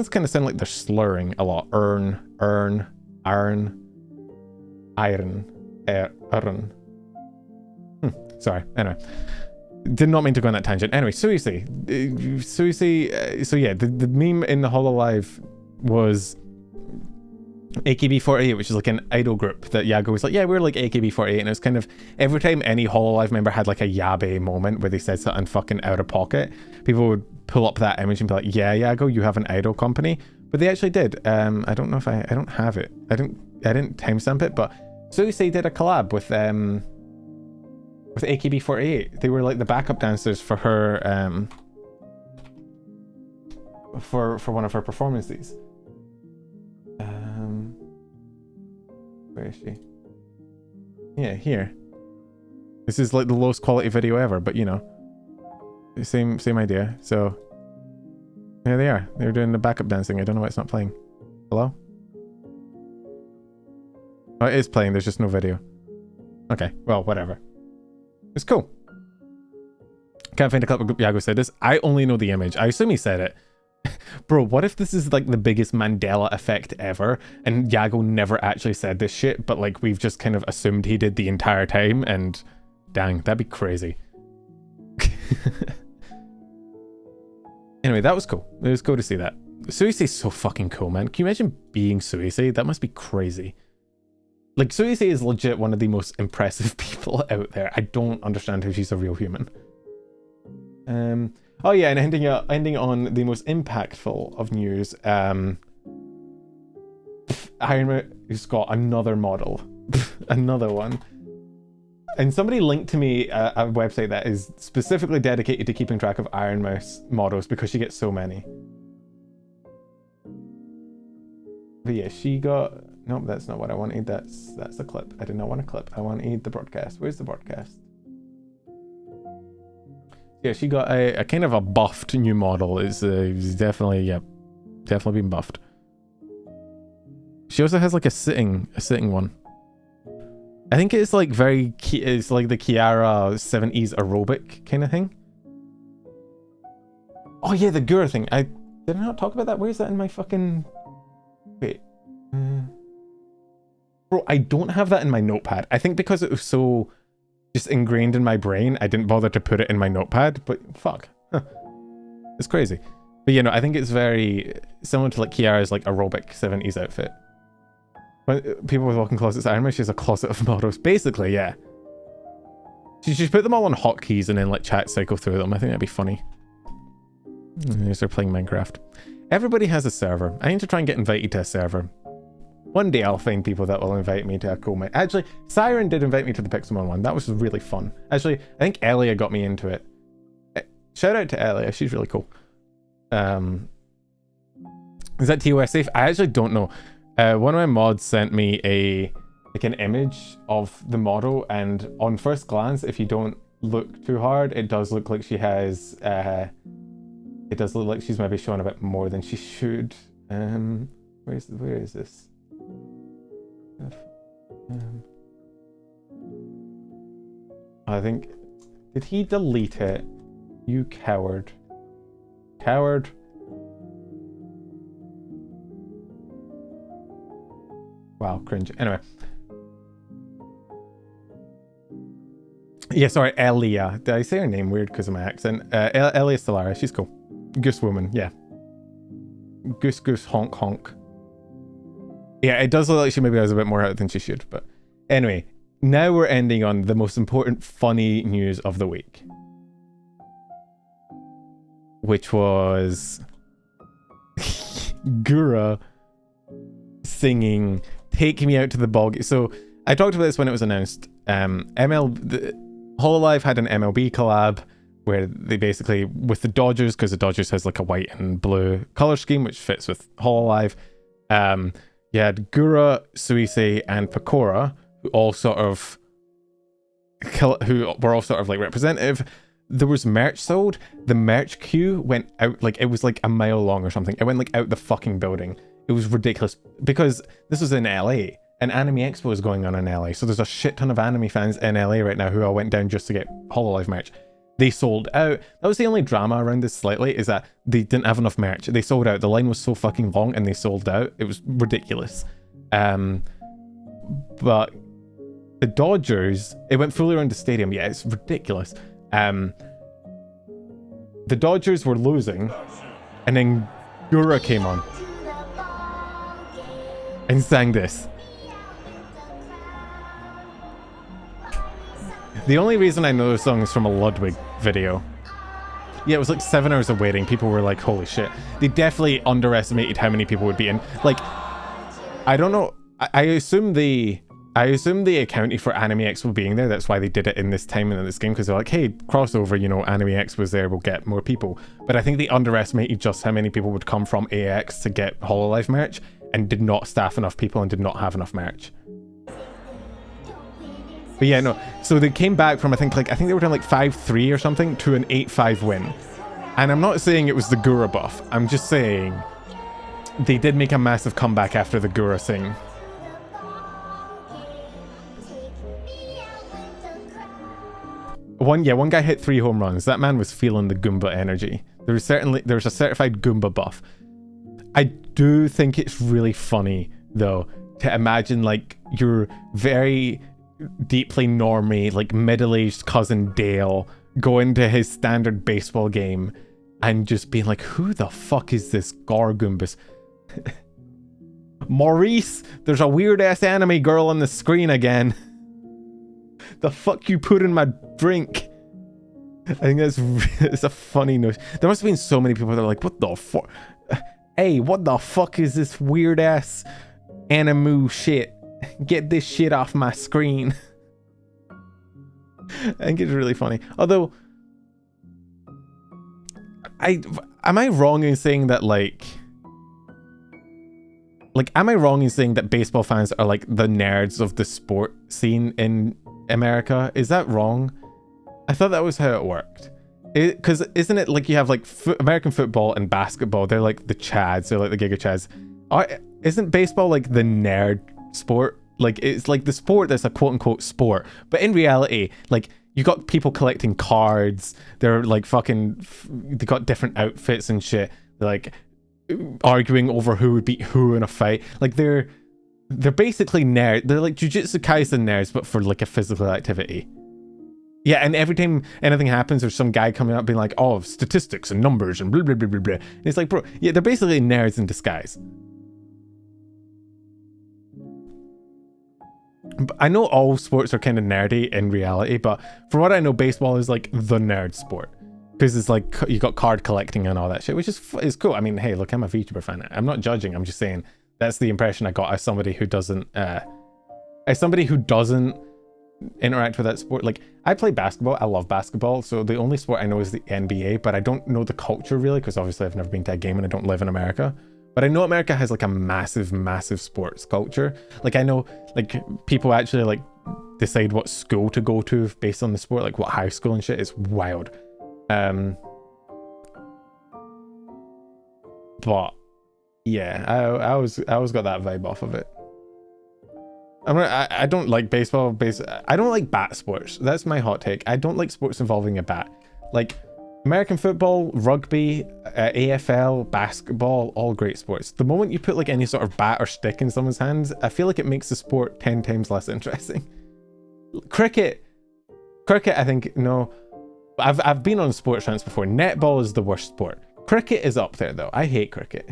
kind of sound like they're slurring a lot. Earn, iron, earn. Sorry. Anyway, did not mean to go on that tangent. Anyway, Suisi. So yeah, the meme in the hololive was AKB48, which is like an idol group that Yago was like, yeah, we're like AKB48, and it was kind of every time any hololive member had like a yabe moment where they said something fucking out of pocket, people would pull up that image and be like, yeah, Yago, you have an idol company. But they actually did. I don't know if I don't have it. I didn't timestamp it, but Suisi did a collab with AKB48. They were like the backup dancers for her for one of her performances. Where is she? Yeah, here. This is like the lowest quality video ever, but you know, same idea. So here they are. They're doing the backup dancing. I don't know why it's not playing. Hello? Oh, it is playing. There's just no video. Okay, well, whatever. It's cool. Can't find a clip of Yago said this. I only know the image. I assume he said it. Bro, what if this is like the biggest Mandela effect ever and Yago never actually said this shit, but like we've just kind of assumed he did the entire time, and dang, that'd be crazy. Anyway, that was cool. It was cool to see that. Suisi's so fucking cool, man. Can you imagine being Suisi? That must be crazy. Like, Suisi is legit one of the most impressive people out there. I don't understand how she's a real human. Oh yeah, and ending on the most impactful of news. Ironmouse got another model. Another one. And somebody linked to me a website that is specifically dedicated to keeping track of Ironmouse models because she gets so many. But yeah, she got... Nope, that's not what I wanted. That's a clip. I did not want a clip. I wanted the broadcast. Where's the broadcast? Yeah, she got a kind of a buffed new model. It's definitely, yeah, definitely been buffed. She also has like a sitting one. I think it's like it's like the Kiara 70s aerobic kind of thing. Oh yeah, the Gura thing. Did I not talk about that? Where is that in my fucking... Wait. Bro, I don't have that in my notepad. I think because it was so just ingrained in my brain, I didn't bother to put it in my notepad, but fuck. Huh. It's crazy. But you know, I think it's very similar to like Kiara's like aerobic 70s outfit. When people with walking closets, Iron Man, she has a closet of models. Basically, yeah. She should put them all on hotkeys and then like chat cycle through them. I think that'd be funny. And they're playing Minecraft. Everybody has a server. I need to try and get invited to a server. One day I'll find people that will invite me to a Akuma. Actually, Siren did invite me to the Pixelmon one. That was really fun. Actually, I think Elia got me into it. Shout out to Elia. She's really cool. Is that TOS safe? I actually don't know. One of my mods sent me an image of the model, and on first glance, if you don't look too hard, it does look like she has... it does look like she's maybe showing a bit more than she should. Where is this? I think... Did he delete it? You coward. Coward. Wow, cringe. Anyway. Yeah, sorry, Elia. Did I say her name weird because of my accent? Elia Stellara, she's cool. Goose woman, yeah. Goose goose honk honk. Yeah, it does look like she maybe has a bit more out than she should, but anyway, now we're ending on the most important funny news of the week. Which was Gura singing Take Me Out to the Bog. So I talked about this when it was announced. Hololive had an MLB collab where they basically, with the Dodgers, because the Dodgers has like a white and blue color scheme, which fits with Hololive. You had Gura, Suisei, and Pecora, who were all sort of like representative. There was merch sold. The merch queue went out, like it was like a mile long or something. It went like out the fucking building. It was ridiculous because this was in LA. An Anime Expo is going on in LA, so there's a shit ton of anime fans in LA right now who all went down just to get Hololive merch. They sold out. That was the only drama around this slightly, is that they didn't have enough merch. They sold out. The line was so fucking long and they sold out. It was ridiculous. But the Dodgers, it went fully around the stadium. Yeah, it's ridiculous. The Dodgers were losing, and then Gura came on and sang this. The only reason I know the song is from a Ludwig video. Yeah, it was like 7 hours of waiting. People were like, holy shit. They definitely underestimated how many people would be in. Like, I don't know. I assume they accounted for Anime Expo being there. That's why they did it in this time and in this game, because they're like, hey, crossover, you know, Anime Expo's there, we'll get more people. But I think they underestimated just how many people would come from AX to get Hololive merch and did not staff enough people and did not have enough merch. But yeah, no. So they came back from, I think they were down like 5-3 or something to an 8-5 win. And I'm not saying it was the Gura buff. I'm just saying they did make a massive comeback after the Gura sing. One guy hit 3 home runs. That man was feeling the Goomba energy. There was a certified Goomba buff. I do think it's really funny though to imagine like your very deeply normie, like middle-aged cousin Dale going to his standard baseball game and just being like, who the fuck is this Gawr Goombas? Maurice, there's a weird-ass anime girl on the screen again. The fuck you put in my drink? I think it's a funny note. There must have been so many people that are like, what the fuck? Hey, what the fuck is this weird-ass anime shit? Get this shit off my screen. I think it's really funny. Although, am I wrong in saying that am I wrong in saying that baseball fans are like the nerds of the sport scene in America? Is that wrong? I thought that was how it worked. Because isn't it like you have like American football and basketball? They're like the Chads. They're like the Giga Chads. Isn't baseball like the nerd sport? Like it's like the sport that's a quote-unquote sport, but in reality, like you got people collecting cards. They're like fucking, they got different outfits and shit. They're like arguing over who would beat who in a fight. Like they're basically nerds. They're like Jujutsu Kaisen nerds, but for like a physical activity. Yeah, and every time anything happens, there's some guy coming up being like, oh, statistics and numbers and blah blah blah blah blah. And it's like, bro, yeah, they're basically nerds in disguise. I know all sports are kind of nerdy in reality, but from what I know, baseball is like the nerd sport because it's like you got card collecting and all that shit, which is cool. I mean, hey, look, I'm a VTuber fan. I'm not judging. I'm just saying that's the impression I got as somebody who doesn't interact with that sport. Like, I play basketball. I love basketball. So the only sport I know is the NBA, but I don't know the culture really because obviously I've never been to a game and I don't live in America. But I know America has like a massive, massive sports culture. Like I know like people actually like decide what school to go to based on the sport, like what high school and shit. It's wild. But yeah, I always got that vibe off of it. I don't like baseball. I don't like bat sports. That's my hot take. I don't like sports involving a bat. Like American football, rugby, AFL, basketball, all great sports. The moment you put like any sort of bat or stick in someone's hands, I feel like it makes the sport 10 times less interesting. Cricket, I think, no. I've been on sports rants before. Netball is the worst sport. Cricket is up there though. I hate cricket.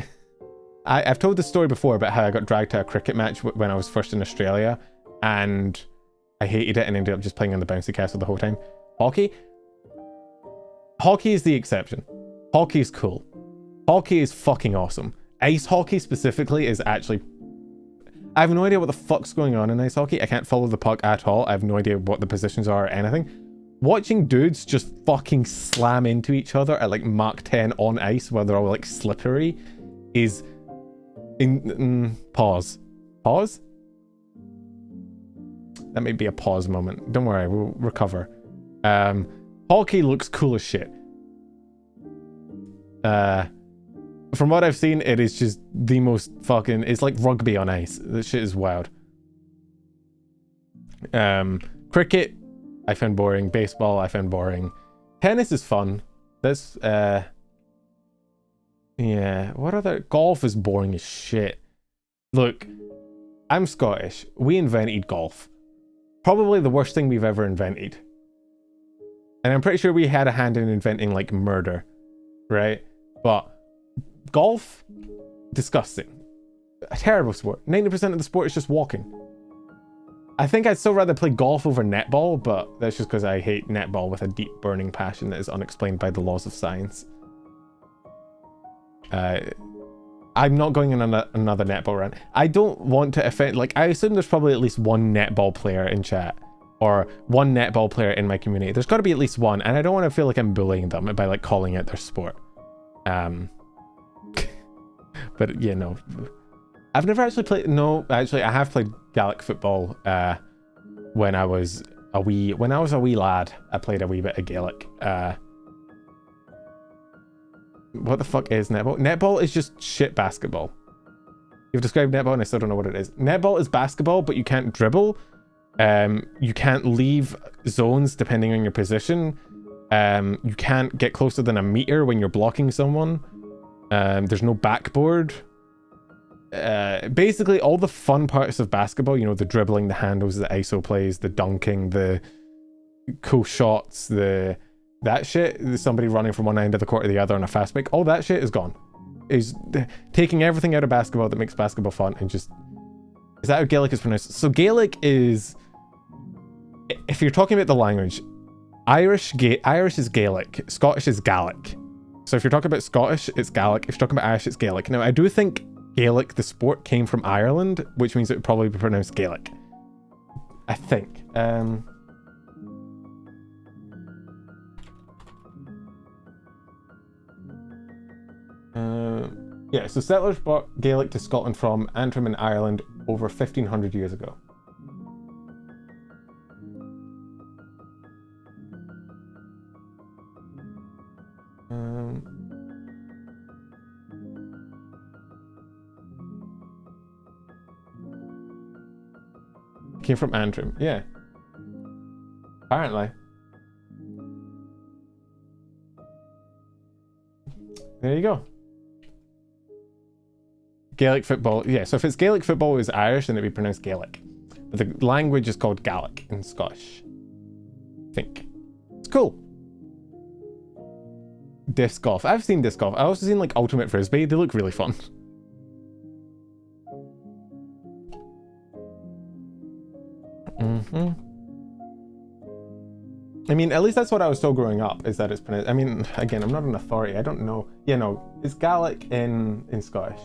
I've told the story before about how I got dragged to a cricket match when I was first in Australia and I hated it and ended up just playing on the bouncy castle the whole time. Hockey is the exception. Hockey is cool. Hockey is fucking awesome. Ice hockey specifically is actually... I have no idea what the fuck's going on in ice hockey. I can't follow the puck at all. I have no idea what the positions are or anything. Watching dudes just fucking slam into each other at like Mach 10 on ice while they're all like slippery is... pause. Pause? That may be a pause moment. Don't worry, we'll recover. Hockey looks cool as shit. From what I've seen, it is just the most fucking... It's like rugby on ice. This shit is wild. Cricket, I found boring. Baseball, I found boring. Tennis is fun. This, yeah, what other... Golf is boring as shit. Look, I'm Scottish. We invented golf. Probably the worst thing we've ever invented. And I'm pretty sure we had a hand in inventing, like, murder. Right? But golf, disgusting. A terrible sport. 90% of the sport is just walking. I think I'd still rather play golf over netball, but that's just because I hate netball with a deep burning passion that is unexplained by the laws of science. I'm not going on another netball rant. I don't want to offend, like, I assume there's probably at least one netball player in chat, or one netball player in my community. There's got to be at least one, and I don't want to feel like I'm bullying them by, like, calling it their sport. But, yeah, no. I've never actually played, no, actually, I have played Gaelic football, when I was a wee lad. I played a wee bit of Gaelic. What the fuck is netball? Netball is just shit basketball. You've described netball and I still don't know what it is. Netball is basketball, but you can't dribble. You can't leave zones depending on your position. You can't get closer than a meter when you're blocking someone. There's no backboard. Basically all the fun parts of basketball, you know, the dribbling, the handles, the ISO plays, the dunking, the cool shots, that shit, somebody running from one end of the court to the other on a fast break, all that shit is gone. Is taking everything out of basketball that makes basketball fun and just... Is that how Gaelic is pronounced? So Gaelic is... If you're talking about the language, Irish is Gaelic, Scottish is Gaelic. So if you're talking about Scottish, it's Gaelic. If you're talking about Irish, it's Gaelic. Now, I do think Gaelic, the sport, came from Ireland, which means it would probably be pronounced Gaelic. I think. Yeah, so settlers brought Gaelic to Scotland from Antrim in Ireland over 1500 years ago. Came from Antrim, yeah. Apparently. There you go. Gaelic football, yeah, so if it's Gaelic football is Irish, then it'd be pronounced Gaelic. But the language is called Gaelic in Scottish. I think. It's cool. Disc golf. I've seen disc golf. I've also seen like Ultimate Frisbee. They look really fun. I mean, at least that's what I was told growing up, is that it's pronounced... I mean, again, I'm not an authority. I don't know. Yeah, no, it's Gaelic in Scottish.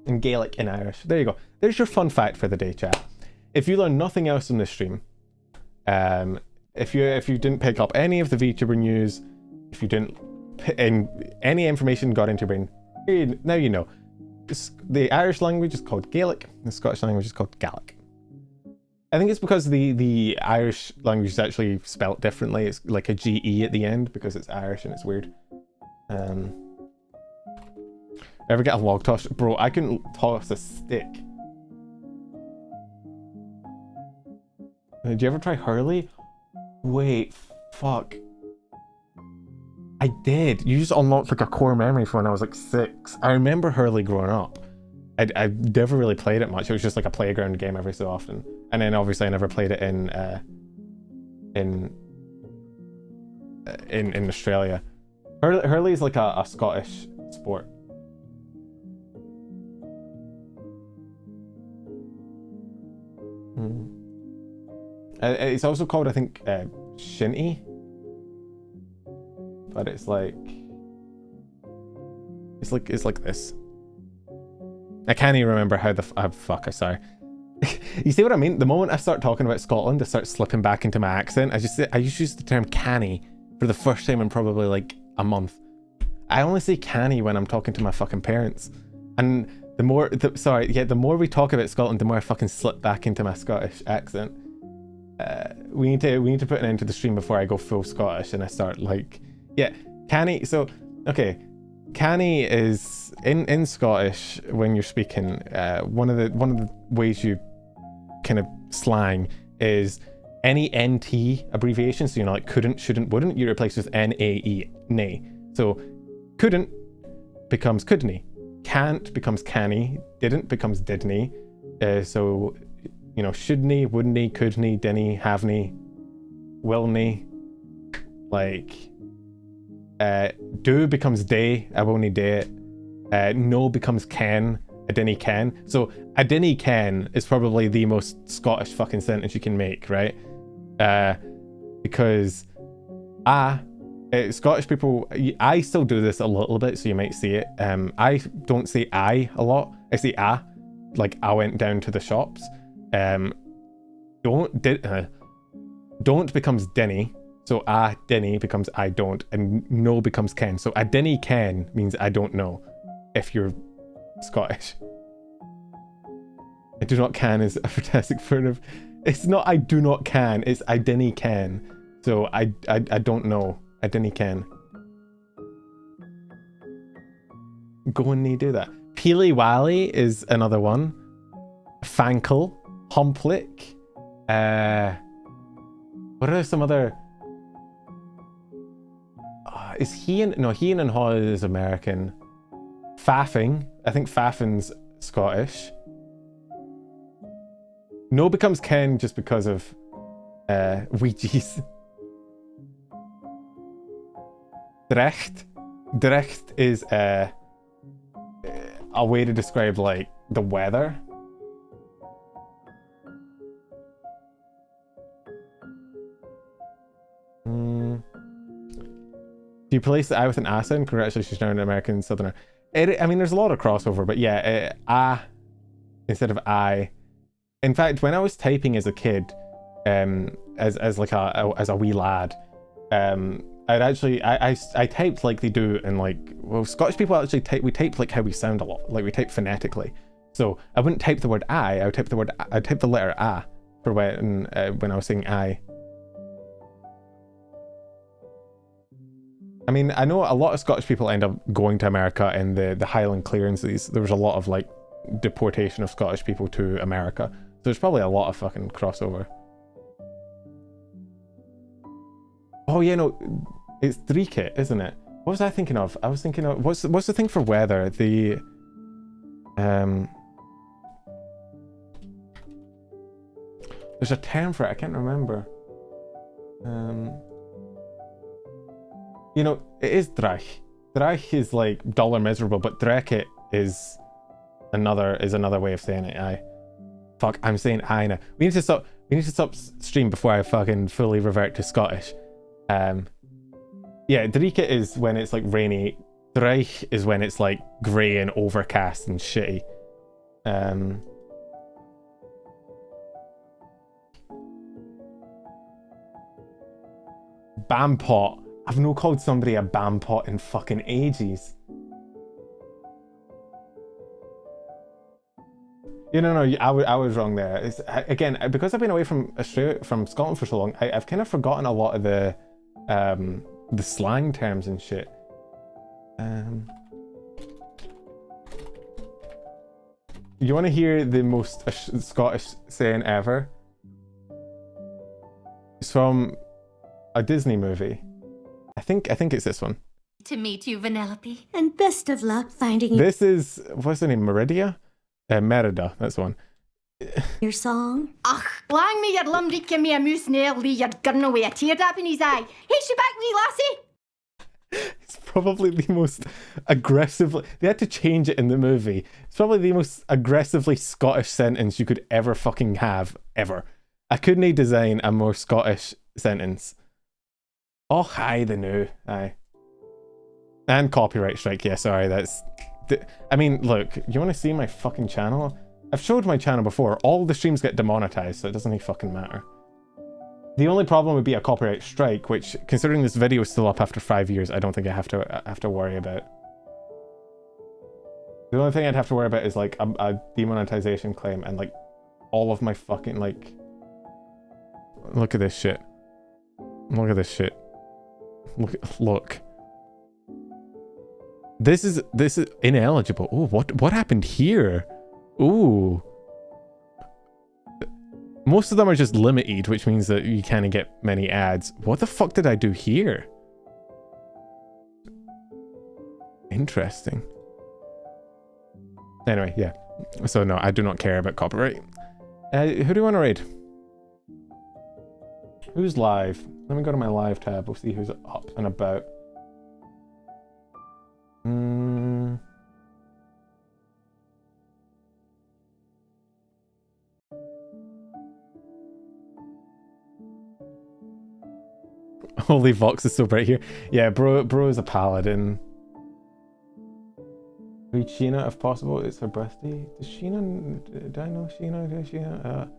And Gaelic in Irish. There you go. There's your fun fact for the day, chat. If you learn nothing else in this stream, if you didn't pick up any of the VTuber news, if you didn't... any information got into your brain, now you know. The Irish language is called Gaelic. The Scottish language is called Gaelic. I think it's because the Irish language is actually spelt differently. It's like a GE at the end because it's Irish and it's weird. Ever get a log toss? Bro, I can toss a stick. Did you ever try Hurley? Wait, fuck. I did. You just unlocked like a core memory from when I was like 6. I remember Hurley growing up. I never really played it much. It was just like a playground game every so often. And then obviously I never played it in Australia. Hurley is like a Scottish sport. It's also called, I think, shinty. But it's like this. I can't even remember how the fuck. Sorry. You see what I mean? The moment I start talking about Scotland, I start slipping back into my accent. I used to use the term canny for the first time in probably like a month. I only say canny when I'm talking to my fucking parents. And the more we talk about Scotland, the more I fucking slip back into my Scottish accent. We need to put an end to the stream before I go full Scottish and I start like, yeah, canny. So okay, canny is in Scottish when you're speaking. One of the ways you kind of slang is any NT abbreviation. So you know, like couldn't, shouldn't, wouldn't, you replace with NAE, nay. So couldn't becomes couldn't, can't becomes canny, didn't becomes didn't. So you know, shouldn't, wouldn't, couldn't, didn't, haven't, willn't. Like do becomes day, I won't do it. No becomes can, I didn't can. So I didn't can is probably the most Scottish fucking sentence you can make, right? Because Scottish people, I still do this a little bit, so you might see it. I don't say I a lot. I say like I went down to the shops. Don't becomes dinny, so I dinny becomes I don't, and no becomes can. So I dinny can means I don't know if you're Scottish. I do not can is a fantastic form of, it's not I do not can, it's I dinny can. So I don't know. I didn't can. Go and do that. Peely Wally is another one. Fankle, Humplick. What are some other? Is Hien? No, Hien and Haw is American. Faffing. I think Faffin's Scottish. No becomes Ken just because of Ouija's. Drecht. Drecht is a way to describe like the weather. Do you place the I with an accent? Congratulations, you're an American Southerner. I mean, there's a lot of crossover, but yeah, instead of I. In fact, when I was typing as a kid, as a wee lad, I'd actually I typed like they do in like, well, Scottish people actually we type like how we sound a lot, like we type phonetically. So I wouldn't type the word I would type the letter A for when I was saying I. I mean, I know a lot of Scottish people end up going to America in the Highland clearances. There was a lot of like deportation of Scottish people to America. So there's probably a lot of fucking crossover. Oh yeah, no, it's Drikit, isn't it? What was I thinking of? I was thinking of, what's the thing for weather? The there's a term for it, I can't remember. You know, it is Drach. Drach is like dull or miserable, but Drekit is another way of saying it. Fuck, I'm saying I now. We need to stop stream before I fucking fully revert to Scottish. Yeah, Drikit is when it's like rainy. Dreich is when it's like grey and overcast and shitty. Bampot. I've no called somebody a bampot in fucking ages. You know, no, I was wrong there. It's, again, because I've been away from Scotland for so long, I've kind of forgotten a lot of the slang terms and shit. You want to hear the most Scottish saying ever? It's from a Disney movie. I think it's this one. To meet you, Vanellope. And best of luck finding This is, what's the name? Merida? Merida, that's the one. your song. Ach, lang me your lumdike me a moose nail lee your gun away a teardrop in his eye. Hey, she back wee lassie! It's probably the most aggressively... They had to change it in the movie. It's probably the most aggressively Scottish sentence you could ever fucking have, ever. I couldn't design a more Scottish sentence. Oh, hi, the new. Aye. And copyright strike, yeah, sorry, that's I mean, look, you want to see my fucking channel? I've showed my channel before. All the streams get demonetized, so it doesn't even fucking matter. The only problem would be a copyright strike, which, considering this video is still up after 5 years, I don't think I have to worry about. The only thing I'd have to worry about is like a demonetization claim and like all of my fucking like. Look at this shit. Look at this shit. Look. This is ineligible. Oh, what happened here? Ooh. Most of them are just limited, which means that you can't get many ads. What the fuck did I do here? Interesting. Anyway, yeah. So no, I do not care about copyright. Who do you want to raid? Who's live? Let me go to my live tab. We'll see who's up and about. Holy Vox is so bright here. Yeah, bro is a paladin. Read Sheena if possible. It's her birthday. Does Sheena? Do I know Sheena? Does Sheena?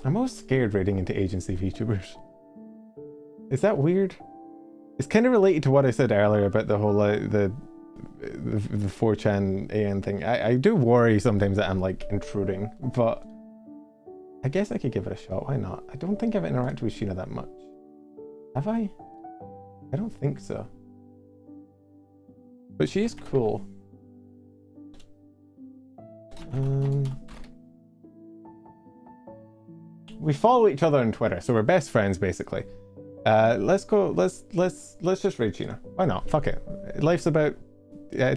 I'm always scared raiding into agency VTubers. Is that weird? It's kind of related to what I said earlier about the whole the 4chan AN thing. I do worry sometimes that I'm like intruding, but I guess I could give it a shot. Why not? I don't think I've interacted with Sheena that much. Have I? I don't think so. But she is cool. We follow each other on Twitter, so we're best friends basically. Let's go. Let's just raid Sheena. Why not? Fuck it. Life's about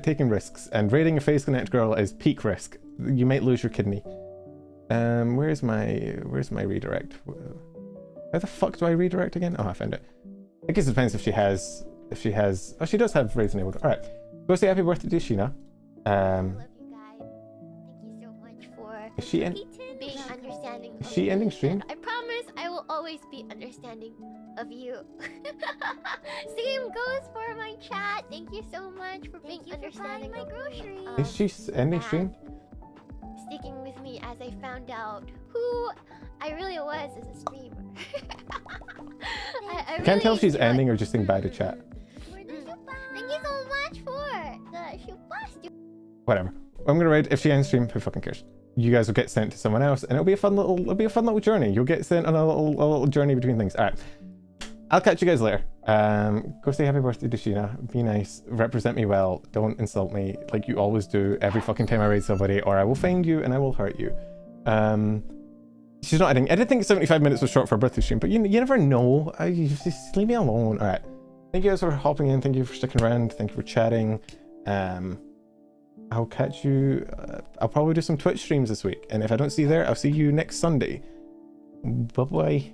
taking risks, and raiding a face connect girl is peak risk. You might lose your kidney. Where's my redirect? How the fuck do I redirect again? Oh, I found it. I guess it depends if she has. Oh, she does have raids enabled. All right. Go say happy birthday to Sheena. I love you guys. Thank you so much for Is she being understanding. Is she ending stream? I promise I will always be understanding of you. Same goes for my chat. Thank you so much for being understanding my groceries. Is she ending stream? Sticking with me as I found out who I really was as a streamer. I Can't tell if she's really ending or just saying bye to chat. Thank you so much for the shupas. Whatever. I'm gonna raid. If she ends stream, who fucking cares? You guys will get sent to someone else, and it'll be a fun little journey. You'll get sent on a little journey between things. All right. I'll catch you guys later. Go say happy birthday to Sheena. Be nice. Represent me well. Don't insult me like you always do every fucking time I raid somebody, or I will find you and I will hurt you. She's not editing. I did think 75 minutes was short for a birthday stream, but you never know. Just leave me alone. All right. Thank you guys for hopping in. Thank you for sticking around. Thank you for chatting. I'll catch you. I'll probably do some Twitch streams this week, and if I don't see you there, I'll see you next Sunday. Bye bye.